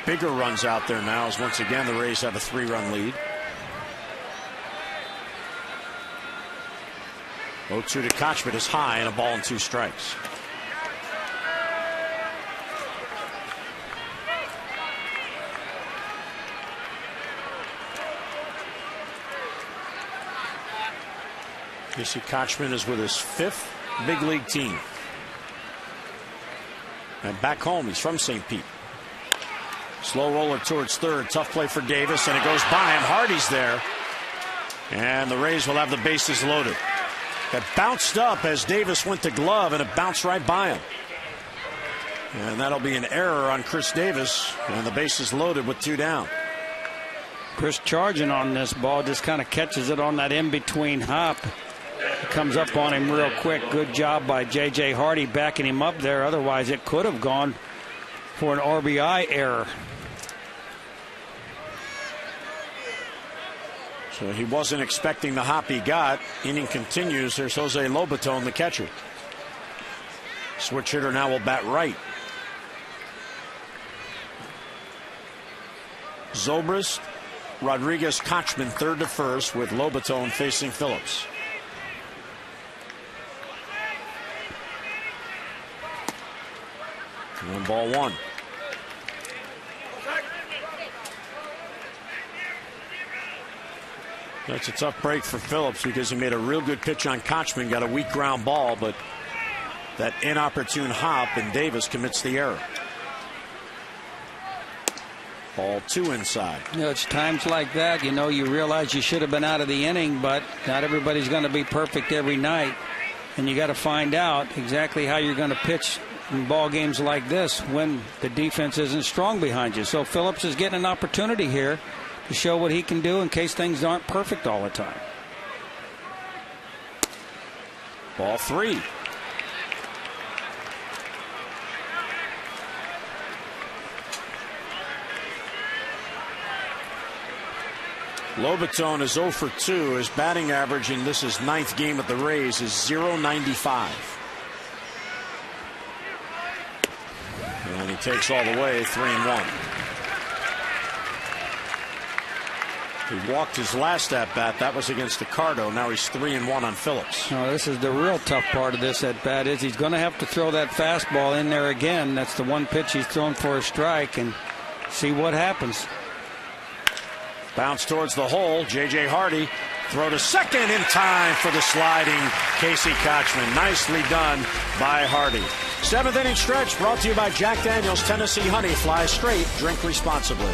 Bigger runs out there now, as once again the Rays have a 3-run lead. 0-2 to Kochman is high, and a ball and 2 strikes. Casey Kochman is with his 5th big league team. And back home, he's from St. Pete. Slow roller towards third. Tough play for Davis, and it goes by him. Hardy's there. And the Rays will have the bases loaded. It bounced up as Davis went to glove, and it bounced right by him. And that'll be an error on Chris Davis, and the bases loaded with 2 down. Chris charging on this ball, just kind of catches it on that in-between hop. It comes up on him real quick. Good job by J.J. Hardy backing him up there. Otherwise, it could have gone for an RBI error. So he wasn't expecting the hop he got. Inning continues. There's Jose Lobaton, the catcher. Switch hitter now will bat right. Zobrist, Rodriguez, Kochman third to first with Lobaton facing Phillips. And 1-1. That's a tough break for Phillips because he made a real good pitch on Kochman, got a weak ground ball, but that inopportune hop, and Davis commits the error. Ball 2 inside. You know, it's times like that, you know, you realize you should have been out of the inning, but not everybody's going to be perfect every night. And you got to find out exactly how you're going to pitch in ball games like this when the defense isn't strong behind you. So Phillips is getting an opportunity here to show what he can do in case things aren't perfect all the time. Ball 3. Lobaton is 0 for 2. His batting average in this is 9th game at the Rays is .095. And he takes all the way, 3-1. He walked his last at bat. That was against Ricardo. Now he's 3-1 on Phillips. No, this is the real tough part of this at bat is he's going to have to throw that fastball in there again. That's the one pitch he's thrown for a strike, and see what happens. Bounce towards the hole. J.J. Hardy throw to second in time for the sliding Casey Kochman. Nicely done by Hardy. 7th inning stretch brought to you by Jack Daniel's Tennessee Honey. Fly straight, drink responsibly.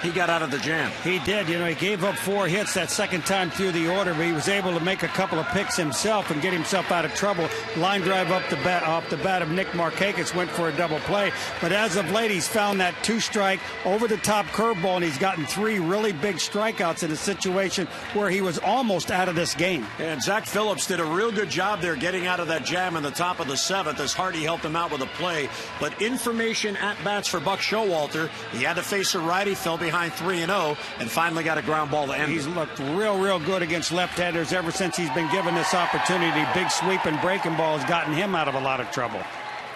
He got out of the jam. He did. You know, he gave up 4 hits that second time through the order, but he was able to make a couple of picks himself and get himself out of trouble. Line drive off the bat of Nick Markakis, went for a double play. But as of late, he's found that 2-strike over-the-top curveball, and he's gotten 3 really big strikeouts in a situation where he was almost out of this game. And Zach Phillips did a real good job there getting out of that jam in the top of the 7th as Hardy helped him out with a play. But information at-bats for Buck Showalter. He had to face a righty, fell behind 3-0, and finally got a ground ball to end He's it. looked real good against left-handers ever since he's been given this opportunity. Big sweep and breaking ball has gotten him out of a lot of trouble.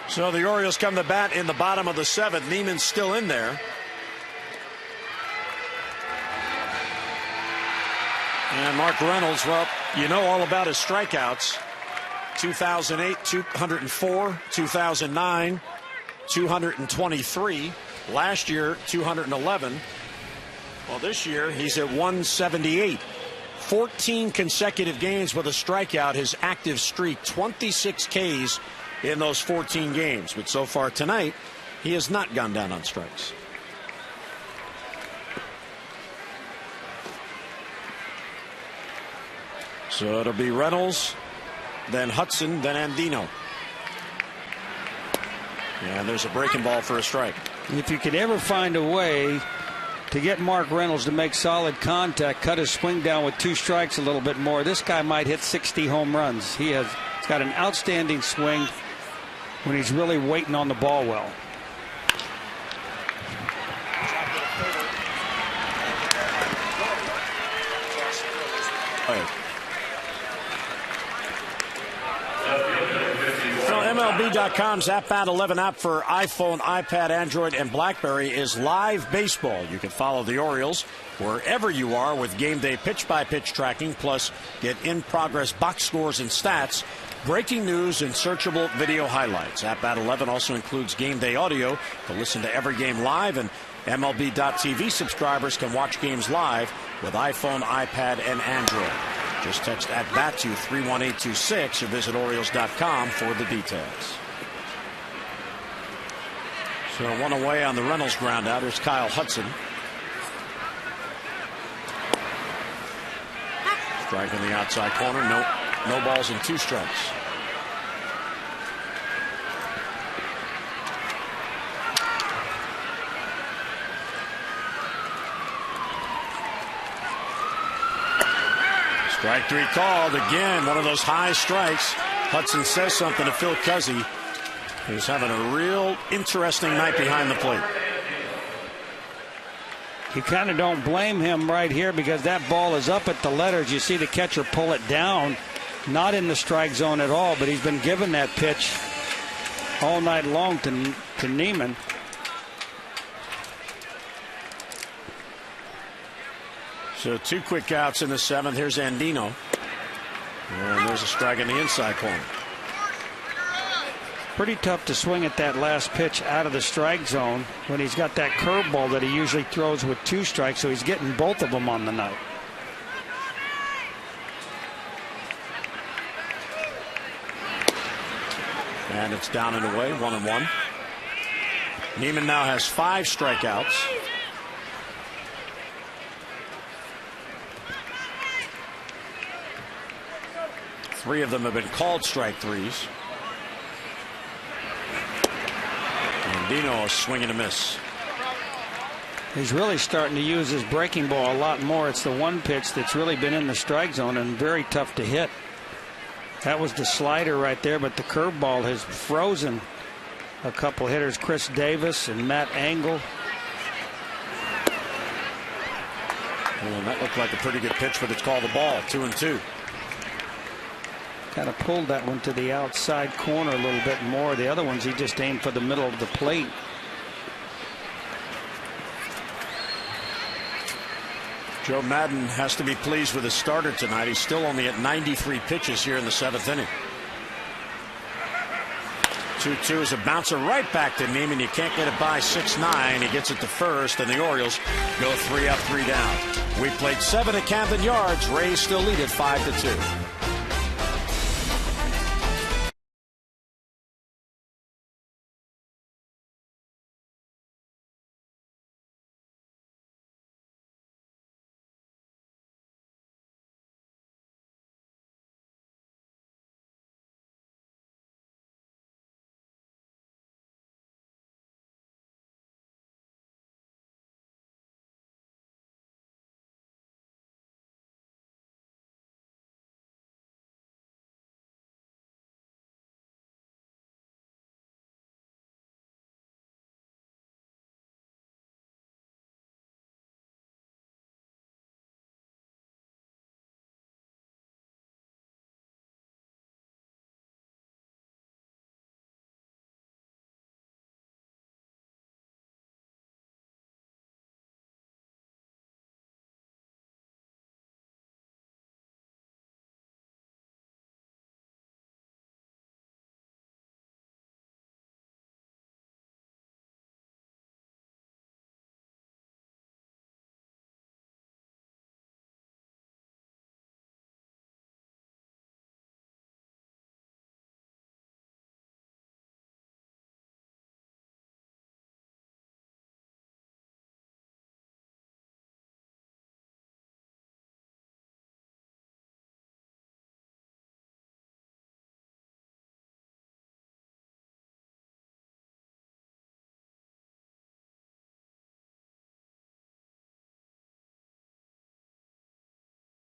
So the Orioles come to bat in the bottom of the 7th. Neiman's still in there. And Mark Reynolds, well, you know all about his strikeouts. 2008, 204, 2009, 223. Last year, 211. Well, this year he's at 178. 14 consecutive games with a strikeout. His active streak, 26 Ks in those 14 games. But so far tonight, he has not gone down on strikes. So it'll be Reynolds, then Hudson, then Andino. And there's a breaking ball for a strike. If you could ever find a way to get Mark Reynolds to make solid contact, cut his swing down with 2 strikes a little bit more, this guy might hit 60 home runs. He's got an outstanding swing when he's really waiting on the ball well. MLB.com's At Bat 11 app for iPhone, iPad, Android, and BlackBerry is live baseball. You can follow the Orioles wherever you are with game day pitch-by-pitch tracking, plus get in-progress box scores and stats, breaking news, and searchable video highlights. At Bat 11 also includes game day audio to listen to every game live, and MLB.tv subscribers can watch games live with iPhone, iPad, and Android. Just text At Bat to 31826 or visit Orioles.com for the details. So one away on the Reynolds ground out. Here's Kyle Hudson. Strike in the outside corner. No balls and 2 strikes. Strike 3 called again. One of those high strikes. Hudson says something to Phil Cuzzi. He's having a real interesting night behind the plate. You kind of don't blame him right here because that ball is up at the letters. You see the catcher pull it down, not in the strike zone at all, but he's been given that pitch all night long to Neiman. So 2 quick outs in the 7th. Here's Andino. And there's a strike in the inside corner. Pretty tough to swing at that last pitch out of the strike zone when he's got that curveball that he usually throws with 2 strikes, so he's getting both of them on the night. And it's down and away, 1-1. Neiman now has 5 strikeouts. Three of them have been called strike 3s. Andino is swinging a miss. He's really starting to use his breaking ball a lot more. It's the one pitch that's really been in the strike zone and very tough to hit. That was the slider right there, but the curveball has frozen a couple hitters, Chris Davis and Matt Engel. Well, that looked like a pretty good pitch, but it's called the ball. 2-2. Kind of pulled that one to the outside corner a little bit more. The other ones he just aimed for the middle of the plate. Joe Madden has to be pleased with his starter tonight. He's still only at 93 pitches here in the 7th inning. 2-2 is a bouncer right back to Neiman. You can't get it by 6-9. He gets it to first, and the Orioles go 3 up, 3 down. We played 7 at Camden Yards. Rays still lead at 5-2.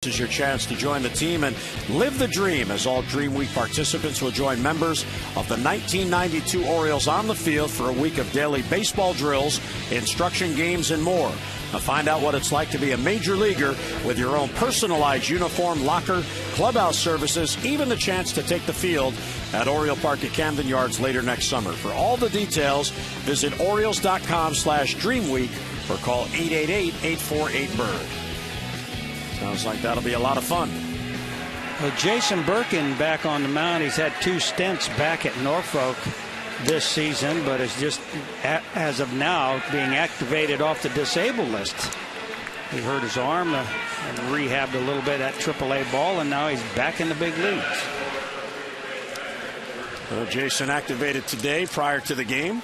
This is your chance to join the team and live the dream, as all Dream Week participants will join members of the 1992 Orioles on the field for a week of daily baseball drills, instruction games, and more. Now find out what it's like to be a major leaguer with your own personalized uniform, locker, clubhouse services, even the chance to take the field at Oriole Park at Camden Yards later next summer. For all the details, visit Orioles.com/Dreamweek or call 888-848-BIRD. Sounds like that'll be a lot of fun. Well, Jason Birkin back on the mound. He's had 2 stints back at Norfolk this season, but is just, as of now, being activated off the disabled list. He hurt his arm and rehabbed a little bit at AAA ball, and now he's back in the big leagues. Well, Jason activated today prior to the game.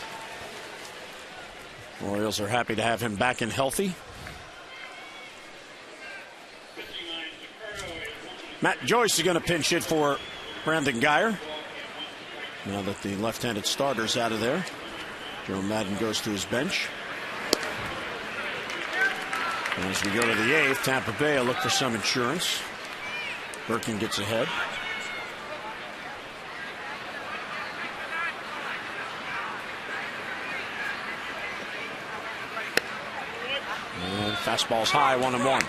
Orioles are happy to have him back and healthy. Matt Joyce is going to pinch hit for Brandon Geyer. Now that the left-handed starter's out of there, Joe Madden goes to his bench. And as we go to the 8th, Tampa Bay will look for some insurance. Birkin gets ahead. And fastball's high, 1-1.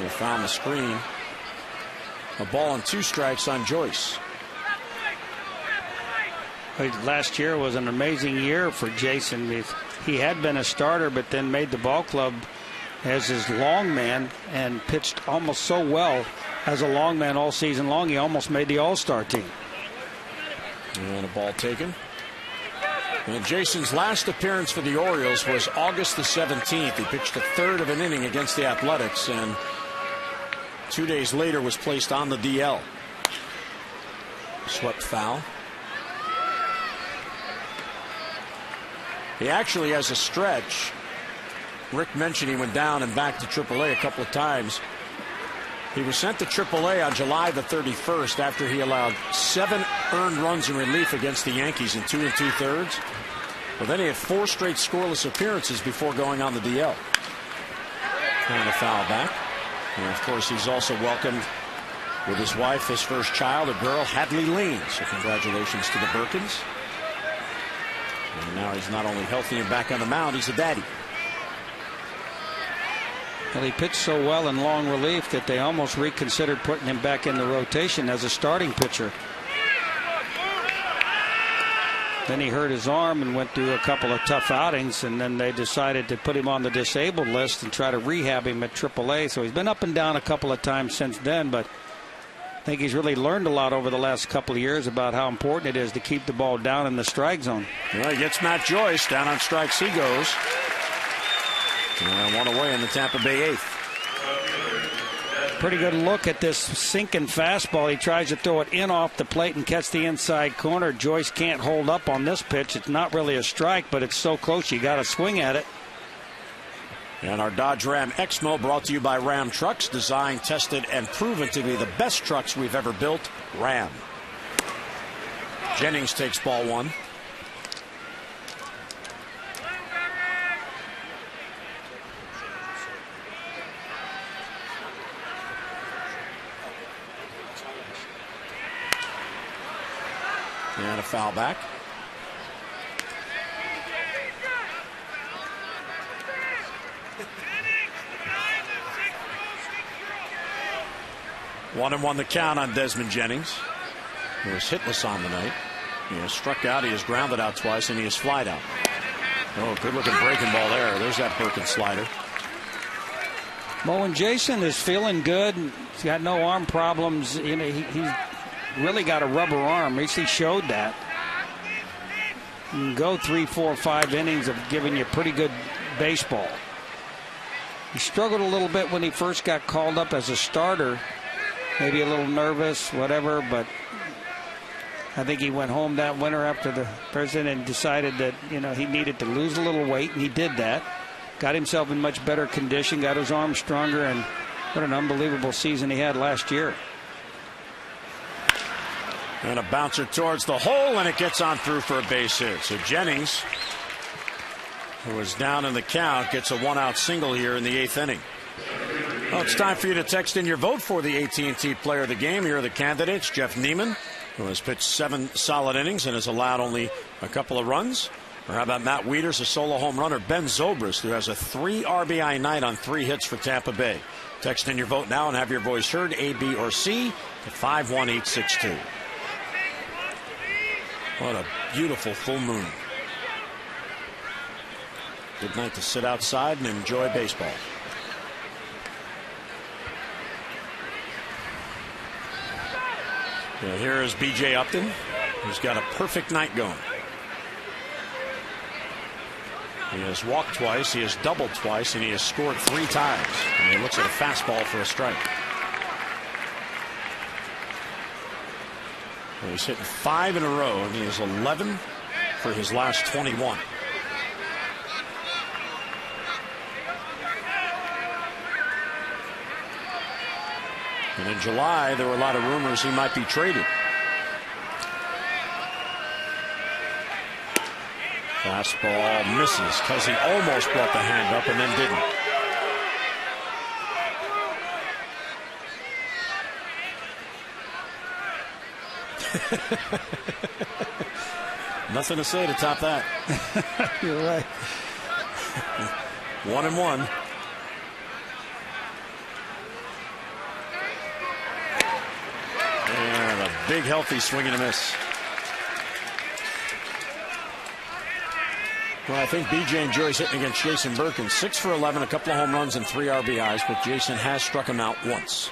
They found the screen. A ball and 2 strikes on Joyce. Last year was an amazing year for Jason. He had been a starter, but then made the ball club as his long man and pitched almost so well as a long man all season long. He almost made the All-Star team. And a ball taken. And Jason's last appearance for the Orioles was August the 17th. He pitched a 1/3 of an inning against the Athletics, and 2 days later was placed on the DL. Swept foul. He actually has a stretch. Rick mentioned he went down and back to AAA a couple of times. He was sent to AAA on July the 31st after he allowed 7 earned runs in relief against the Yankees in 2 2/3. Well, then he had 4 straight scoreless appearances before going on the DL. And a foul back. And of course, he's also welcomed with his wife, his first child, a girl, Hadley Lean. So congratulations to the Birkins. And now he's not only healthy and back on the mound, he's a daddy. Well, he pitched so well in long relief that they almost reconsidered putting him back in the rotation as a starting pitcher. Then he hurt his arm and went through a couple of tough outings, and then they decided to put him on the disabled list and try to rehab him at AAA. So he's been up and down a couple of times since then, but I think he's really learned a lot over the last couple of years about how important it is to keep the ball down in the strike zone. Well, he gets Matt Joyce. Down on strikes he goes. And 1 away in the Tampa Bay 8th. Pretty good look at this sinking fastball. He tries to throw it in off the plate and catch the inside corner. Joyce can't hold up on this pitch. It's not really a strike, but it's so close you got to swing at it. And our Dodge Ram Exmo brought to you by Ram Trucks, designed, tested, and proven to be the best trucks we've ever built. Ram. Jennings takes ball 1. And a foul back. One and 1 the count on Desmond Jennings. He was hitless on the night. He has struck out, he has grounded out twice, and he has flied out. Oh, good looking breaking ball there. There's that Birkin slider. Well, when Jason is feeling good, he's got no arm problems. You know, he's really got a rubber arm. He showed that. You can go 3, 4, 5 innings of giving you pretty good baseball. He struggled a little bit when he first got called up as a starter. Maybe a little nervous, whatever, but I think he went home that winter after the president and decided that, you know, he needed to lose a little weight, and he did that. Got himself in much better condition, got his arm stronger, and what an unbelievable season he had last year. And a bouncer towards the hole, and it gets on through for a base hit. So Jennings, who was down in the count, gets a one-out single here in the 8th inning. Well, it's time for you to text in your vote for the AT&T Player of the Game. Here are the candidates. Jeff Neiman, who has pitched 7 solid innings and has allowed only a couple of runs. Or how about Matt Wieters, a solo home runner? Ben Zobrist, who has a 3 RBI night on 3 hits for Tampa Bay. Text in your vote now and have your voice heard, A, B, or C, to 51862. What a beautiful full moon. Good night to sit outside and enjoy baseball. Yeah, here is B.J. Upton, who's got a perfect night going. He has walked twice, he has doubled twice, and he has scored 3 times. And he looks at a fastball for a strike. Well, he's hitting 5 in a row, and he is 11 for his last 21. And in July, there were a lot of rumors he might be traded. Fastball misses because he almost brought the hand up and then didn't. Nothing to say to top that. You're right. 1-1. And a big healthy swing and a miss. Well, I think BJ enjoys hitting against Jason Birkin. 6 for 11, a couple of home runs and 3 RBIs, but Jason has struck him out once.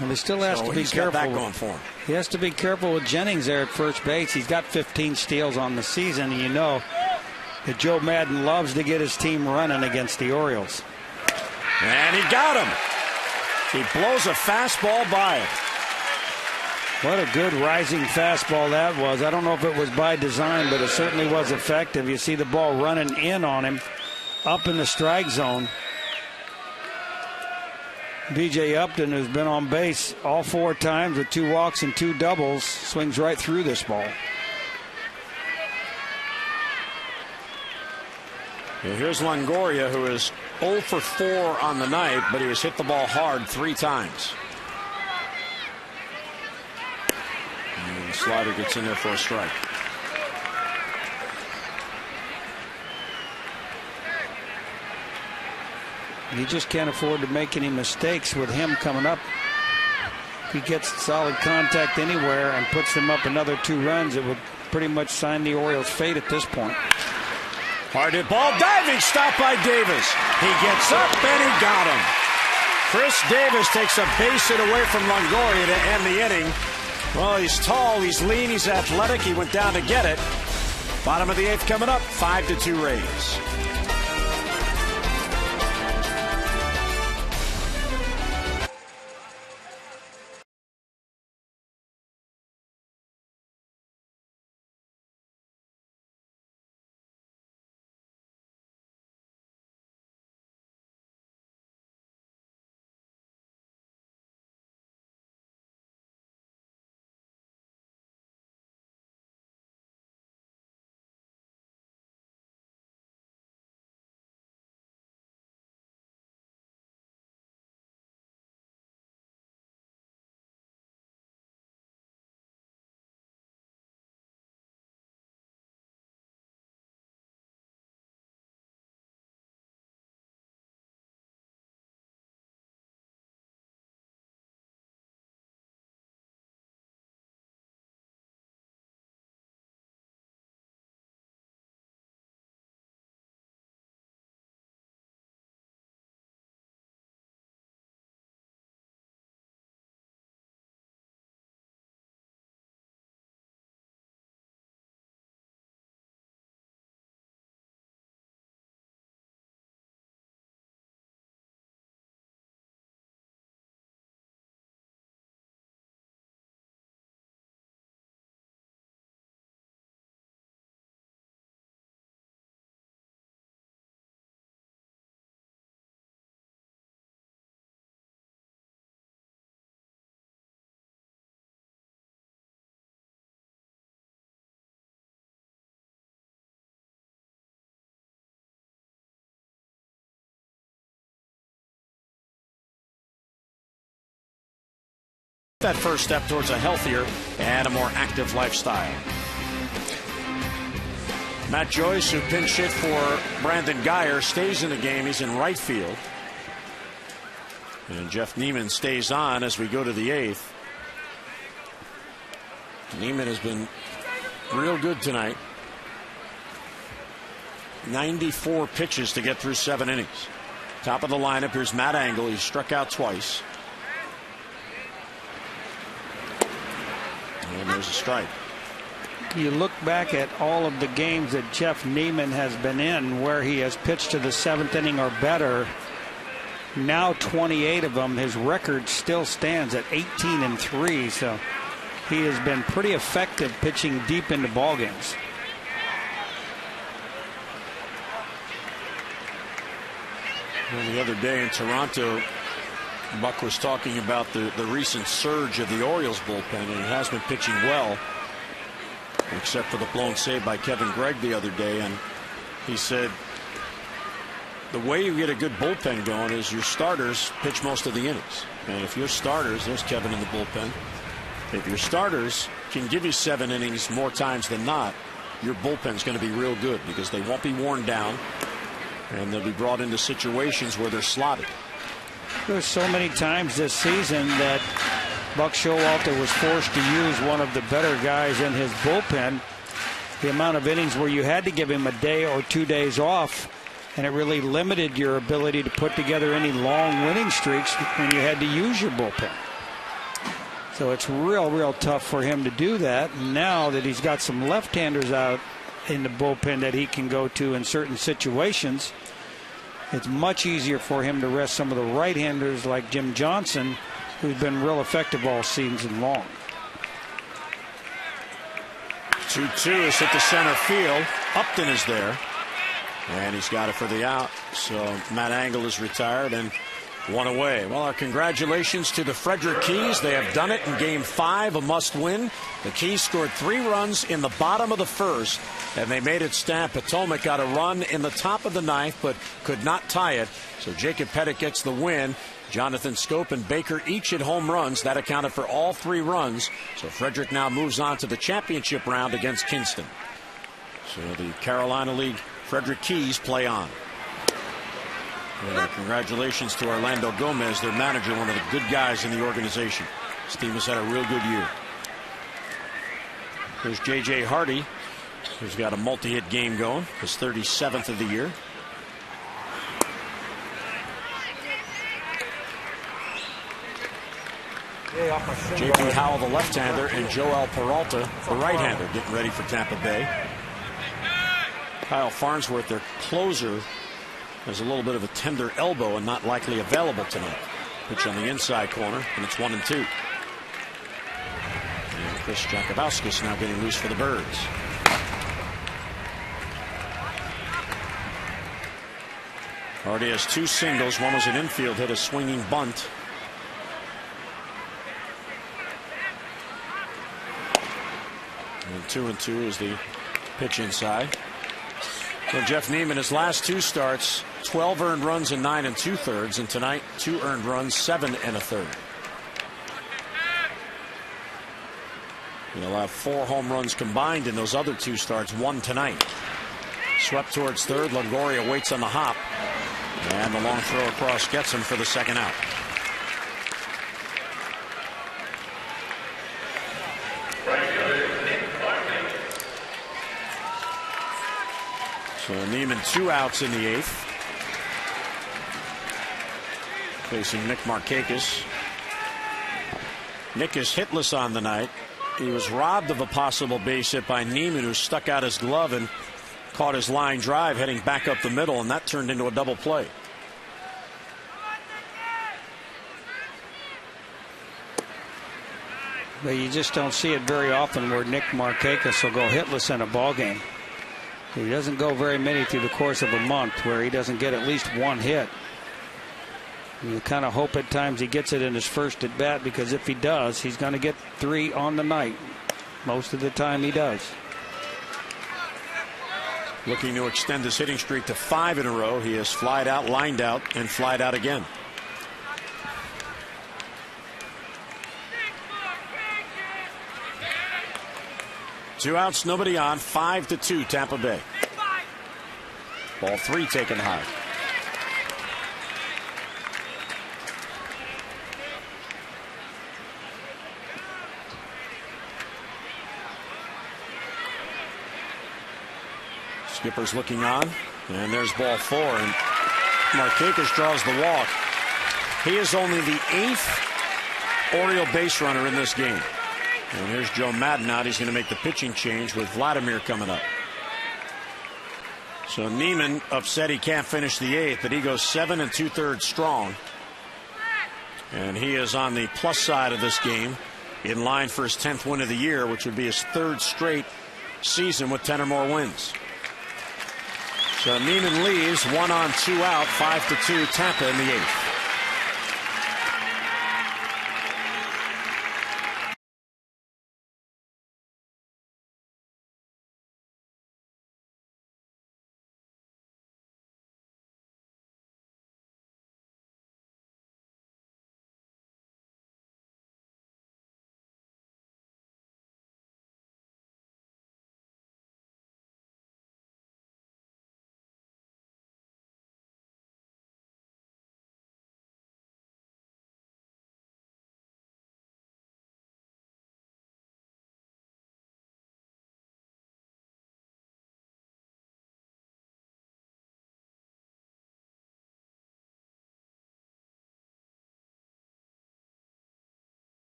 Well, he still has to be careful. Got that going for him. He has to be careful with Jennings there at first base. He's got 15 steals on the season, and you know that Joe Madden loves to get his team running against the Orioles. And he got him. He blows a fastball by him. What a good rising fastball that was. I don't know if it was by design, but it certainly was effective. You see the ball running in on him, up in the strike zone. B.J. Upton, who's been on base all 4 times with 2 walks and 2 doubles, swings right through this ball. Well, here's Longoria, who is 0 for 4 on the night, but he has hit the ball hard 3 times. And the slider gets in there for a strike. You just can't afford to make any mistakes with him coming up. If he gets solid contact anywhere and puts them up another 2 runs, it would pretty much sign the Orioles' fate at this point. Hard hit ball, diving stop by Davis. He gets up and he got him. Chris Davis takes a base hit away from Longoria to end the inning. Well, he's tall, he's lean, he's athletic. He went down to get it. Bottom of the 8th coming up, 5-2 Rays. that first step towards a healthier and a more active lifestyle. Matt Joyce, who pinch hit for Brandon Geyer, stays in the game. He's in right field. And Jeff Neiman stays on as we go to the 8th. Neiman has been real good tonight. 94 pitches to get through 7 innings. Top of the lineup, here's Matt Angle. He's struck out twice. And there's a strike. You look back at all of the games that Jeff Neiman has been in where he has pitched to the 7th inning or better. Now 28 of them. His record still stands at 18-3. So he has been pretty effective pitching deep into ball games. Well, the other day in Toronto, Buck was talking about the recent surge of the Orioles bullpen, and it has been pitching well, except for the blown save by Kevin Gregg the other day. And he said the way you get a good bullpen going is your starters pitch most of the innings. And if your starters, there's Kevin in the bullpen, if your starters can give you 7 innings more times than not, your bullpen's going to be real good because they won't be worn down and they'll be brought into situations where they're slotted. There's so many times this season that Buck Showalter was forced to use one of the better guys in his bullpen. The amount of innings where you had to give him a day or 2 days off, and it really limited your ability to put together any long winning streaks when you had to use your bullpen. So it's real tough for him to do that. And now that he's got some left-handers out in the bullpen that he can go to in certain situations, it's much easier for him to rest some of the right-handers like Jim Johnson, who's been real effective all season long. 2-2 is hit to center field. Upton is there, and he's got it for the out. So Matt Angle is retired and 1 away. Well, our congratulations to the Frederick Keys. They have done it in Game 5, a must-win. The Keys scored 3 runs in the bottom of the first, and they made it stand. Potomac got a run in the top of the 9th, but could not tie it. So Jacob Pettit gets the win. Jonathan Scope and Baker each hit home runs. That accounted for all 3 runs. So Frederick now moves on to the championship round against Kinston. So the Carolina League Frederick Keys play on. And congratulations to Orlando Gomez, their manager, one of the good guys in the organization. This team has had a real good year. There's J.J. Hardy, who's got a multi-hit game going, his 37th of the year. J.P. Howell, the left-hander, and Joel Peralta, the right-hander, getting ready for Tampa Bay. Kyle Farnsworth, their closer, has a little bit of a tender elbow and not likely available tonight. Pitch on the inside corner, and it's 1-2. And Chris Jakubowskis now getting loose for the Birds. Hardy has 2 singles. One was an infield hit, a swinging bunt. And 2-2 is the pitch inside. So Jeff Neiman, his last 2 starts, 12 earned runs in 9 2/3, and tonight 2 earned runs, 7 1/3. He'll have 4 home runs combined in those other 2 starts, 1 tonight. Swept towards third. Longoria waits on the hop, and the long throw across gets him for the second out. So Neiman 2 outs in the 8th. Facing Nick Markakis. Nick is hitless on the night. He was robbed of a possible base hit by Neiman, who stuck out his glove and caught his line drive heading back up the middle, and that turned into a double play. But you just don't see it very often where Nick Markakis will go hitless in a ball game. He doesn't go very many through the course of a month where he doesn't get at least 1 hit. You kind of hope at times he gets it in his first at bat, because if he does, he's going to get 3 on the night. Most of the time he does. Looking to extend his hitting streak to 5 in a row. He has flied out, lined out, and flied out again. 2 outs, nobody on. 5-2 Tampa Bay. Ball 3 taken high. Skipper's looking on, and there's ball 4, and Markakis draws the walk. He is only the 8th Oriole base runner in this game. And here's Joe Madden out. He's going to make the pitching change with Vladimir coming up. So Neiman upset he can't finish the 8th, but he goes 7 2/3 strong. And he is on the plus side of this game, in line for his 10th win of the year, which would be his 3rd straight season with 10 or more wins. So Neiman leaves, 1 on, 2 out, 5-2 Tampa in the 8th.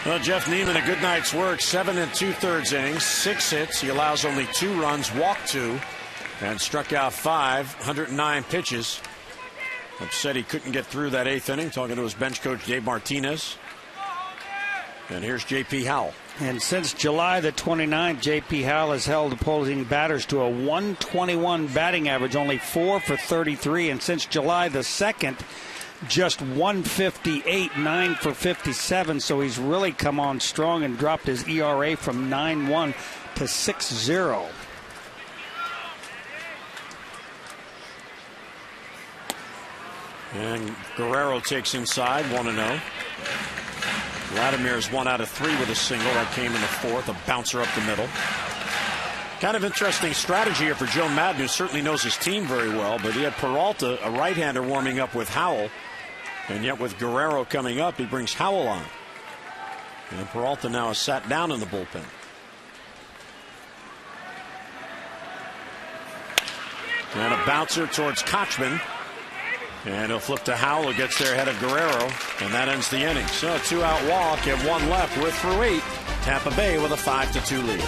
Well, Jeff Neiman, a good night's work. 7 2/3 innings, 6 hits. He allows only 2 runs, walked 2, and struck out 5. 109 pitches. Upset he couldn't get through that 8th inning. Talking to his bench coach, Dave Martinez. And here's J.P. Howell. And since July the 29th, J.P. Howell has held opposing batters to a 121 batting average, only 4 for 33. And since July the 2nd, just 158, 9 for 57. So he's really come on strong and dropped his ERA from 9.1 to 6.0. And Guerrero takes inside, 1-0. Vladimir's 1 out of 3 with a single. That came in the 4th, a bouncer up the middle. Kind of interesting strategy here for Joe Madden, who certainly knows his team very well, but he had Peralta, a right-hander, warming up with Howell. And yet with Guerrero coming up, he brings Howell on. And Peralta now is sat down in the bullpen. And a bouncer towards Kochman. And he'll flip to Howell, who gets there ahead of Guerrero. And that ends the inning. So a 2-out walk and 1 left. We're through 8. Tampa Bay with a 5-2 lead.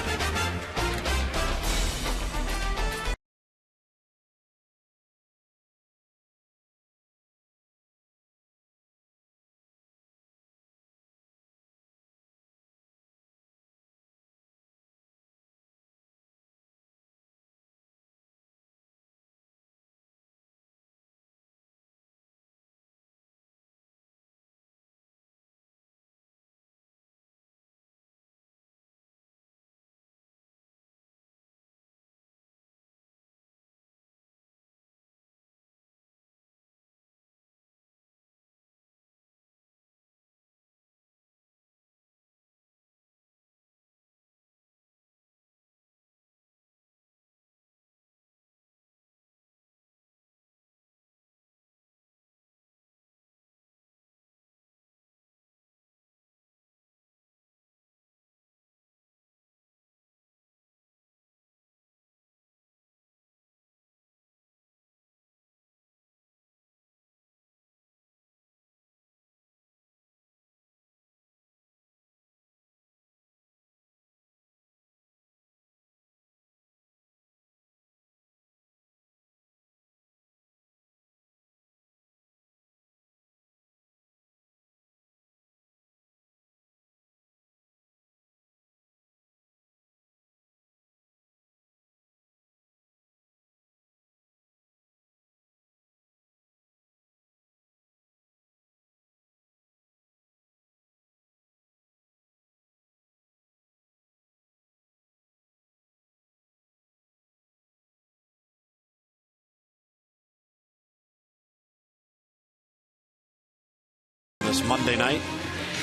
is Monday night.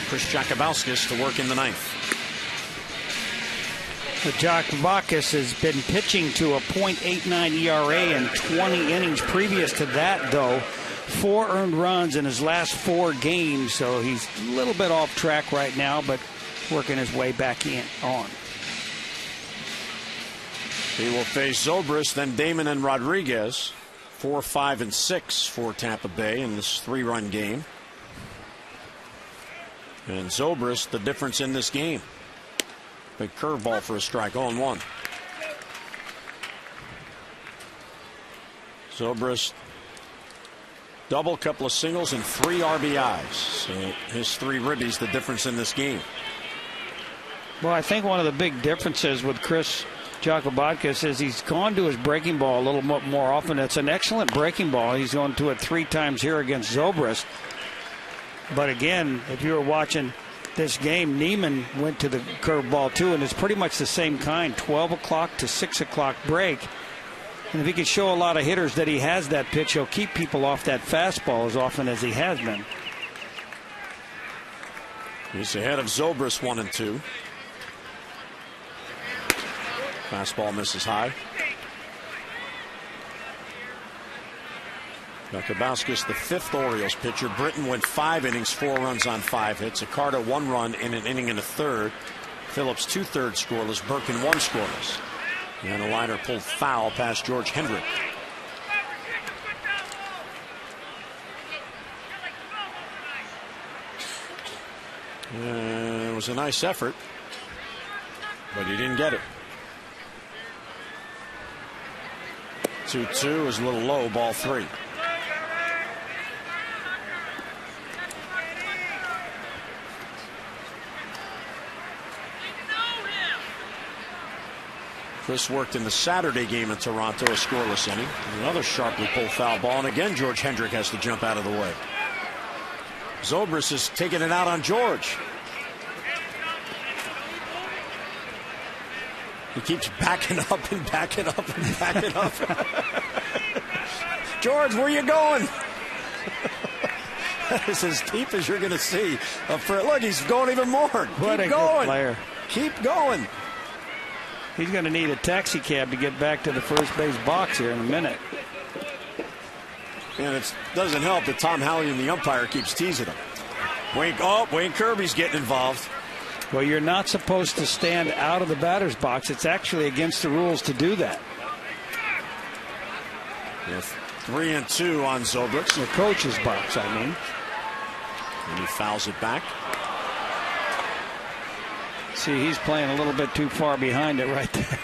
Chris Jakubowskis to work in the ninth. Jakubowskis has been pitching to a .89 ERA in 20 innings. Previous to that, though, 4 earned runs in his last 4 games, so he's a little bit off track right now, but working his way back on. He will face Zobrist, then Damon and Rodriguez. 4, 5, and 6 for Tampa Bay in this 3-run game. And Zobrist, the difference in this game. Big curveball for a strike, 0-1. Zobrist, double, couple of singles, and 3 RBIs. So his 3 ribbies, the difference in this game. Well, I think one of the big differences with Chris Jakubowskis is he's gone to his breaking ball a little more often. It's an excellent breaking ball. He's gone to it 3 times here against Zobrist. But again, if you were watching this game, Neiman went to the curveball too, and it's pretty much the same kind, 12 o'clock to 6 o'clock break. And if he can show a lot of hitters that he has that pitch, he'll keep people off that fastball as often as he has been. He's ahead of Zobrist 1-2. Fastball misses high. Jakubowskis, the 5th Orioles pitcher. Britton went 5 innings, 4 runs on 5 hits. Accardo 1 run in an inning and a third. Phillips 2/3 scoreless. Birkin 1 scoreless. And a liner pulled foul past George Hendrick. It was a nice effort, but he didn't get it. 2-2 is a little low, ball 3. Chris worked in the Saturday game in Toronto, a scoreless inning. Another sharply pulled foul ball, and again George Hendrick has to jump out of the way. Zobrist is taking it out on George. He keeps backing up and backing up and backing up. George, where you going? That is as deep as you're going to see. Look, he's going even more. What Keep a going. good player. Keep going. He's going to need a taxi cab to get back to the first base box here in a minute. And it doesn't help that Tom Hallion, the umpire, keeps teasing him. Wayne Kirby's getting involved. Well, you're not supposed to stand out of the batter's box. It's actually against the rules to do that. With 3-2 on Zobrist. The coach's box, I mean. And he fouls it back. See, he's playing a little bit too far behind it right there.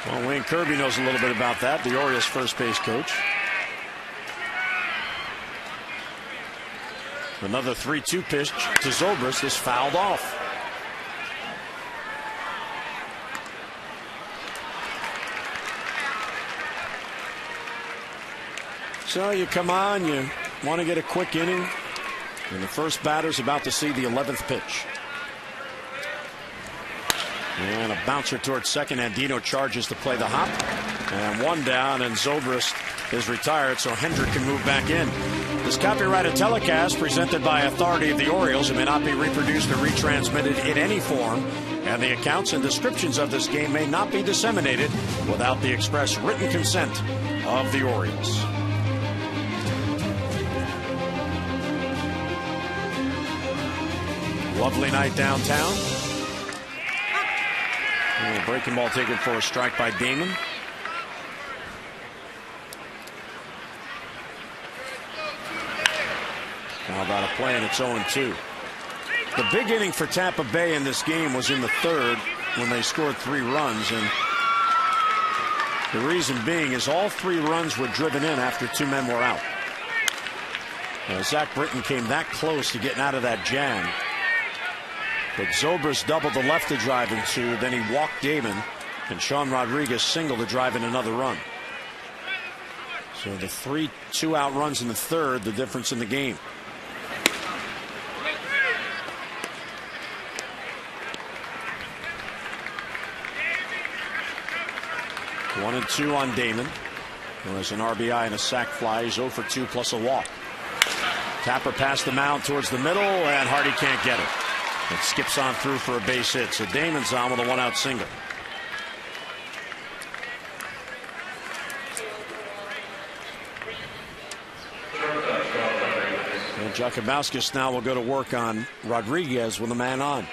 Well, Wayne Kirby knows a little bit about that, the Orioles first base coach. Another 3-2 pitch to Zobrist is fouled off. So you come on, you want to get a quick inning, and the first batter's about to see the 11th pitch. And a bouncer towards second. Andino charges to play the hop. And 1 down, and Zobrist is retired, so Hendrick can move back in. This copyrighted telecast presented by authority of the Orioles. It may not be reproduced or retransmitted in any form, and the accounts and descriptions of this game may not be disseminated without the express written consent of the Orioles. Lovely night downtown. And a breaking ball taken for a strike by Damon. How about a play, and it's 0-2. The big inning for Tampa Bay in this game was in the third when they scored 3 runs, and the reason being is all 3 runs were driven in after 2 men were out. Zach Britton came that close to getting out of that jam. But Zobrist doubled the left to drive in 2. Then he walked Damon, and Sean Rodriguez singled to drive in another run. So the 3 2-out runs in the third, the difference in the game. One and 2 on Damon. There's an RBI and a sac fly. He's 0 for 2 plus a walk. Tapper past the mound towards the middle, and Hardy can't get it. It skips on through for a base hit. So Damon's on with a 1-out single. And Jakubowskis now will go to work on Rodriguez with a man on.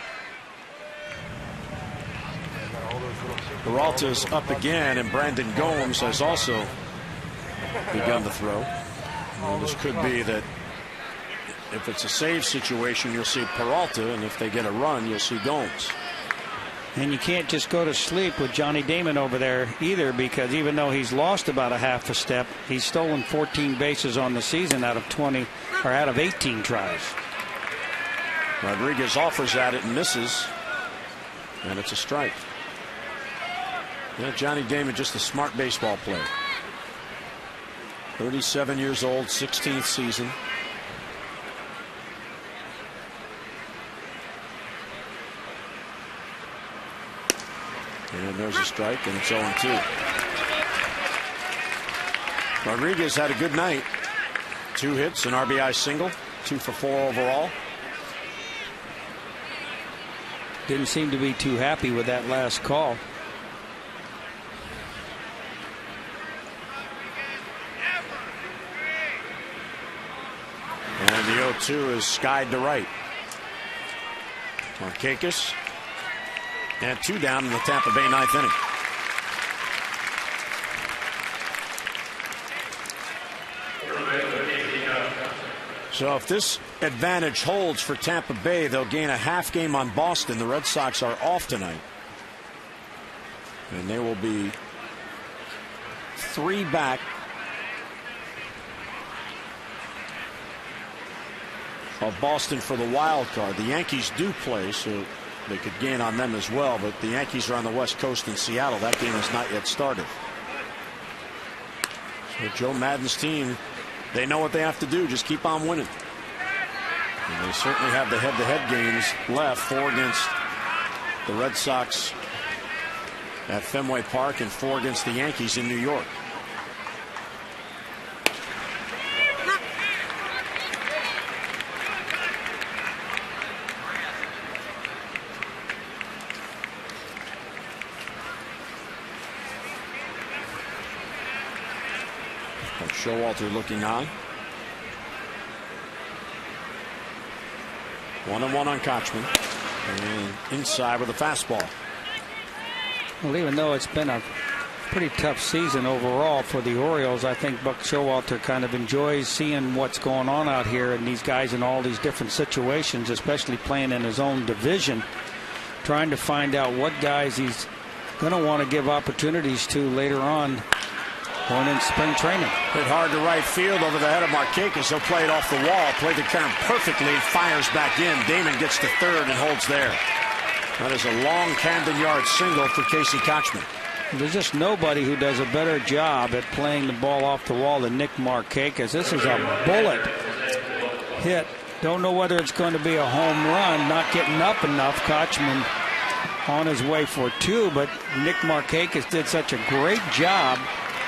Peralta's up again, and Brandon Gomes has also begun to throw. Well, this could be that if it's a save situation, you'll see Peralta, and if they get a run, you'll see Gomes. And you can't just go to sleep with Johnny Damon over there either, because even though he's lost about a half a step, he's stolen 14 bases on the season out of 18 tries. Rodriguez offers at it and misses, and it's a strike. Yeah, Johnny Damon, just a smart baseball player. 37 years old, 16th season. And there's a strike, and it's 0-2. Rodriguez had a good night. 2 hits, an RBI single, 2 for 4 overall. Didn't seem to be too happy with that last call. And the 0-2 is skied to right. Markakis. And 2 down in the Tampa Bay 9th inning. So if this advantage holds for Tampa Bay, they'll gain a half game on Boston. The Red Sox are off tonight. And they will be 3 back of Boston for the wild card. The Yankees do play, so they could gain on them as well, but the Yankees are on the West Coast in Seattle. That game has not yet started. So Joe Maddon's team, they know what they have to do. Just keep on winning. And they certainly have the head-to-head games left. 4 against the Red Sox at Fenway Park and 4 against the Yankees in New York. Showalter looking on. 1-1 on Kochman. And inside with a fastball. Well, even though it's been a pretty tough season overall for the Orioles, I think Buck Showalter kind of enjoys seeing what's going on out here and these guys in all these different situations, especially playing in his own division, trying to find out what guys he's going to want to give opportunities to later on. Going in spring training. Hit hard to right field over the head of Markakis. He'll play it off the wall. Played the count perfectly. Fires back in. Damon gets to third and holds there. That is a long Camden Yards single for Casey Kochman. There's just nobody who does a better job at playing the ball off the wall than Nick Markakis. This is a bullet hit. Don't know whether it's going to be a home run. Not getting up enough. Kochman on his way for 2, but Nick Markakis did such a great job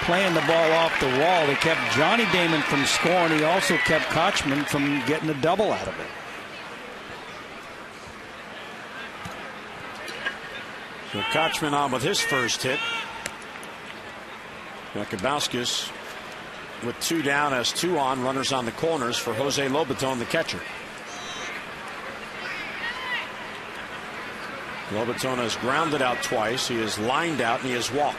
playing the ball off the wall. They kept Johnny Damon from scoring. He also kept Kochman from getting a double out of it. So Kochman on with his first hit. Jakubowskis with 2 down has 2 on. Runners on the corners for Jose Lobaton, the catcher. Lobaton has grounded out twice. He has lined out and he has walked.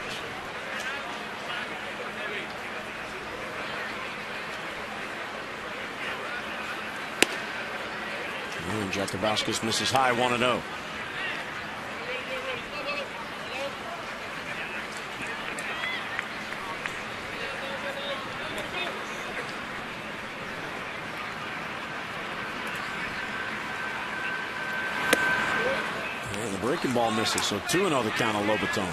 And Jakubowskis misses high, 1-0. And the breaking ball misses, so 2-0 the count on Lobaton.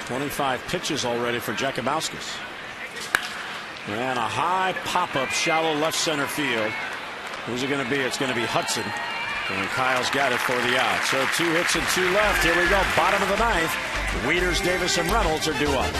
.25 pitches already for Jakubowskis. And a high pop-up, shallow left center field. Who's it going to be? It's going to be Hudson. And Kyle's got it for the out. So 2 hits and 2 left. Here we go. Bottom of the ninth. Wieters, Davis, and Reynolds are due up.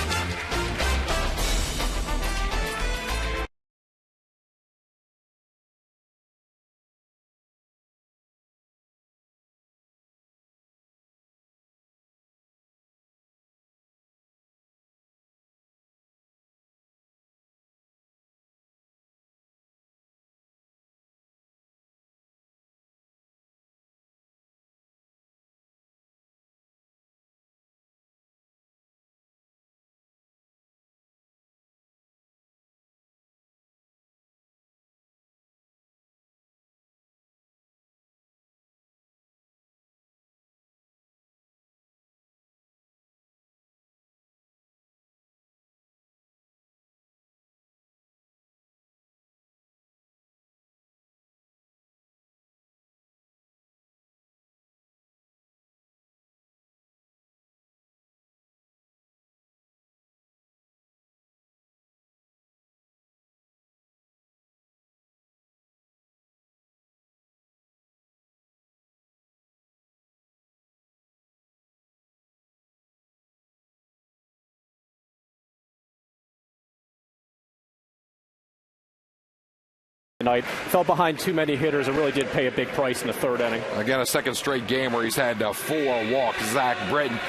Night fell behind too many hitters and really did pay a big price in the 3rd inning. Again, a second straight game where he's had 4 walks. Zach Britton,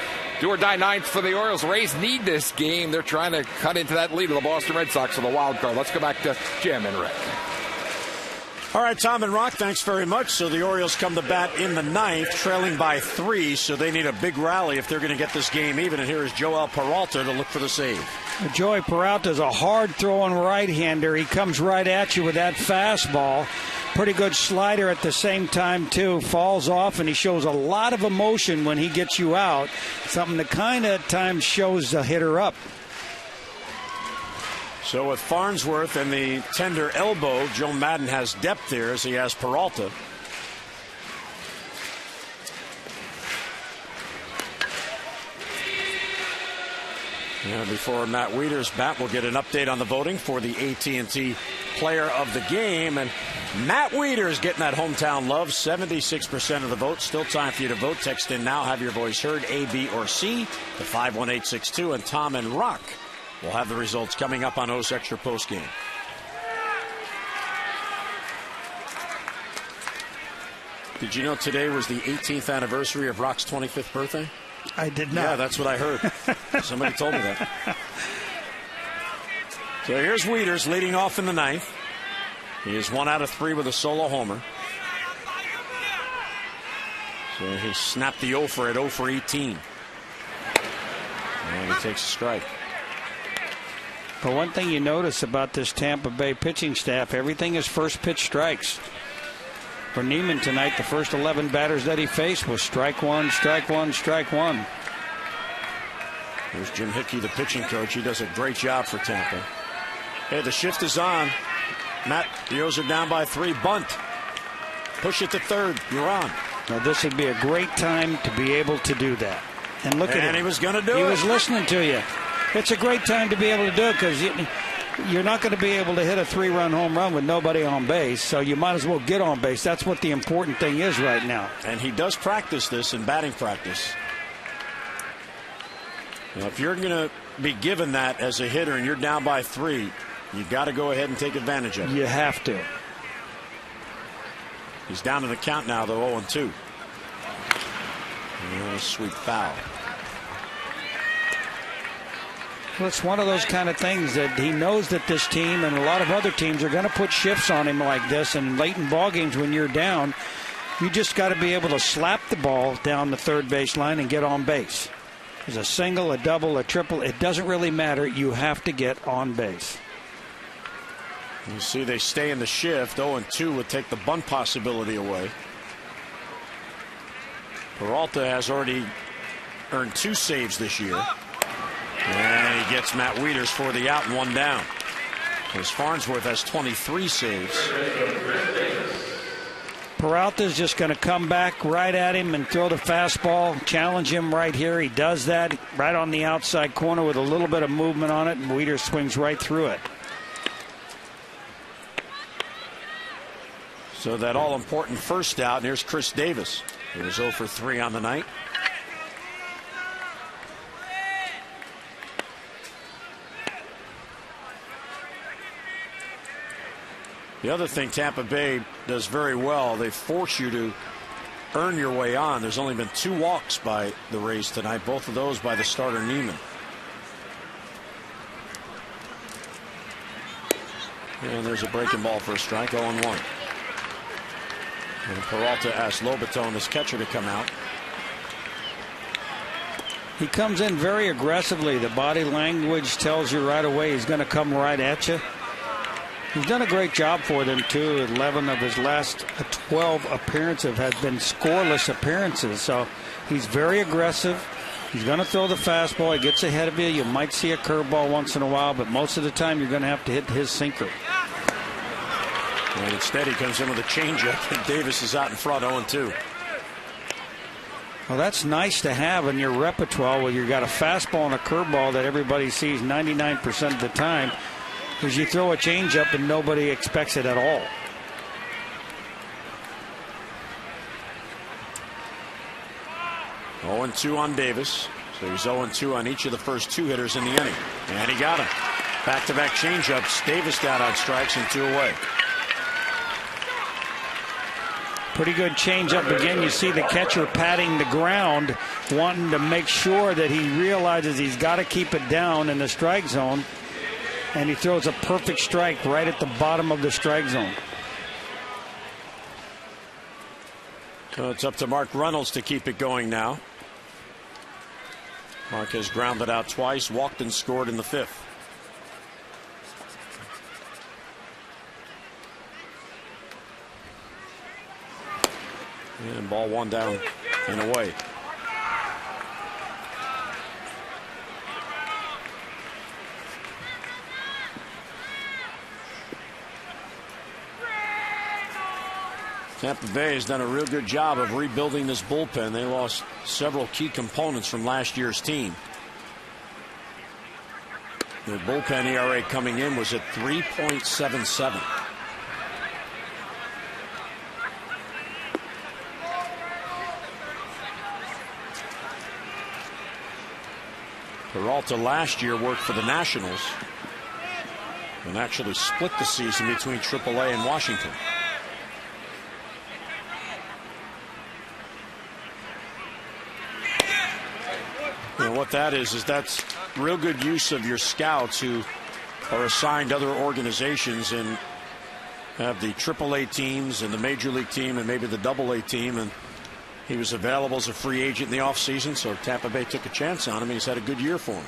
do or die ninth for the Orioles. Rays need this game. They're trying to cut into that lead of the Boston Red Sox for the wild card. Let's go back to Jim and Rick. All right, Tom and Rock, thanks very much. So the Orioles come to bat in the ninth, trailing by 3, so they need a big rally if they're going to get this game even. And here is Joel Peralta to look for the save. Joey Peralta is a hard-throwing right-hander. He comes right at you with that fastball. Pretty good slider at the same time, too. Falls off, and he shows a lot of emotion when he gets you out. Something that kind of at times shows a hitter up. So with Farnsworth and the tender elbow, Joe Madden has depth there as he has Peralta. Yeah, before Matt Wieters' bat, we'll get an update on the voting for the AT&T Player of the Game. And Matt Wieters getting that hometown love, 76% of the vote. Still time for you to vote. Text in now, have your voice heard, A, B, or C, to 51862. And Tom and Rock will have the results coming up on O's Extra Postgame. Did you know today was the 18th anniversary of Rock's 25th birthday? I did not. Yeah, that's what I heard. Somebody told me that. So here's Wieters leading off in the ninth. He is 1 out of 3 with a solo homer. So he snapped the 0 for at 0 for 18. And he takes a strike. But one thing you notice about this Tampa Bay pitching staff, everything is first pitch strikes. For Neiman tonight, the first 11 batters that he faced was strike 1, strike 1, strike 1. There's Jim Hickey, the pitching coach. He does a great job for Tampa. Hey, the shift is on. Matt, the O's are down by 3. Bunt. Push it to third. You're on. Now, this would be a great time to be able to do that. And look at him. And he was going to do it. He was listening to you. It's a great time to be able to do it because you're not going to be able to hit a 3-run home run with nobody on base, so you might as well get on base. That's what the important thing is right now. And he does practice this in batting practice. Now, if you're going to be given that as a hitter and you're down by 3, you've got to go ahead and take advantage of it. You have to. He's down to the count now, though, 0-2. Sweet foul. Well, it's one of those kind of things that he knows that this team and a lot of other teams are going to put shifts on him like this. And late in ball games when you're down, you just got to be able to slap the ball down the third base line and get on base. There's a single, a double, a triple. It doesn't really matter. You have to get on base. You see they stay in the shift. 0-2 would take the bunt possibility away. Peralta has already earned 2 saves this year. And he gets Matt Wieters for the out and 1 down. As Farnsworth has 23 saves. Peralta's just going to come back right at him and throw the fastball, challenge him right here. He does that right on the outside corner with a little bit of movement on it, and Wieters swings right through it. So that all-important first out, and here's Chris Davis. He was 0 for 3 on the night. The other thing Tampa Bay does very well, they force you to earn your way on. There's only been 2 walks by the Rays tonight, both of those by the starter Neiman. And there's a breaking ball for a strike, 0-1. And Peralta asked Lobaton, his catcher, to come out. He comes in very aggressively. The body language tells you right away he's going to come right at you. He's done a great job for them, too. 11 of his last 12 appearances have been scoreless appearances. So he's very aggressive. He's going to throw the fastball. He gets ahead of you. You might see a curveball once in a while, but most of the time you're going to have to hit his sinker. And instead he comes in with a changeup, and Davis is out in front, 0-2. Well, that's nice to have in your repertoire where you've got a fastball and a curveball that everybody sees 99% of the time. Because you throw a changeup and nobody expects it at all. Oh, 2 on Davis. So he's 0-2 on each of the first 2 hitters in the inning. And he got him. Back-to-back changeups. Davis down on strikes and 2 away. Pretty good changeup again. You see the catcher patting the ground, wanting to make sure that he realizes he's got to keep it down in the strike zone. And he throws a perfect strike right at the bottom of the strike zone. So it's up to Mark Reynolds to keep it going now. Mark has grounded out twice, walked and scored in the 5th. And ball 1 down and away. Tampa Bay has done a real good job of rebuilding this bullpen. They lost several key components from last year's team. Their bullpen ERA coming in was at 3.77. Peralta last year worked for the Nationals and actually split the season between AAA and Washington. And what that is that's real good use of your scouts who are assigned other organizations and have the AAA teams and the Major League team and maybe the AA team. And he was available as a free agent in the offseason, so Tampa Bay took a chance on him. He's had a good year for him.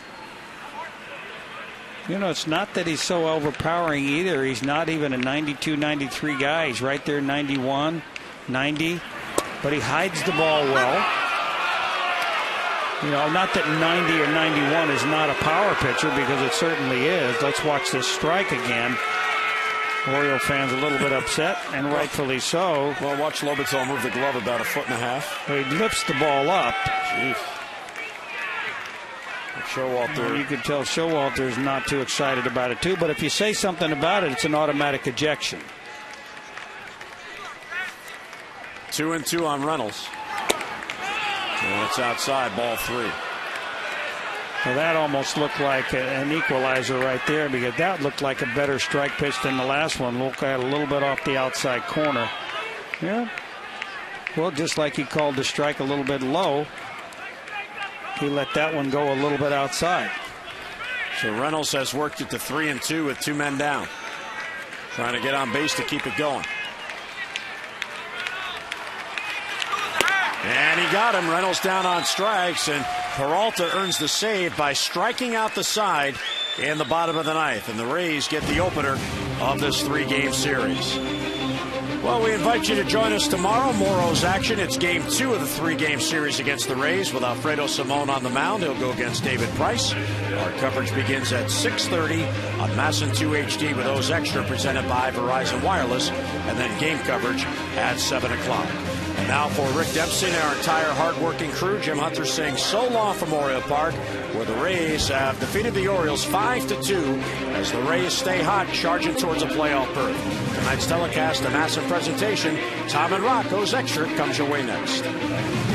You know, it's not that he's so overpowering either. He's not even a 92, 93 guy. He's right there, 91, 90. But he hides the ball well. You know, not that 90 or 91 is not a power pitcher, because it certainly is. Let's watch this strike again. Oriole fans a little bit upset, and rightfully so. Well, watch Lobaton move the glove about 1.5 feet. He lifts the ball up. Jeez. Showalter. You can tell Showalter's not too excited about it, too. But if you say something about it, it's an automatic ejection. 2-2 on Reynolds. And it's outside, ball 3. Well, that almost looked like an equalizer right there, because that looked like a better strike pitch than the last one. Looked at a little bit off the outside corner. Yeah. Well, just like he called the strike a little bit low, he let that one go a little bit outside. So Reynolds has worked it to 3-2 with 2 men down. Trying to get on base to keep it going. And he got him. Reynolds down on strikes, and Peralta earns the save by striking out the side in the bottom of the 9th. And the Rays get the opener of this 3-game series. Well, we invite you to join us tomorrow. Moro's action. It's game 2 of the 3-game series against the Rays with Alfredo Simon on the mound. He'll go against David Price. Our coverage begins at 6:30 on MASN 2 HD with O's Extra presented by Verizon Wireless, and then game coverage at 7 o'clock. And now for Rick Dempsey and our entire hard-working crew, Jim Hunter saying so long from Oriole Park, where the Rays have defeated the Orioles 5-2 as the Rays stay hot, charging towards a playoff berth. Tonight's telecast, a massive presentation. Tom and Rocco's Extra comes your way next.